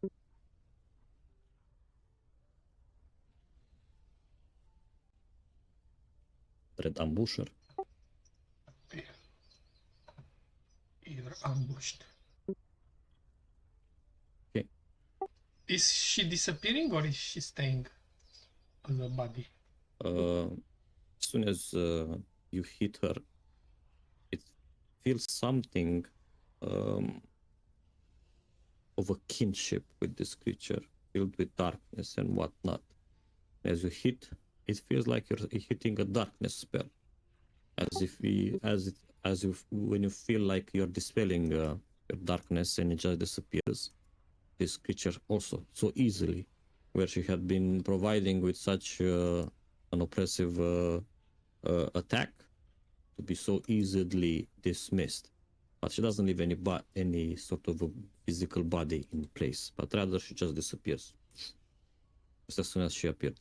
Dread Ambusher. Either ambushed. Okay. Is she disappearing or is she staying as a body? As soon as you hit her, it feels something of a kinship with this creature, filled with darkness and whatnot. As you hit, it feels like you're hitting a darkness spell, when you feel like you're dispelling your darkness and it just disappears. This creature also so easily, where she had been providing with such an oppressive attack, to be so easily dismissed. But she doesn't leave any sort of a physical body in place, but rather she just disappears just as soon as she appeared.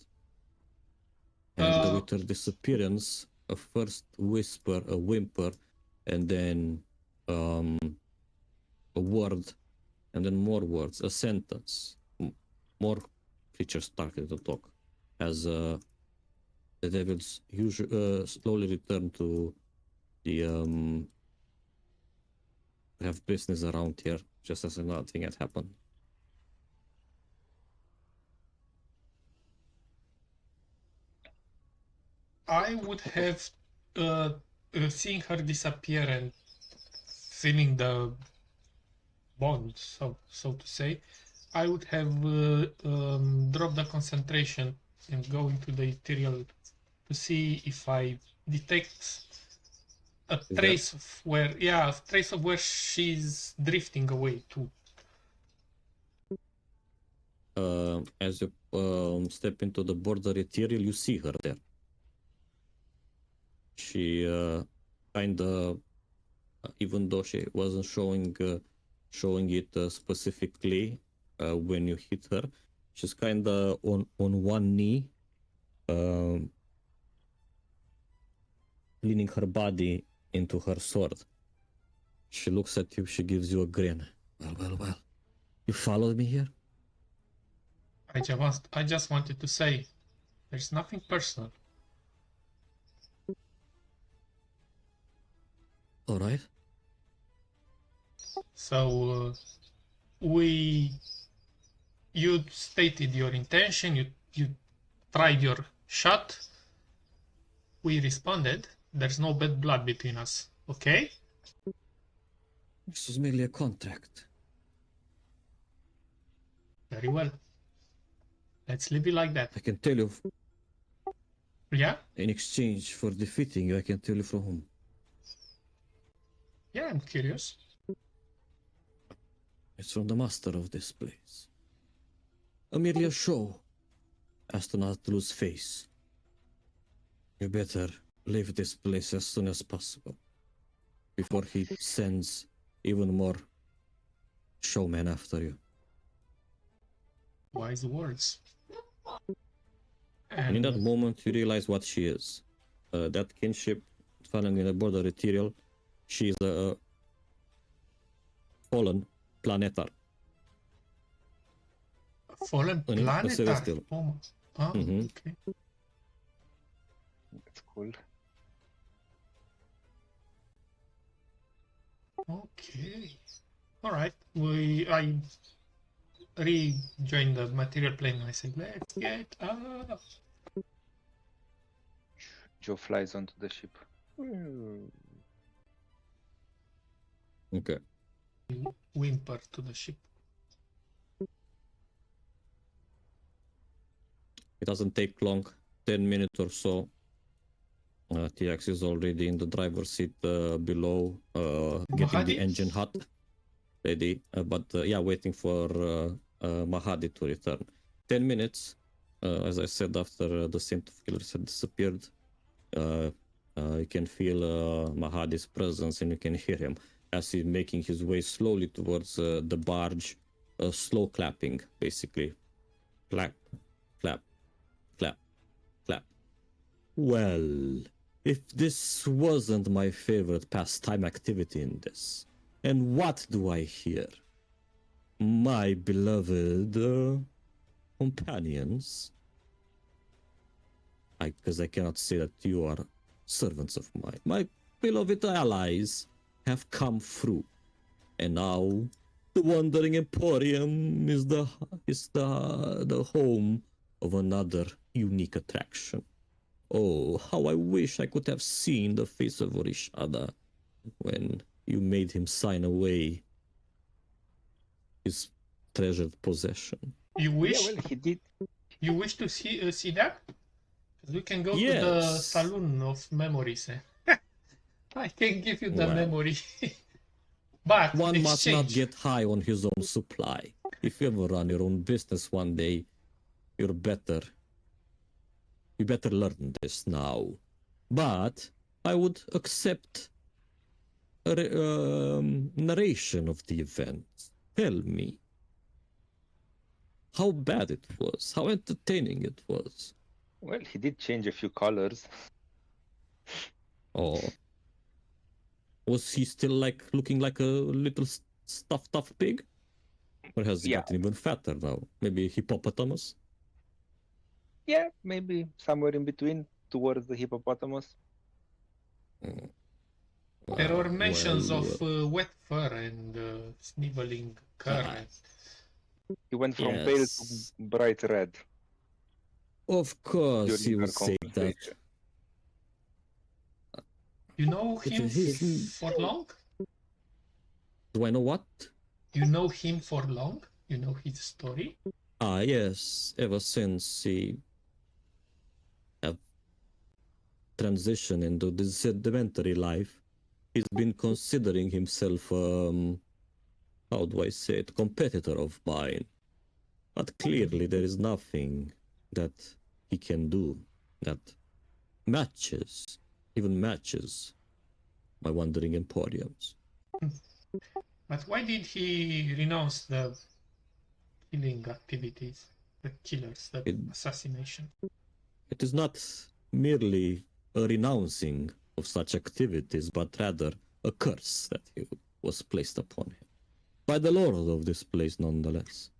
And with her disappearance, a first whisper, a whimper, and then a word, and then more words, a sentence. More creatures started to talk as the devils slowly return to the have business around here, just as another thing had happened. I would have seeing her disappear and feeling the bond, so to say, I would have dropped the concentration and go into the ethereal to see if I detect a trace of where she's drifting away to. As you step into the border ethereal, you see her there. She kind of, even though she wasn't showing it specifically when you hit her, she's kind of on one knee, leaning her body into her sword. She looks at you, she gives you a grin. Well. You followed me here? I just wanted to say, there's nothing personal. All right. So you stated your intention, you tried your shot, we responded, there's no bad blood between us, okay? This was merely a contract. Very well. Let's leave it like that. I can tell you, Yeah? in exchange for defeating you, I can tell you from whom. Yeah, I'm curious. It's from the master of this place. Merely a show, as to not lose face. You better leave this place as soon as possible, before he sends even more showmen after you. Wise words. And in that moment, you realize what she is. That kinship, falling in the border ethereal, she is a fallen planetar. Fallen planet? celestial. Okay. That's cool. Okay. All right. rejoin the material plane. I say, let's get up. Joe flies onto the ship. Okay. Whimper to the ship. It doesn't take long, 10 minutes or so. TX is already in the driver's seat below, getting the Mahadi? engine hot, ready. But yeah, waiting for Mahadi to return. 10 minutes, as I said, after the scent of killers had disappeared. You can feel Mahadi's presence and you can hear him as he's making his way slowly towards the barge, slow clapping, basically. Clap, clap, clap, clap. Well, if this wasn't my favorite pastime activity in this, and what do I hear? My beloved companions. Because I cannot say that you are servants of mine. My beloved allies have come through, and now the Wandering Emporium is the home of another unique attraction. Oh, how I wish I could have seen the face of Orishada when you made him sign away his treasured possession. You wish? Yeah, well, he did. You wish to see that? We can go to the Yes. saloon of memories. I can give you the Well. memory. But One must not exchange. get high on his own supply. If you ever run your own business one day, you better learn this now. But I would accept a narration of the event. Tell me how bad it was, how entertaining it was. Well, he did change a few colors. Oh, was he still like looking like a little stuffed up pig? Or has he Yeah. gotten even fatter now? Maybe hippopotamus? Yeah, maybe somewhere in between towards the hippopotamus. There were mentions well, of wet fur and sniveling cur. He went from pale to yes. bright red. Of course during he our would say that. conversation. You know him He- for long? Do I know what? You know him for long? You know his story? Ah, yes. Ever since he have transitioned into this sedimentary life, he's been considering himself, how do I say it, competitor of mine. But clearly there is nothing that he can do that even matches my Wandering Emporiums. But why did he renounce the killing activities, the killers, the assassination? It is not merely a renouncing of such activities, but rather a curse that was placed upon him. By the lord of this place, nonetheless.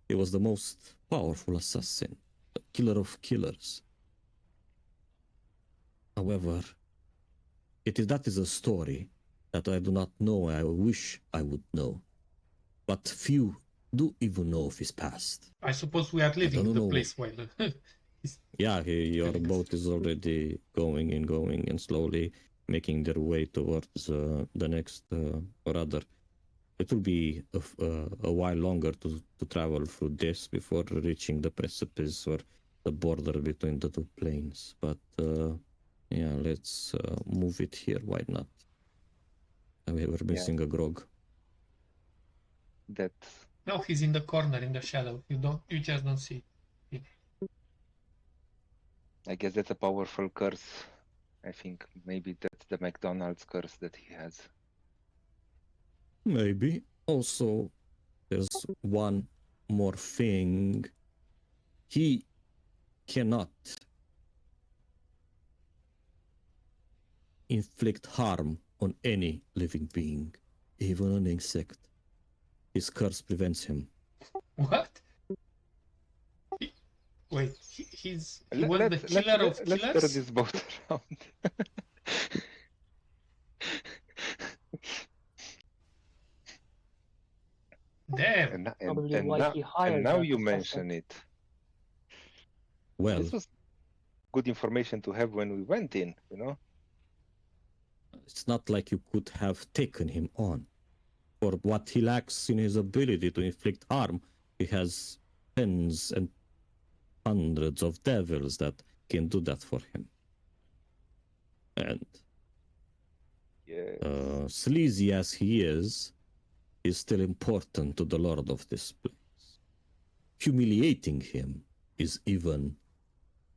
He was the most powerful assassin, a killer of killers. However, that is a story that I do not know. I wish I would know. But few do even know of his past. I suppose we are leaving the place while... Yeah, your boat is already going and slowly making their way towards the next, or rather, it will be a while longer to travel through this before reaching the precipice or the border between the two planes. But yeah, let's move it here. Why not? We were missing a grog. No, he's in the corner in the shadow. You just don't see it. I guess that's a powerful curse. I think maybe that's the McDonald's curse that he has. Maybe. Also, there's one more thing. He cannot inflict harm on any living being, even an insect. His curse prevents him. What? Wait, he was the killer of killers? Let's turn this boat around. Damn. Probably why he hired now that you assassin. mention it. Well, This was good information to have when we went in, you know? it's not like you could have taken him on. For what he lacks in his ability to inflict harm, he has tens and hundreds of devils that can do that for him. And Yeah. sleazy as he is still important to the lord of this place. Humiliating him is even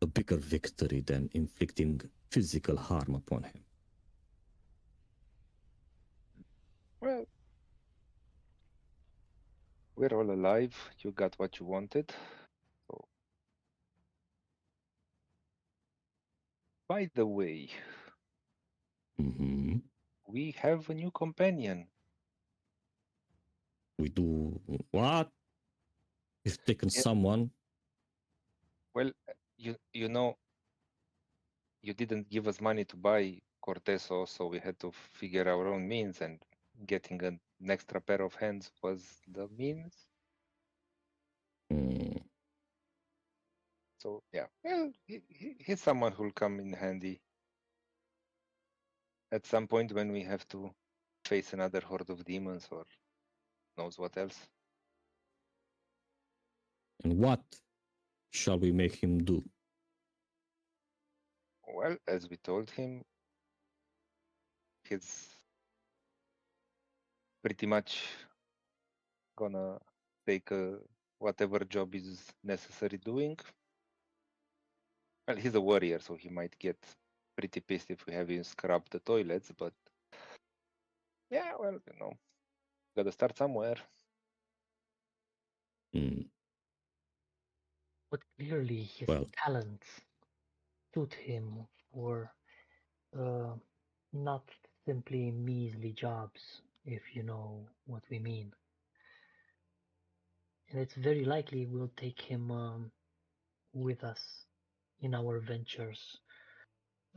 a bigger victory than inflicting physical harm upon him. Well, we're all alive. You got what you wanted. So, by the way, Mm-hmm. we have a new companion. We do what? We've taken Yeah. someone. Well, you know, you didn't give us money to buy Corteso, so we had to figure our own means, and getting an extra pair of hands was the means. Mm. So yeah, well, he's someone who'll come in handy at some point when we have to face another horde of demons or knows what else. And what shall we make him do? Well, as we told him, he's pretty much gonna take whatever job is necessary doing. Well, he's a warrior, so he might get pretty pissed if we have him scrub the toilets, but yeah, well, you know, gotta start somewhere. Mm. But clearly his Well. talents suit him for not simply measly jobs, if you know what we mean. And it's very likely we'll take him with us in our ventures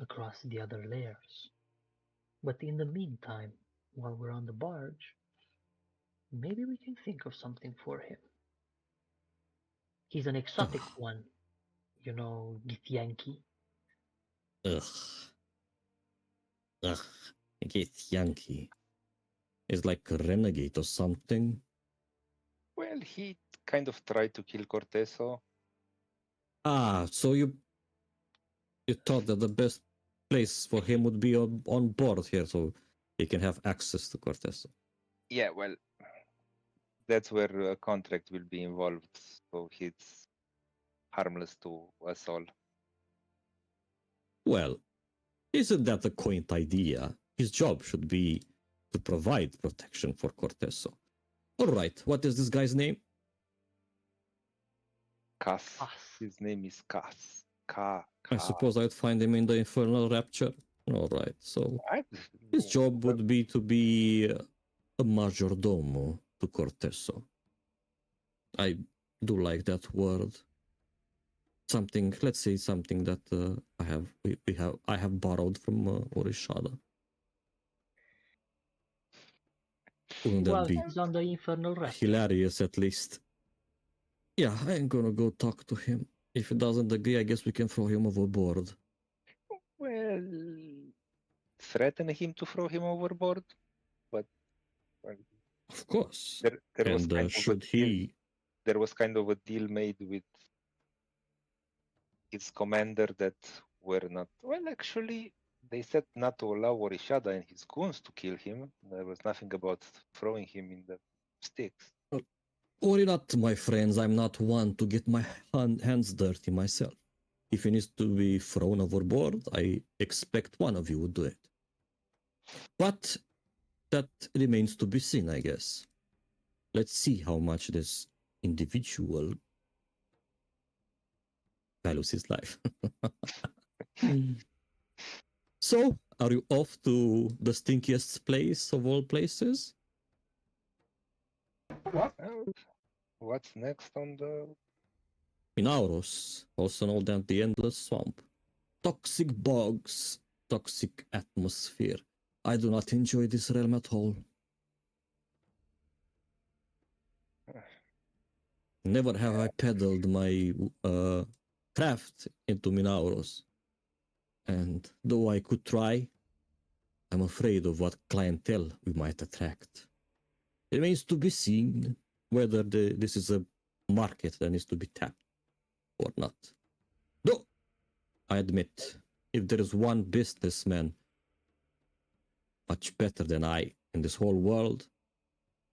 across the other layers. But in the meantime, while we're on the barge, maybe we can think of something for him. He's an exotic one, you know, Githyanki. Ugh. Get Yankee. Is like a renegade or something. Well, he kind of tried to kill Corteso. Ah, so you thought that the best place for him would be on board here, so he can have access to Cortez. Yeah, well, that's where a contract will be involved, so he's harmless to us all. Well, isn't that a quaint idea? His job should be to provide protection for Corteso. All right, what is this guy's name? Cass. His name is Cass. I suppose I'd find him in the Infernal Rapture. All right, so his job would be to be a majordomo to Corteso. I do like that word. Something, let's say something that I have borrowed from Orishada. Wouldn't that Well, be he's on the Infernal Rapture. hilarious at least? Yeah, I'm gonna go talk to him. If he doesn't agree, I guess we can throw him overboard. Well, threaten him to throw him overboard, but well, of course. There was and kind should of a deal, he? there was kind of a deal made with his commander that were not. Well, actually, they said not to allow Orishada and his goons to kill him. There was nothing about throwing him in the sticks. Worry not, my friends. I'm not one to get my hands dirty myself. If he needs to be thrown overboard, I expect one of you would do it. But that remains to be seen, I guess. Let's see how much this individual values his life. So, are you off to the stinkiest place of all places? What? What's next on the... Minauros, also known as the Endless Swamp. Toxic bogs, toxic atmosphere. I do not enjoy this realm at all. Never have I peddled my craft into Minauros. And though I could try, I'm afraid of what clientele we might attract. It remains to be seen whether this is a market that needs to be tapped or not. Though, I admit, if there is one businessman much better than I in this whole world,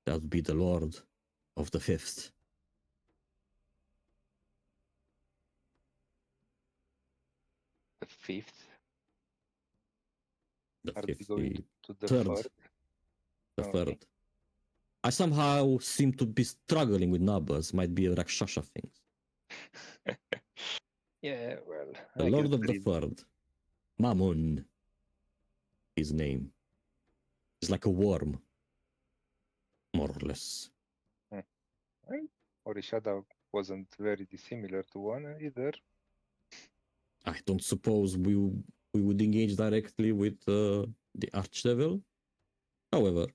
that would be the Lord of the Fifth. The fifth. The Are we fifth, going to the third. third? The Okay. third. I somehow seem to be struggling with numbers. Might be a Rakshasa thing. Yeah, well, The I Lord guess of the Third. Mammon. His name. He's like a worm. More or less. Well, Orishada wasn't very dissimilar to one either. I don't suppose we would engage directly with the Archdevil. However,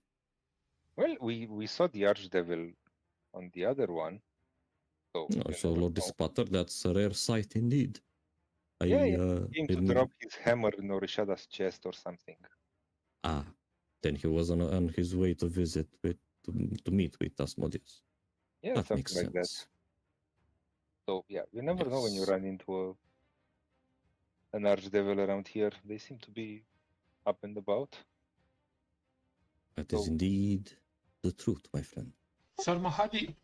well, we saw the Archdevil on the other one. So, so Lord the Spotter, that's a rare sight indeed. Yeah, he came to didn't- drop his hammer in Orishada's chest or something. Then he was on his way to visit to meet with Asmodeus. Yeah, That something makes like that. sense. So yeah, you never know when you Yes. run into an Archdevil around here. They seem to be up and about. That is So- indeed the truth, my friend. Sir Mahadi,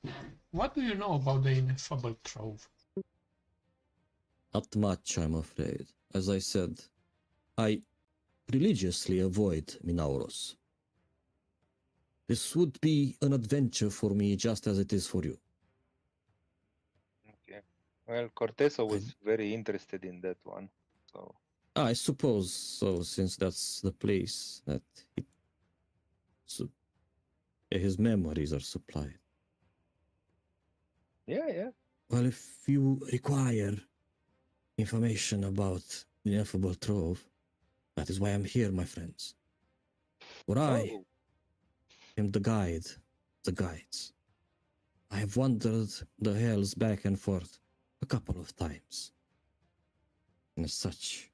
what do you know about the ineffable trove? Not much, I'm afraid. As I said, I religiously avoid Minauros. This would be an adventure for me just as it is for you. Okay. Well, Corteso was very interested in that one. So I suppose so, since that's the place that his memories are supplied. yeah. Well, if you require information about the ineffable trove, that is why I'm here, my friends. For I Oh, am the guide, the guides. I have wandered the hells back and forth a couple of times. And as such,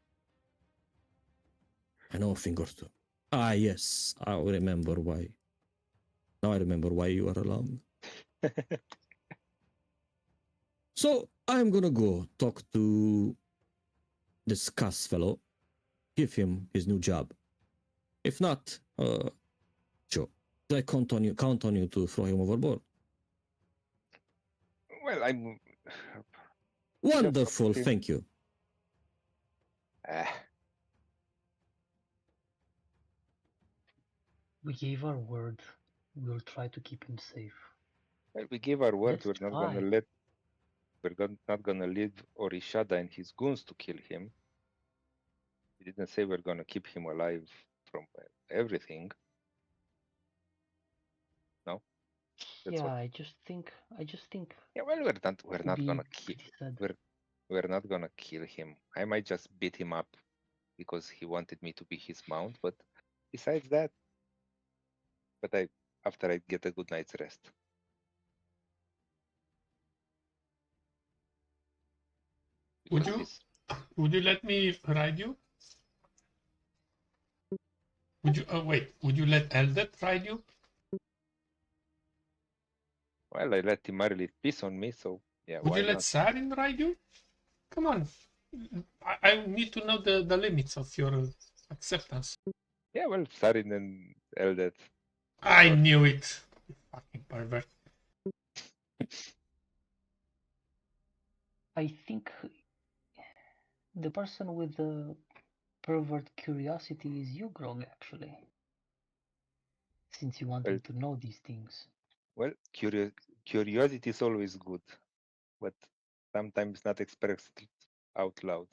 I know a thing or two. Yes, I remember why. Now I remember why you are along. So I'm gonna go talk to this Cass fellow, give him his new job. If not, sure, I count on you to throw him overboard. well, I'm Wonderful, him. thank you. We gave our word. We'll try to keep him safe. Well, we gave our word. Let's We're not try. not gonna leave Orishada and his goons to kill him. We didn't say we're gonna keep him alive from everything. No. Yeah, I just think. Yeah, well, we're not gonna kill. pretty sad. We're not gonna kill him. I might just beat him up because he wanted me to be his mount. But besides that, after I get a good night's rest. Would Because you this- would you let me ride you? Would you wait? Would you let Eldet ride you? Well, I let Timari piss on me, so yeah. Would why you let not? Sarin ride you? Come on. I need to know the limits of your acceptance. Yeah, well, Sarin and Eldet. I knew it. You fucking pervert. I think the person with the pervert curiosity is you, Grog, actually. Since you wanted to know these things. Well, curiosity is always good, but sometimes not expressed out loud.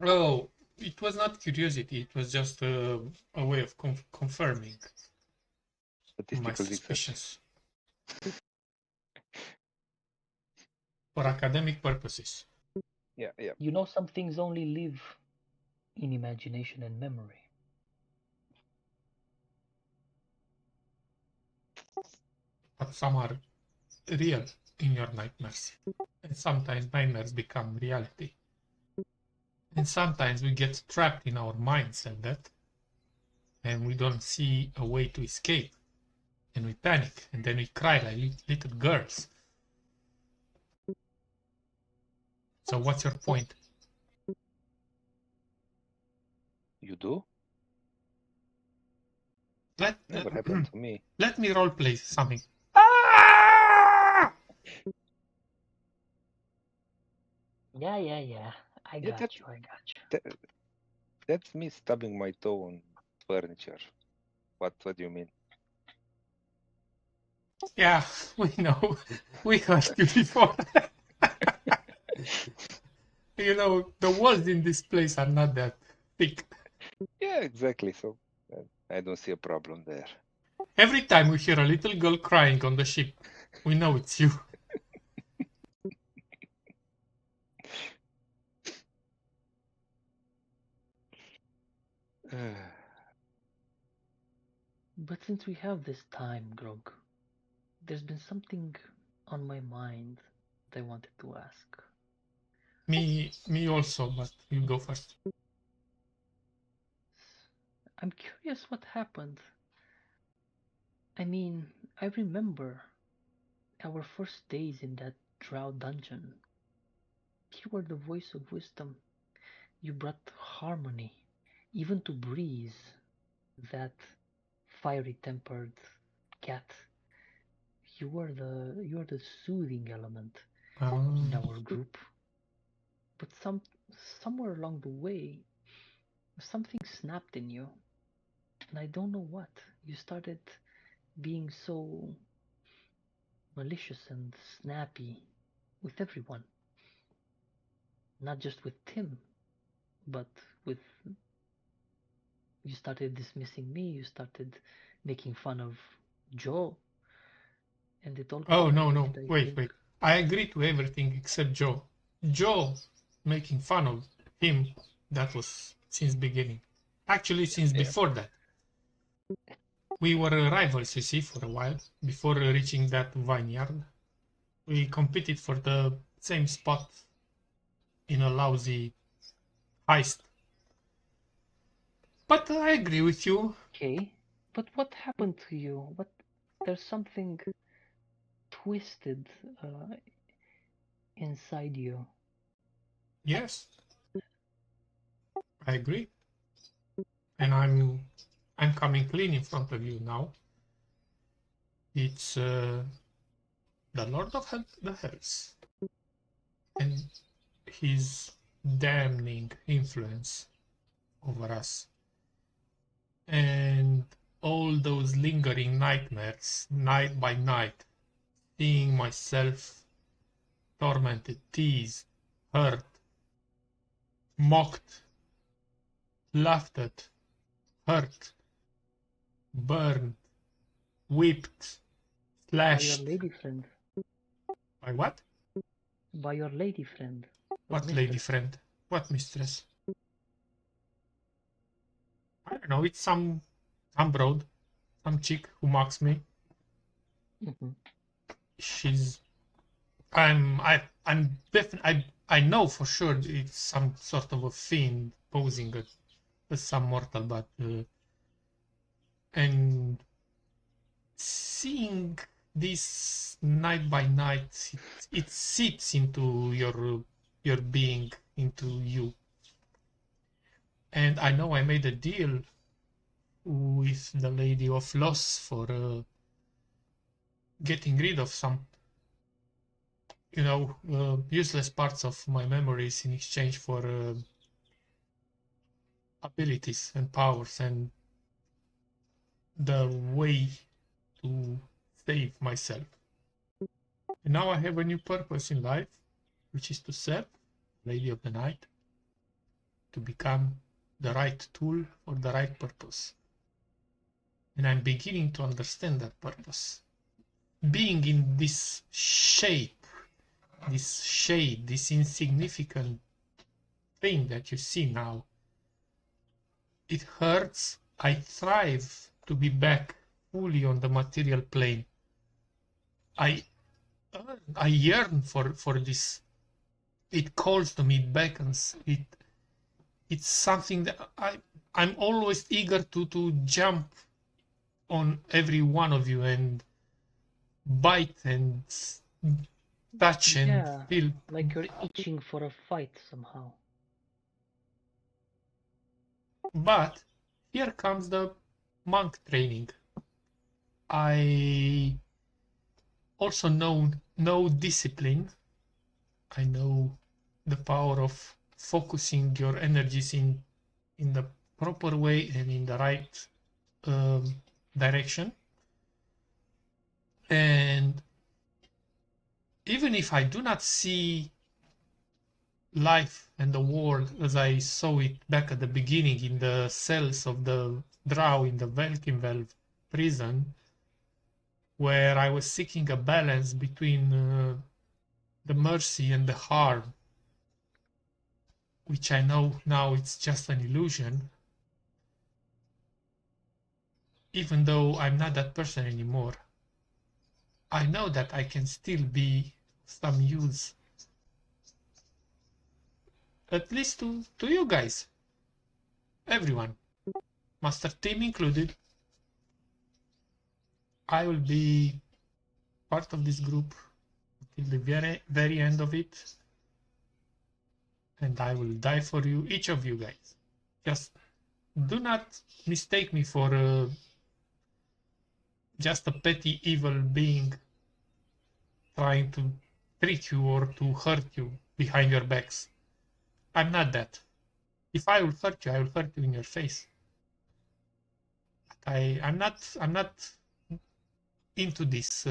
Oh, it was not curiosity. It was just a way of confirming my Statistical research. suspicions. For academic purposes. Yeah. You know, some things only live in imagination and memory. but some are real in your nightmares. And sometimes nightmares become reality. And sometimes we get trapped in our minds like that, and we don't see a way to escape. And we panic, and then we cry like little girls. So what's your point? You do? Let Never happened to me. let me roleplay something. Ah! Yeah. I Yeah, got you. that's me stubbing my toe on furniture. What do you mean? Yeah, we know. We heard you before. You know, the walls in this place are not that thick. Yeah, exactly. So I don't see a problem there. Every time we hear a little girl crying on the ship, we know it's you. But since we have this time, Grog, there's been something on my mind that I wanted to ask. Me also, but you go first. I'm curious what happened. I mean, I remember our first days in that drow dungeon. You were the voice of wisdom. You brought harmony, even to Breeze, that fiery-tempered cat. You were the soothing element in our group. But somewhere along the way, something snapped in you, and I don't know what. You started being so malicious and snappy with everyone. Not just with Tim, but with you started dismissing me, you started making fun of Joe, and it all Oh, no, culminated, I wait. think. I agree to everything except Joe. Joe making fun of him, that was since beginning. Actually, since before that. We were rivals, you see, for a while, before reaching that vineyard. We competed for the same spot in a lousy heist. But I agree with you. Okay, but what happened to you? There's something twisted inside you. Yes, I agree. And I'm coming clean in front of you now. It's the Lord of the Hells and his damning influence over us. And all those lingering nightmares, night by night, seeing myself tormented, teased, hurt, mocked, laughed at, hurt, burned, whipped, By your slashed. lady friend. By what? By your lady friend. What mistress. lady friend? What mistress? I don't know. It's some broad, some chick who mocks me. She's. I'm definitely. I know for sure it's some sort of a fiend posing as some mortal, but and seeing this night by night, it seeps into your being, into you. And I know I made a deal with the Lady of Loss for getting rid of some, useless parts of my memories in exchange for abilities and powers and the way to save myself. And now I have a new purpose in life, which is to serve Lady of the Night, to become the right tool for the right purpose. And I'm beginning to understand that purpose. Being in this shape, this shade, this insignificant thing that you see now, it hurts. I thrive to be back fully on the material plane. I I yearn for this. It calls to me, it beckons. It's something that I'm always eager to jump on every one of you and bite and touch and Yeah, feel. like you're itching for a fight somehow. But here comes the monk training. I also know discipline. I know the power of focusing your energies in the proper way and in the right direction. And even if I do not see life and the world as I saw it back at the beginning in the cells of the drow in the Valkenvelv prison, where I was seeking a balance between the mercy and the harm, which I know now it's just an illusion, even though I'm not that person anymore. I know that I can still be some use, at least to you guys, everyone, Master Team included. I will be part of this group till the very end of it, and I will die for you, each of you guys. Just do not mistake me for just a petty evil being trying to trick you or to hurt you behind your backs. I'm not that. If I will hurt you, I will hurt you in your face. I'm not into this.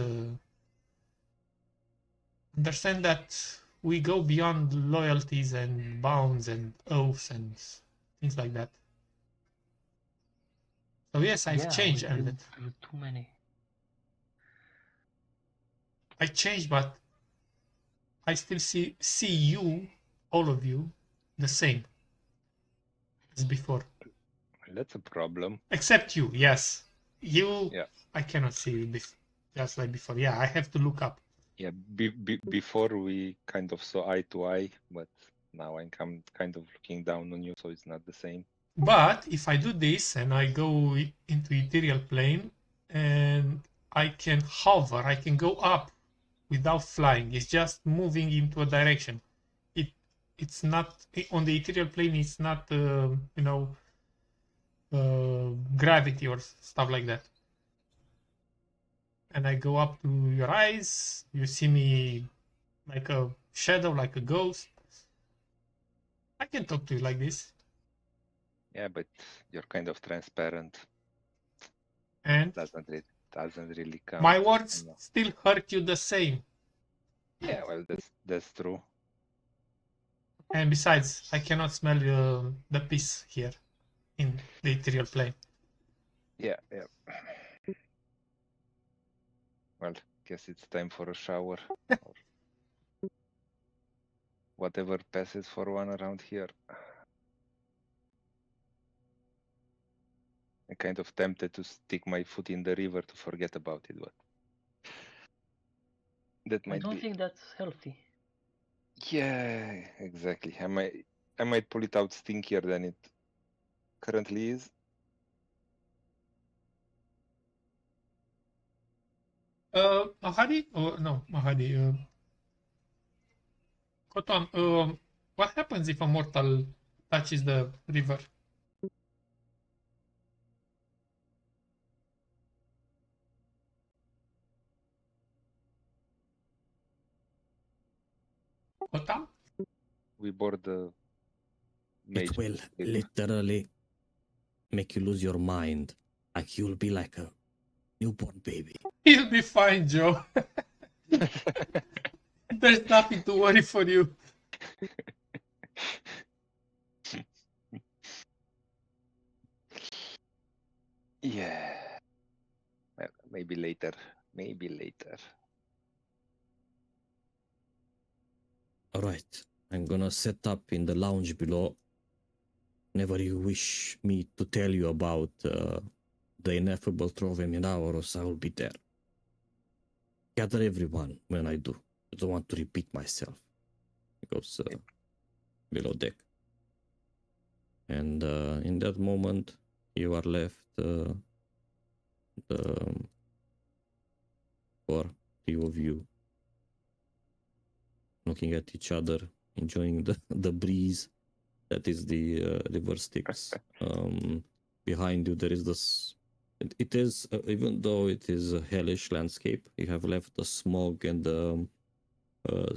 Understand that we go beyond loyalties and bounds and oaths and things like that. So yes, I've changed a little bit. Too many. I changed, but I still see you, all of you, the same as before. That's a problem. Except you, yes. You, Yeah. I cannot see you just like before. Yeah, I have to look up. Yeah, before we kind of saw eye to eye, but now I'm kind of looking down on you, so it's not the same. But if I do this and I go into ethereal plane and I can hover, I can go up without flying. It's just moving into a direction. It's not on the ethereal plane. It's not gravity or stuff like that. And I go up to your eyes. You see me like a shadow, like a ghost. I can talk to you like this. Yeah, but you're kind of transparent. And doesn't really count. my words still hurt you the same. Yeah, well, that's true. And besides, I cannot smell the peace here in the ethereal plane. Yeah. Well, guess it's time for a shower. Or whatever passes for one around here. I'm kind of tempted to stick my foot in the river to forget about it, but that might be. I don't think that's healthy. Yeah, exactly. I might pull it out stinkier than it currently is. Mahadi? Oh, no, Mahadi. Koton, what happens if a mortal touches the river? Kotam? We board the It will literally make you lose your mind. Like you'll be like a newborn baby. He'll be fine, Joe. There's nothing to worry for you. Yeah. Well, maybe later. Alright, I'm gonna set up in the lounge below. Whenever you wish me to tell you about the ineffable Trove Minauros, I will be there. gather everyone when I do. I don't want to repeat myself. It goes below deck. And in that moment, you are left for two of you looking at each other, enjoying the breeze that is the river Styx. Behind you, there is this. It is, even though it is a hellish landscape, you have left the smog and the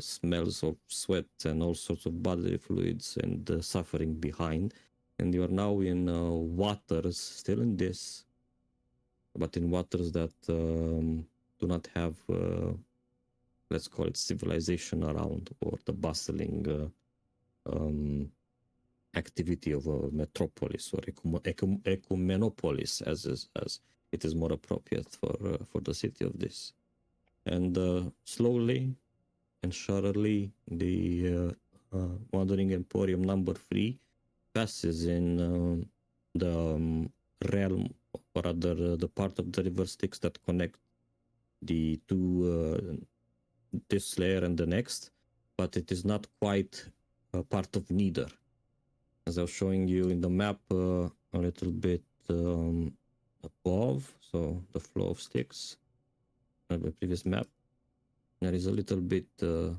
smells of sweat and all sorts of bodily fluids and suffering behind. And you are now in waters, still in this, but in waters that do not have, let's call it civilization around, or the bustling activity of a metropolis or ecumenopolis, as it is more appropriate for the city of this. And slowly and surely, the Wandering Emporium number 3 passes in the realm, or rather the part of the river Styx that connect the two, this layer and the next, but it is not quite a part of neither. As I was showing you in the map a little bit above, so the flow of Styx, the previous map, there is a little bit of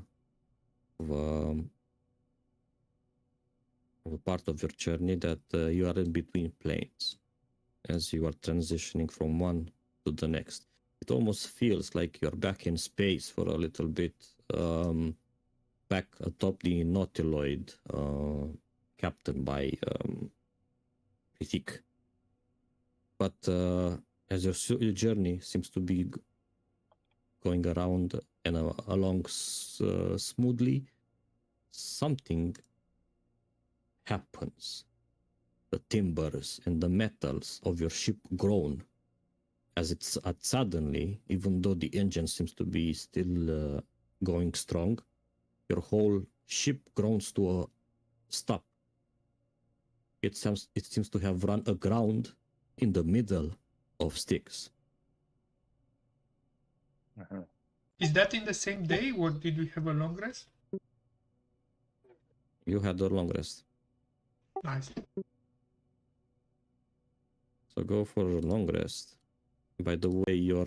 a part of your journey that you are in between planes as you are transitioning from one to the next. It almost feels like you're back in space for a little bit, back atop the Nautiloid, captained by Kritik. But as your journey seems to be going around and along smoothly, something happens. The timbers and the metals of your ship groan as it's suddenly, even though the engine seems to be still going strong, your whole ship groans to a stop. It seems to have run aground in the middle of Styx. Is that in the same day, or did we have a long rest? You had a long rest. Nice. So go for a long rest. By the way, your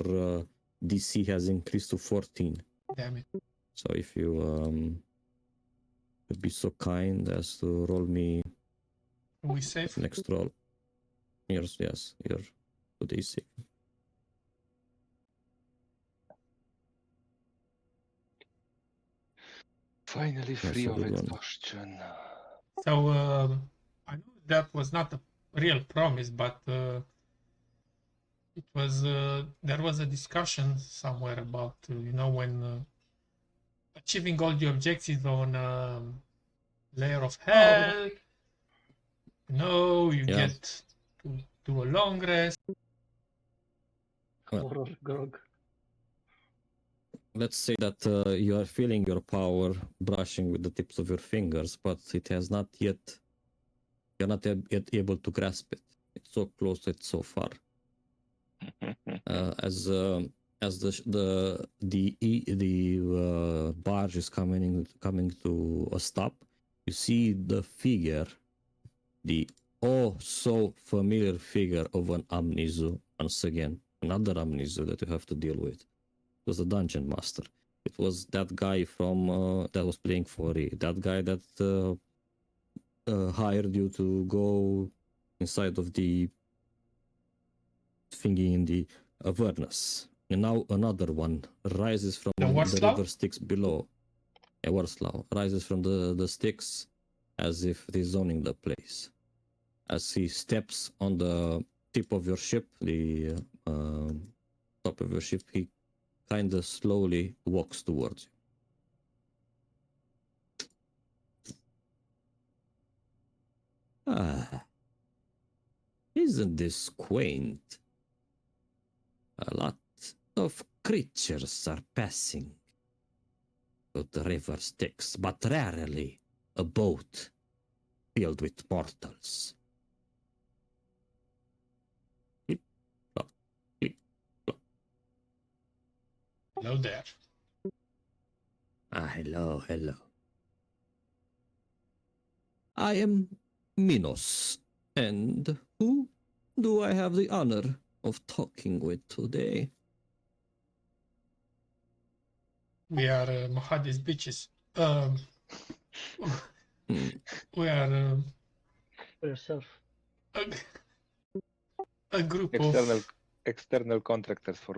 DC has increased to 14. Damn it. So if you would be so kind as to roll me Are we safe? next roll. Yours, yes, your DC. Finally free a of good one. exhaustion. So I know that was not a real promise, but it was. There was a discussion somewhere about when achieving all the objectives on layer of hell. You Yeah. get to do a long rest. Horror grog. Let's say that you are feeling your power brushing with the tips of your fingers, but it has not yet. You're not yet able to grasp it. It's so close, it's so far. As the barge is coming to a stop, you see the figure, the oh so familiar figure of an Amnizu once again, another Amnizu that you have to deal with. It was the dungeon master. It was that guy from that was playing for you, that guy that hired you to go inside of the thingy in the Avernus. And now another one rises from The the Warslaw? river Styx below. A Warslaw rises from the Styx as if it is owning the place. As he steps on the tip of your ship, the top of your ship, he kind of slowly walks towards you. Ah, isn't this quaint? A lot of creatures are passing to the river Styx, but rarely a boat filled with mortals. Clip, plop, clip, plop. Hello there. Hello, hello. I am Minos, and who do I have the honor of talking with today? We are Mahadi's bitches. Hmm. We are For yourself. a group External contractors for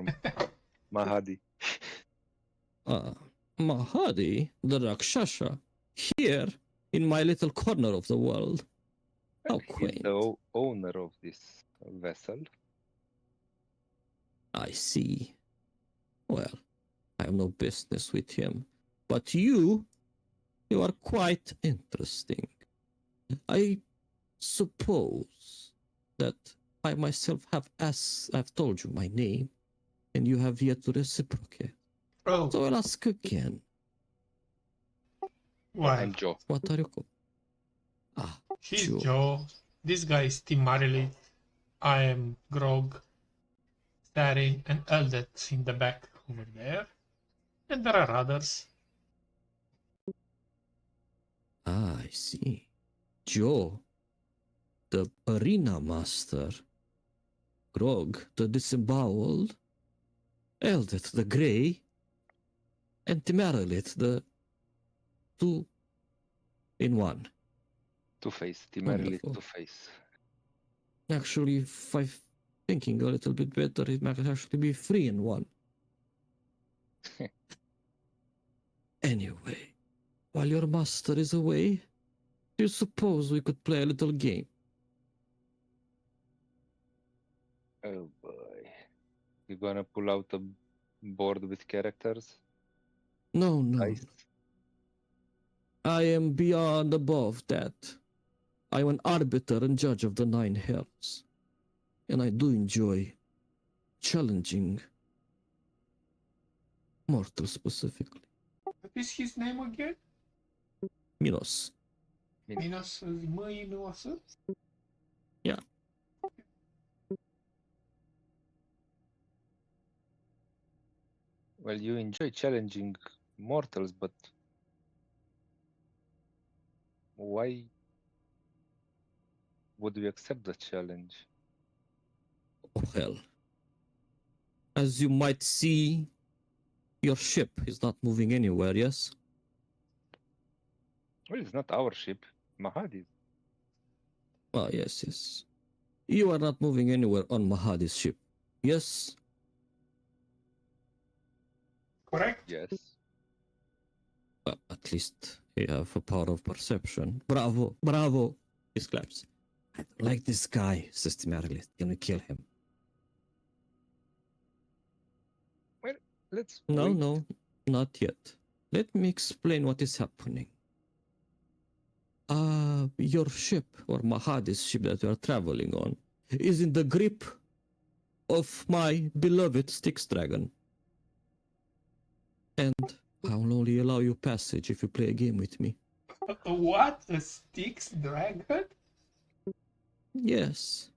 Mahadi. Mahadi, the Rakshasha, here in my little corner of the world. How He's quaint. the owner of this vessel. I see. Well, I have no business with him. But you are quite interesting. I suppose that I myself I've told you my name, and you have yet to reciprocate. Oh, So I'll ask again. why? I'm Joe. What are you called? He's Joe. Joe. This guy is Tim Marley. I am Grog, Starry, and Eldet in the back over there. And there are others. I see. Joe, the arena master. Grog, the disemboweled. Eldet, the grey. And Timaralit, the 2-in-1. Two-Face. Timarily Wonderful. Two-Face. Actually, if I'm thinking a little bit better, it might actually be 3-in-1. Anyway, while your master is away, do you suppose we could play a little game? Oh boy. You gonna pull out a board with characters? No. Dice? I am beyond above that. I am an arbiter and judge of the 9 hells. And I do enjoy challenging mortals specifically. What is his name again? Minos. Minos Măinoasă? Yeah. Well, you enjoy challenging mortals, but why would you accept the challenge? Well, as you might see, your ship is not moving anywhere, yes? Well, it's not our ship. Mahadi's. Ah, yes. You are not moving anywhere on Mahadi's ship, yes? Correct? Yes. Well, at least you have a power of perception. Bravo! He claps. I don't like this guy, says Timarlis. Can we kill him? Well, let's No, wait. no, not yet. Let me explain what is happening. Your ship, or Mahadi's ship that we are traveling on, is in the grip of my beloved Styx Dragon. And I will only allow you passage if you play a game with me. What? A Styx dragon? Yes.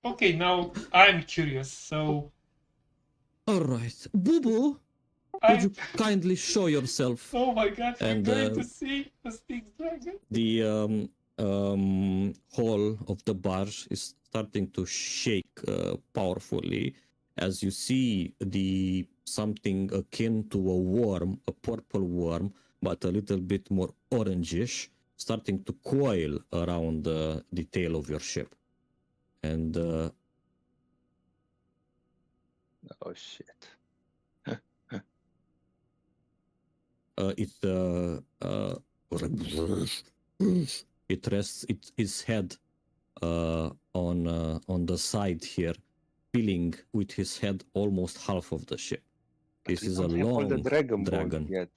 Okay, now I'm curious. So All right. Boo-boo, would you kindly show yourself? Oh my god, And, we're going to see a Styx dragon? The hull of the barge is starting to shake powerfully as you see something akin to a worm, a purple worm, but a little bit more orangish, starting to coil around the tail of your ship. And Oh shit. it rests its head on the side here, filling with his head almost half of the ship. But This we is a don't have all long the dragon. dragon. Yet.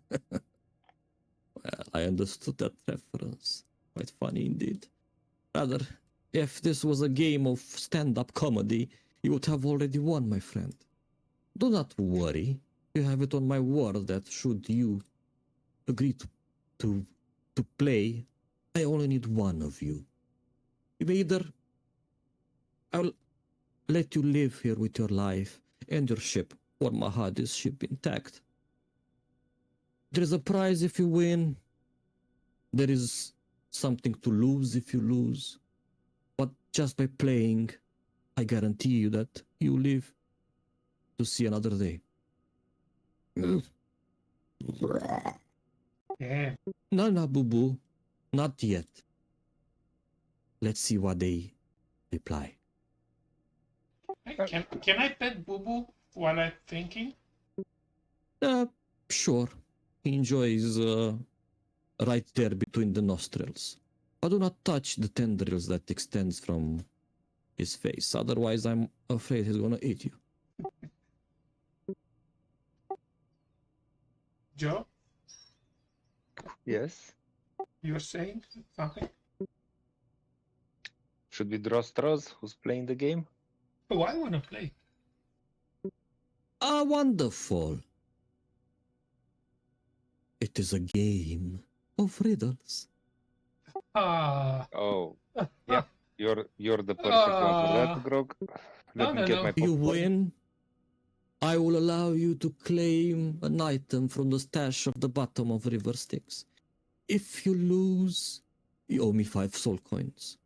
Well, I understood that reference. Quite funny indeed. Rather, if this was a game of stand-up comedy, you would have already won, my friend. Do not worry. You have it on my word that should you agree to play, I only need one of you. Either let you live here with your life and your ship, or Mahadi's ship intact. There is a prize if you win. There is something to lose if you lose. But just by playing, I guarantee you that you live to see another day. Yeah. No, boo-boo. Not yet. Let's see what they reply. Can I pet Boo Boo while I'm thinking? Sure. He enjoys right there between the nostrils. But do not touch the tendrils that extends from his face. Otherwise, I'm afraid he's gonna eat you. Joe, Yes. you were saying something? Should we draw straws? Who's playing the game? Oh, I want to play. Ah, wonderful. It is a game of riddles. Ah. Oh, yeah. You're the perfect one for that, Grog. Let me get no. my You popcorn. win. I will allow you to claim an item from the stash of the bottom of River Styx. If you lose, you owe me 5 soul coins.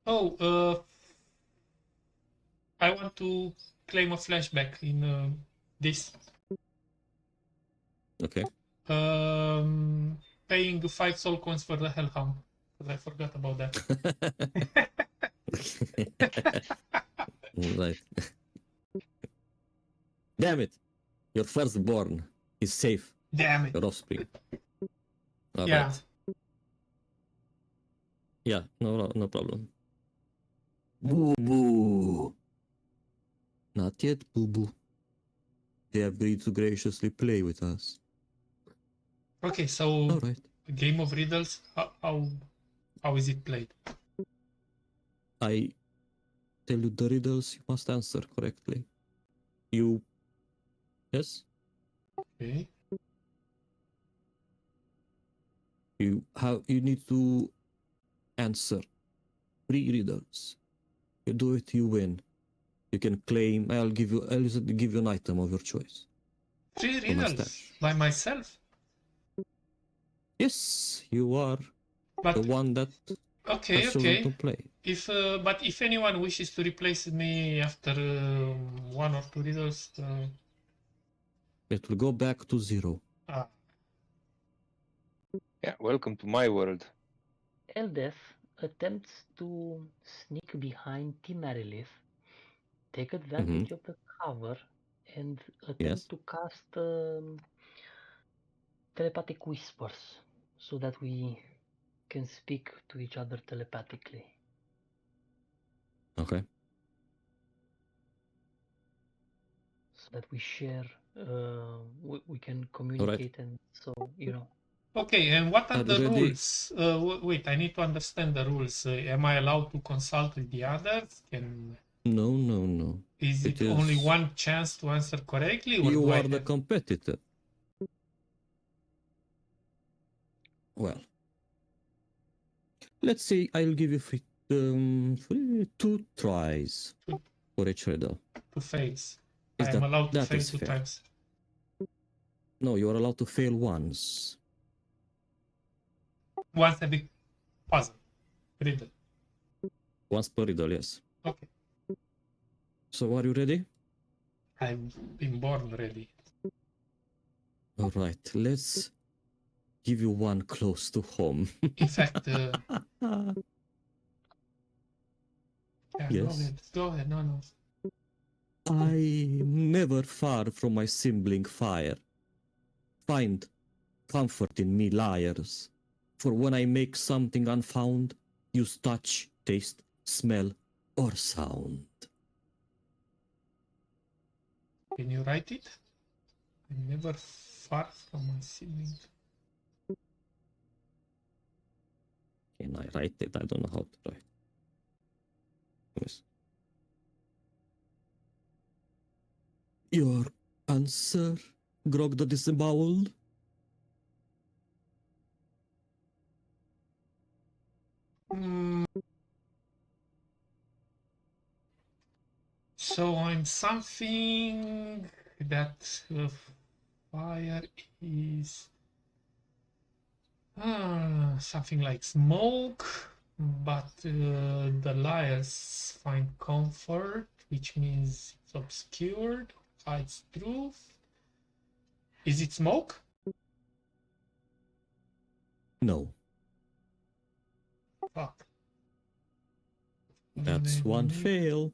Oh, I want to claim a flashback in this. Okay. Paying 5 soul coins for the Hellhound. Because I forgot about that. Right. Damn it. Your firstborn is safe. Damn it. Your offspring. All Yeah. right. Yeah, no problem. Boo boo. Not yet, boo boo. They agreed to graciously play with us. Okay, so All right. game of riddles, how is it played? I tell you the riddles, you must answer correctly. You. Yes? Okay. You need to answer 3 riddles. You do it, you win. You can claim. I'll give you an item of your choice. 3 From my riddles stash. by myself. Yes, you are But the one that okay, has chosen to okay. play. But if anyone wishes to replace me after 1 or 2 riddles, It will go back to 0. Yeah, welcome to my world. Eldef attempts to sneak behind Timarylith, take advantage of the cover, and attempt Yes. to cast telepathic whispers so that we can speak to each other telepathically. Okay. So that we share, we can communicate, and so, you know. okay, and what are Are the you ready? rules? Wait, I need to understand the rules. Am I allowed to consult with the others? No. Is it only one chance to answer correctly, or You do I are the have... competitor. Well, let's say I'll give you 2 tries for each riddle. to fails? Is I am that- allowed to that fail is 2 fair. times. No, you are allowed to fail once. Once every puzzle. Riddle. Once per riddle, yes. Okay. So are you ready? I've been born ready. All right, let's give you one close to home. In fact, yeah, Yes. Go ahead. No. I'm never far from my sibling fire. Find comfort in me, liars. For when I make something unfound, use touch, taste, smell, or sound. Can you write it? I'm never far from my sibling. Can I write it? I don't know how to write. Yes. Your answer, Grog the Disemboweled? find something that fire is something like smoke, but the liars find comfort, which means it's obscured, hides truth. Is it smoke? No, Fuck. that's one fail.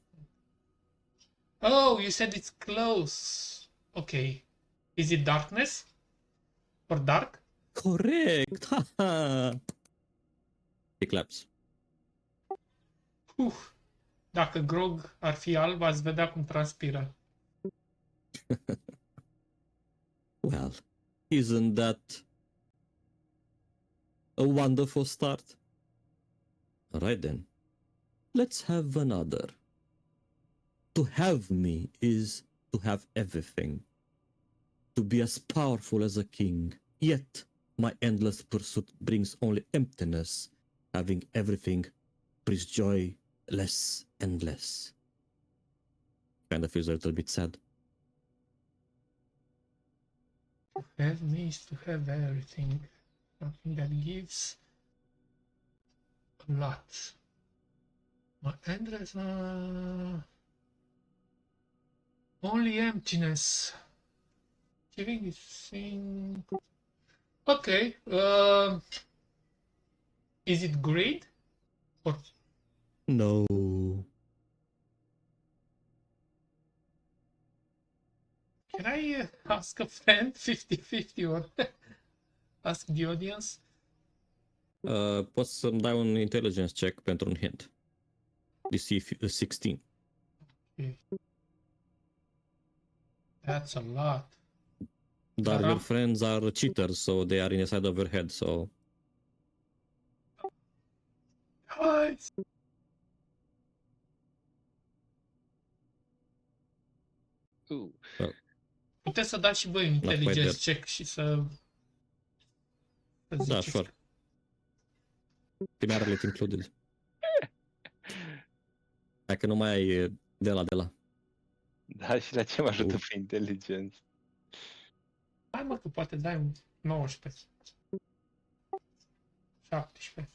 Oh, you said it's close. Okay. Is it darkness? Or dark? Correct. Haha. He claps. Dacă grog ar fi alb, ați vedea cum transpiră. Well, isn't that a wonderful start? Alright then, let's have another. To have me is to have everything. To be as powerful as a king, yet my endless pursuit brings only emptiness. Having everything brings joy less and less. Kind of feels a little bit sad. To have me is to have everything. Something that gives a lot. My endless... only emptiness. Giving this thing... Okay. Is it greed? Or... No. Can I ask a friend 50-50 or ask the audience? Poți să-mi dai un intelligence check pentru un hint. DC 16. Okay. That's a lot. Dar your friends are cheaters, so they are inside of your head, so... Guys! Puteți să dați și voi un intelligence check și să Da, ziceți. sure. Primarily included. Hai că nu mai ai de la. Da, și la ce mă ajută pe inteligență? Hai mă, că poate dai un 19. 17.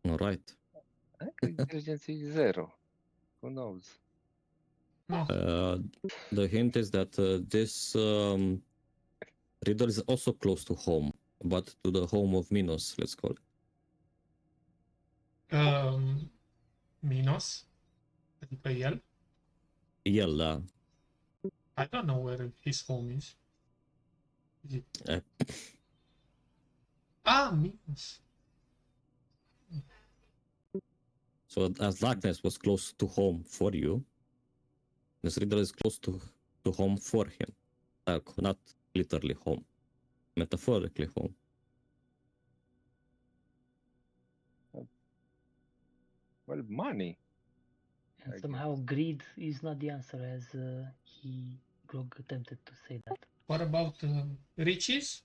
Alright. Inteligența e 0. Who knows? No. The hint is that this riddle is also close to home, but to the home of Minos, let's call it. Minos? Adică el? El, da. I don't know where his home is. Is it... Minos. So as darkness was close to home for you, this riddle is close to home for him. Not literally home, metaphorically home. Well, money. And somehow greed is not the answer, as Grog attempted to say that. What about riches?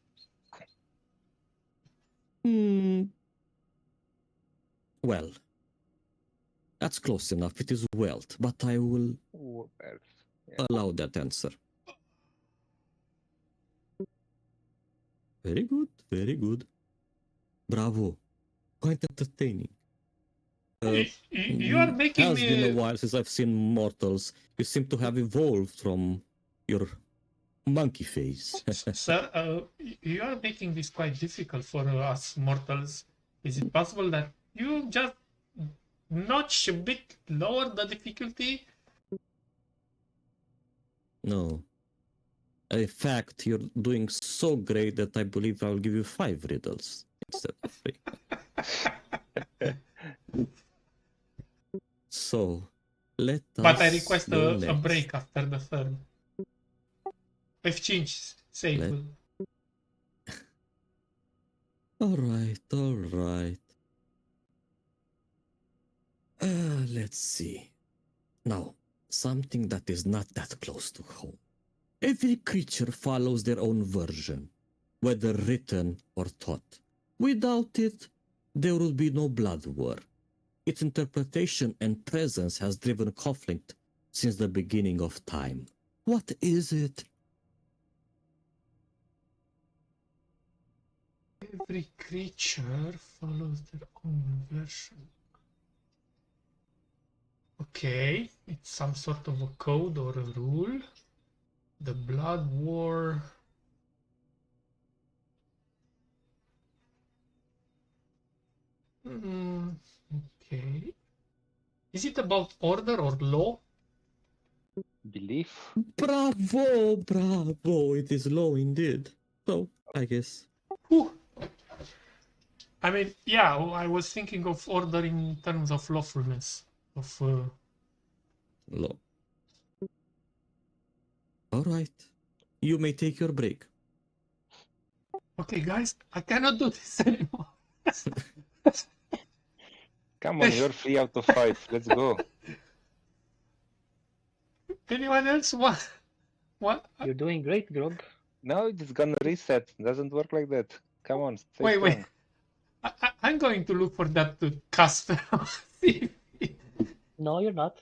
Well, that's close enough. It is wealth, but I will allow that answer. Very good, very good. Bravo. Quite entertaining. You are making It has me... been a while since I've seen mortals. You seem to have evolved from your monkey face. Sir, you are making this quite difficult for us mortals. Is it possible that you just notch a bit lower the difficulty? No. In fact, you're doing so great that I believe I'll give you 5 riddles instead of 3. So, let us... But I request a break after the third. F5, save. Alright. Let's see. Now, something that is not that close to home. Every creature follows their own version, whether written or taught. Without it, there would be no blood war. Its interpretation and presence has driven conflict since the beginning of time. What is it? Every creature follows their own version. Okay, it's some sort of a code or a rule. The Blood War. Okay. Is it about order or law? Belief? Bravo, bravo. It is low indeed. So, I guess. Whew. I mean, yeah, I was thinking of order in terms of lawfulness. Low. All right. You may take your break. Okay, guys, I cannot do this anymore. Come on, you're 3 out of 5. Let's go. Anyone else want? What? You're doing great, Grog. No, it's gonna reset. Doesn't work like that. Come on, stay Wait, strong. I'm going to look for that cast. No, you're not.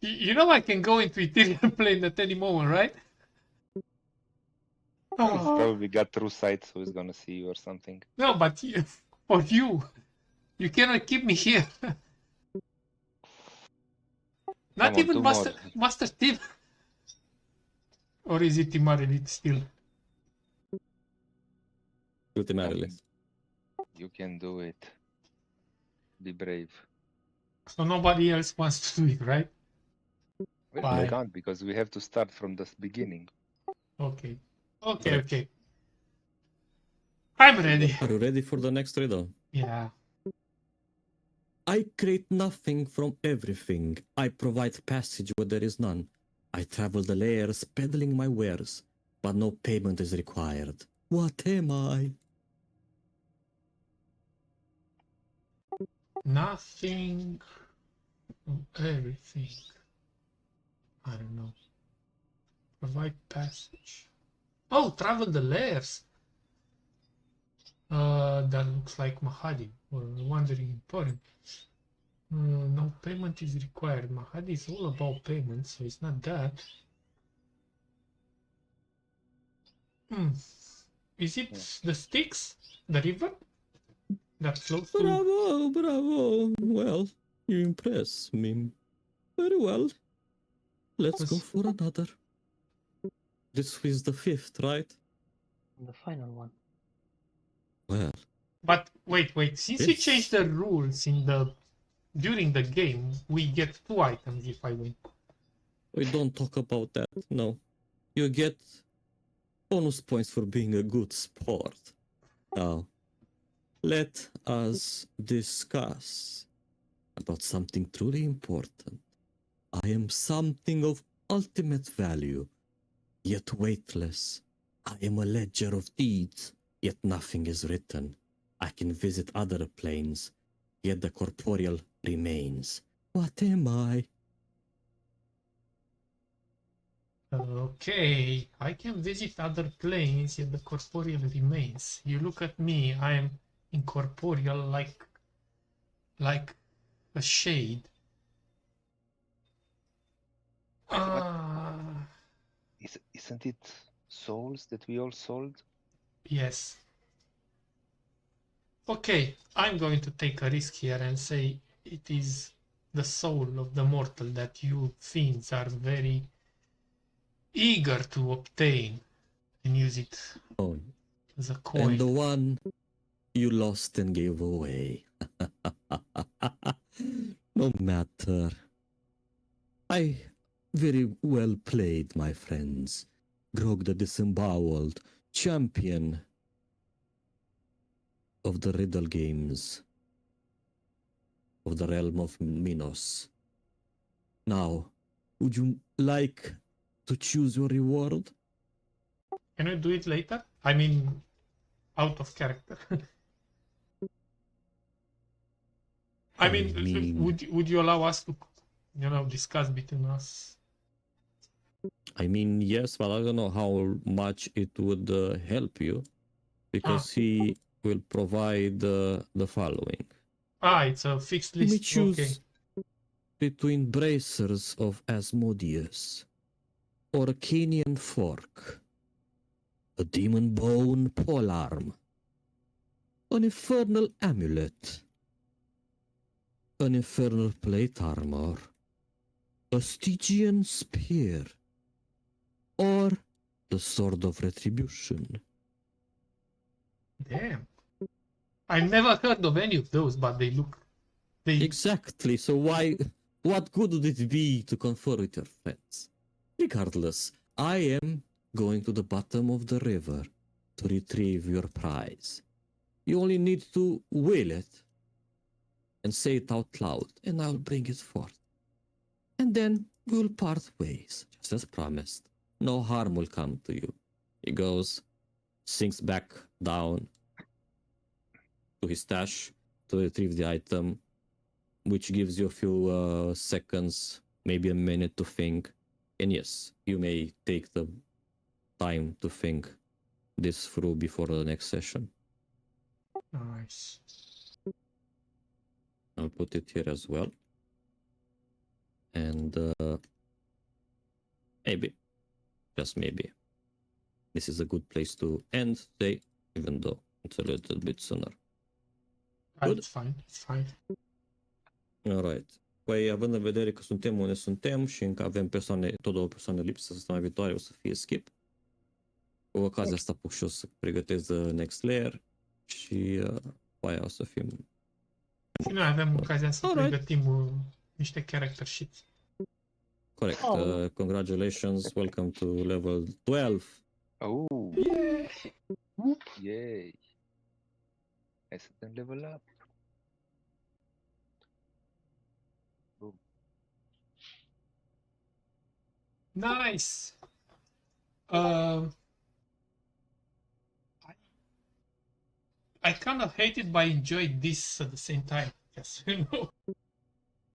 You know I can go into Ethereum plane at any moment, right? He's Oh, probably got through sight, so he's gonna see you or something. no, but for you cannot keep me here. Not Come on, even two Master Steel. Or is it Timarelit still? Ultimately. You can do it. Be brave. So nobody else wants to do it, right? Well, Why? we can't because we have to start from the beginning. Okay. Correct. Okay. I'm ready. Are you ready for the next riddle? Yeah. I create nothing from everything. I provide passage where there is none. I travel the layers peddling my wares, but no payment is required. What am I? Nothing. Everything. I don't know. Provide passage. Oh, travel the layers. That looks like Mahadi or Wandering Emporium. No payment is required. Mahadi is all about payment, so it's not that. Is it the Styx? The river? That flows to... Bravo, bravo. Well, you impress me. Very well. Let's go for another. This is the 5th, right? The final one. Well, But wait. Since you Yes. changed the rules during the game, we get 2 items if I win. we don't talk about that. No. You get bonus points for being a good sport. Now, let us discuss about something truly important. I am something of ultimate value, yet weightless. I am a ledger of deeds, yet nothing is written. I can visit other planes, yet the corporeal remains. What am I? Okay, I can visit other planes, yet the corporeal remains. You look at me, I am incorporeal like a shade. Isn't it souls that we all sold? Yes. Okay, I'm going to take a risk here and say it is the soul of the mortal that you fiends are very eager to obtain and use it Oh, as a and coin. the one you lost and gave away. No matter. I very well played, my friends. Grog the Disemboweled, champion of the riddle games of the realm of Minos. Now, would you like to choose your reward? Can we do it later? I mean, out of character. I mean, would you allow us to, discuss between us? I mean, yes, but I don't know how much it would help you, because he will provide the following. Ah, it's a fixed You may list. choose Okay. between bracers of Asmodeus, or a Canian fork, a demon bone polearm, an infernal amulet, an infernal plate armor, a Stygian spear, or the sword of retribution. Damn. I've never heard of any of those, but they look. Exactly, so what good would it be to confer with your friends? Regardless, I am going to the bottom of the river to retrieve your prize. You only need to will it and say it out loud, and I'll bring it forth. And then we'll part ways, just as promised. No harm will come to you. He goes, sinks back down to his stash to retrieve the item, which gives you a few seconds, maybe a minute to think. And yes, you may take the time to think this through before the next session. Nice. I'll put it here as well. And maybe, just maybe, this is a good place to end today, even though it's a little bit sooner. Good. It's fine. It's fine. Alright. Păi, având în vedere că suntem unde suntem și încă avem tot două persoane lipsă săptămâna viitoare, o să fie skip. Cu ocazia asta apuc și o să pregătesc the next layer și pe aia o să fim... Și noi avem ocazia să pregătim niște character sheets. Corect. Congratulations. Welcome to level 12. Oh, Yeah. yay. Hai să dăm level up. Boom. Nice. I kind of hate it, but I enjoyed this at the same time. Yes, you know.